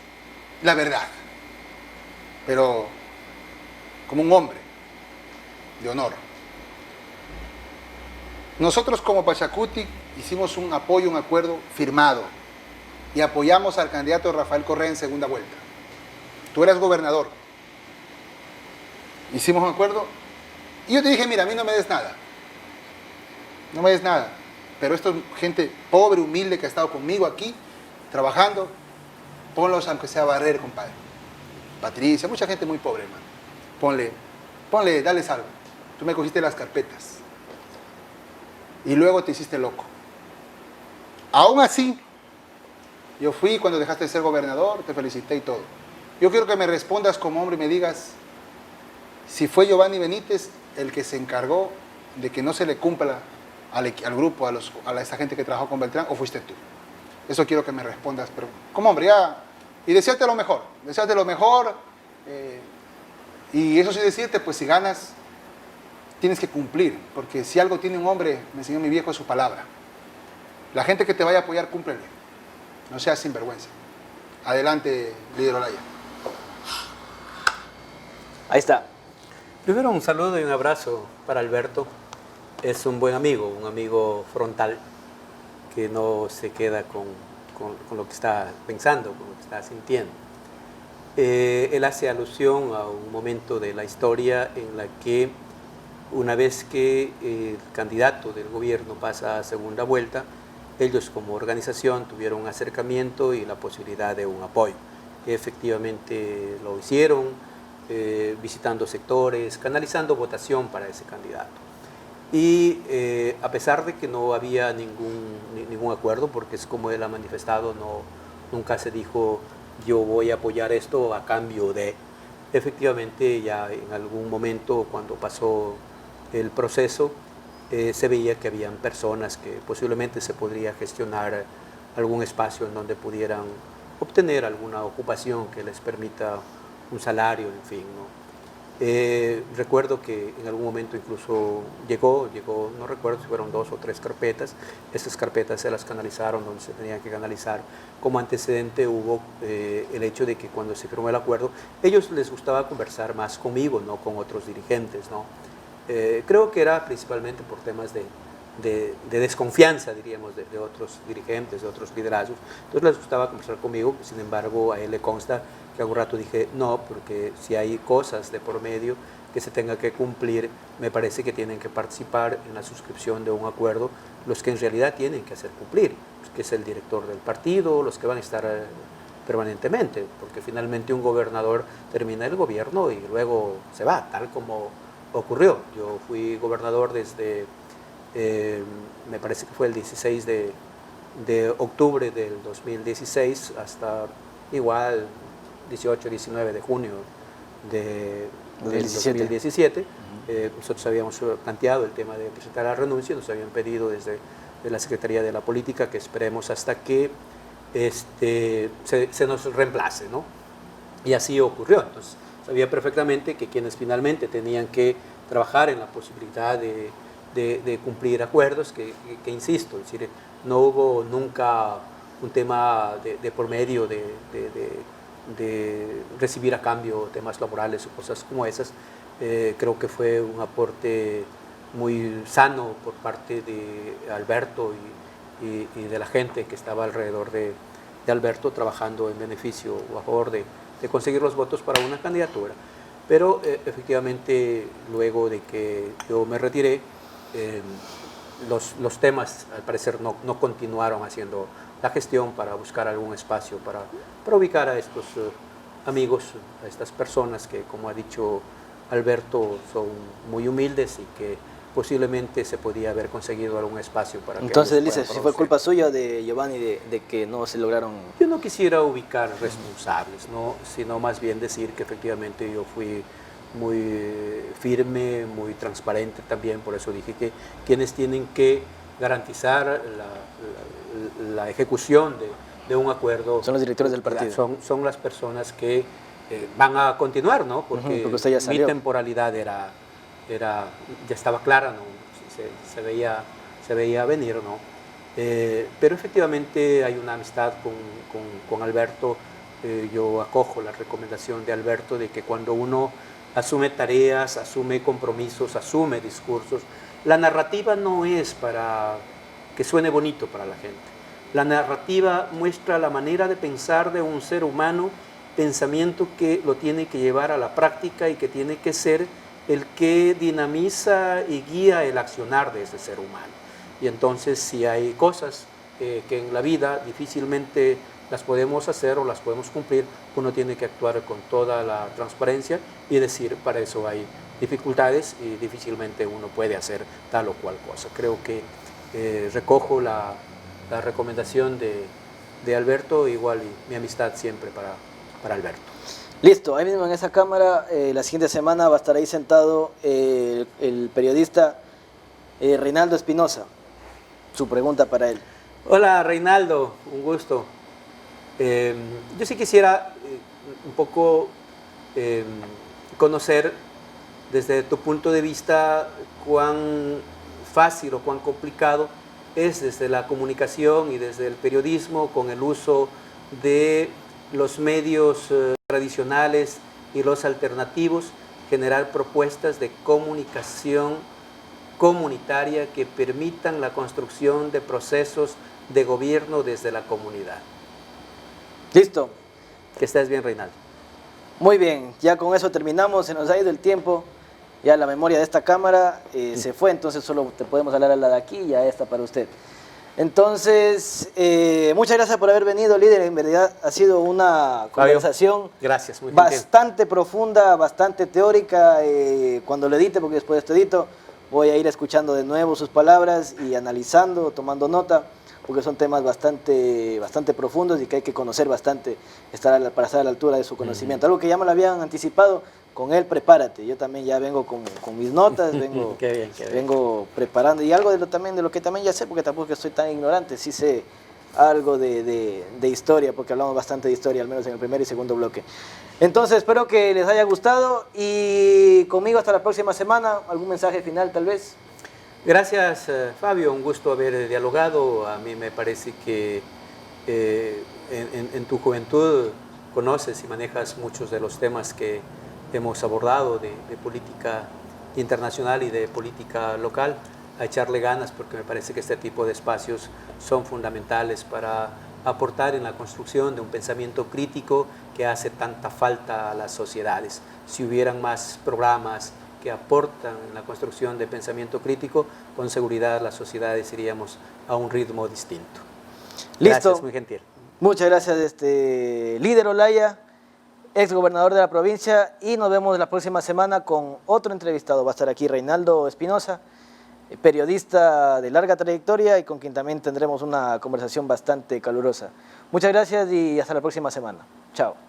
la verdad, pero como un hombre de honor. Nosotros como Pachacuti hicimos un apoyo, un acuerdo firmado, y apoyamos al candidato Rafael Correa en segunda vuelta. Tú eras gobernador. Hicimos un acuerdo y yo te dije, mira, a mí no me des nada. No me des nada. Pero esto es gente pobre, humilde, que ha estado conmigo aquí, trabajando. Ponlos aunque sea a barrer, compadre. Patricia, mucha gente muy pobre, hermano. Ponle, dales algo. Tú me cogiste las carpetas. Y luego te hiciste loco. Aún así, yo fui cuando dejaste de ser gobernador, te felicité y todo. Yo quiero que me respondas como hombre y me digas si fue Giovanni Benítez el que se encargó de que no se le cumpla al grupo, a esta gente que trabajó con Beltrán, o fuiste tú. Eso quiero que me respondas, pero como hombre, ya. Y desearte lo mejor, y eso sí decirte, pues si ganas, tienes que cumplir, porque si algo tiene un hombre, me enseñó mi viejo, es su palabra. La gente que te vaya a apoyar, cúmplele. No seas sinvergüenza. Adelante, líder Olaya. Ahí está. Primero un saludo y un abrazo para Alberto. Es un buen amigo, un amigo frontal, que no se queda con lo que está pensando, con lo que está sintiendo. Él hace alusión a un momento de la historia en la que una vez que el candidato del gobierno pasa a segunda vuelta, ellos como organización tuvieron un acercamiento y la posibilidad de un apoyo. Efectivamente lo hicieron, visitando sectores, canalizando votación para ese candidato. Y a pesar de que no había ningún acuerdo, porque es como él ha manifestado, nunca se dijo yo voy a apoyar esto a cambio de. Efectivamente ya en algún momento cuando pasó el proceso, se veía que habían personas que posiblemente se podría gestionar algún espacio en donde pudieran obtener alguna ocupación que les permita un salario, en fin, ¿no? Recuerdo que en algún momento incluso llegó, no recuerdo si fueron 2 o 3 carpetas. Esas carpetas se las canalizaron donde se tenían que canalizar. Como antecedente hubo el hecho de que cuando se firmó el acuerdo, ellos les gustaba conversar más conmigo, no con otros dirigentes, ¿no? Creo que era principalmente por temas de desconfianza, diríamos, de otros dirigentes, de otros liderazgos. Entonces les gustaba conversar conmigo. Sin embargo, a él le consta que algún rato dije no, porque si hay cosas de por medio que se tenga que cumplir, me parece que tienen que participar en la suscripción de un acuerdo los que en realidad tienen que hacer cumplir, que es el director del partido, los que van a estar permanentemente, porque finalmente un gobernador termina el gobierno y luego se va, tal como ocurrió. Yo fui gobernador desde, me parece que fue el 16 de octubre del 2016 hasta igual 18, 19 de junio del 2017. Nosotros habíamos planteado el tema de presentar la renuncia, nos habían pedido desde la Secretaría de la Política que esperemos hasta que se nos reemplace, ¿no? Y así ocurrió. Entonces, sabía perfectamente que quienes finalmente tenían que trabajar en la posibilidad de cumplir acuerdos, que insisto, es decir, no hubo nunca un tema de por medio de recibir a cambio temas laborales o cosas como esas. Creo que fue un aporte muy sano por parte de Alberto y de la gente que estaba alrededor de Alberto, trabajando en beneficio o a favor de conseguir los votos para una candidatura. Pero efectivamente, luego de que yo me retiré, los temas al parecer no continuaron haciendo la gestión para buscar algún espacio para ubicar a estos amigos, a estas personas que, como ha dicho Alberto, son muy humildes y que posiblemente se podía haber conseguido algún espacio para que... Entonces, dice, si fue culpa suya de Giovanni de que no se lograron... Yo no quisiera ubicar responsables, ¿no? Sino más bien decir que efectivamente yo fui muy firme, muy transparente también. Por eso dije que quienes tienen que garantizar la ejecución de un acuerdo son los directores del partido. Son las personas que van a continuar, ¿no? Porque usted ya salió. Mi temporalidad ya estaba clara, ¿no? Se veía venir, ¿no? Pero efectivamente hay una amistad con Alberto. Yo acojo la recomendación de Alberto de que cuando uno asume tareas, asume compromisos, asume discursos, la narrativa no es para que suene bonito para la gente. La narrativa muestra la manera de pensar de un ser humano, pensamiento que lo tiene que llevar a la práctica y que tiene que ser el que dinamiza y guía el accionar de ese ser humano. Y entonces, si hay cosas que en la vida difícilmente las podemos hacer o las podemos cumplir, uno tiene que actuar con toda la transparencia y decir, para eso hay dificultades y difícilmente uno puede hacer tal o cual cosa. Creo que recojo la recomendación de Alberto, igual y mi amistad siempre para Alberto. Listo, ahí mismo en esa cámara, la siguiente semana va a estar ahí sentado el periodista Reinaldo Espinosa. Su pregunta para él. Hola Reinaldo, un gusto. Yo sí quisiera un poco conocer desde tu punto de vista cuán fácil o cuán complicado es desde la comunicación y desde el periodismo con el uso de los medios tradicionales y los alternativos, generar propuestas de comunicación comunitaria que permitan la construcción de procesos de gobierno desde la comunidad. Listo. Que estés bien, Reinaldo. Muy bien, ya con eso terminamos, se nos ha ido el tiempo, ya la memoria de esta cámara se fue, entonces solo te podemos hablar a la de aquí y a esta para usted. Entonces, muchas gracias por haber venido, líder. En verdad ha sido una conversación gracias, muy bastante profunda, bastante teórica. Cuando lo edite, porque después de esto edito, voy a ir escuchando de nuevo sus palabras y analizando, tomando nota, porque son temas bastante profundos y que hay que conocer bastante para estar a la altura de su conocimiento. Algo que ya me lo habían anticipado, con él prepárate. Yo también ya vengo con mis notas, vengo, vengo preparando y algo también de lo que también ya sé, porque tampoco es que estoy tan ignorante, sí sé algo de historia, porque hablamos bastante de historia, al menos en el primer y segundo bloque. Entonces, espero que les haya gustado y conmigo hasta la próxima semana. ¿Algún mensaje final tal vez? Gracias, Fabio, un gusto haber dialogado. A mí me parece que en tu juventud conoces y manejas muchos de los temas que hemos abordado de política internacional y de política local. A echarle ganas, porque me parece que este tipo de espacios son fundamentales para aportar en la construcción de un pensamiento crítico que hace tanta falta a las sociedades. Si hubieran más programas que aportan en la construcción de pensamiento crítico, con seguridad las sociedades iríamos a un ritmo distinto. Listo. Gracias, muy gentil. Muchas gracias, líder Olaya, ex gobernador de la provincia, y nos vemos la próxima semana con otro entrevistado. Va a estar aquí Reinaldo Espinosa, periodista de larga trayectoria y con quien también tendremos una conversación bastante calurosa. Muchas gracias y hasta la próxima semana. Chao.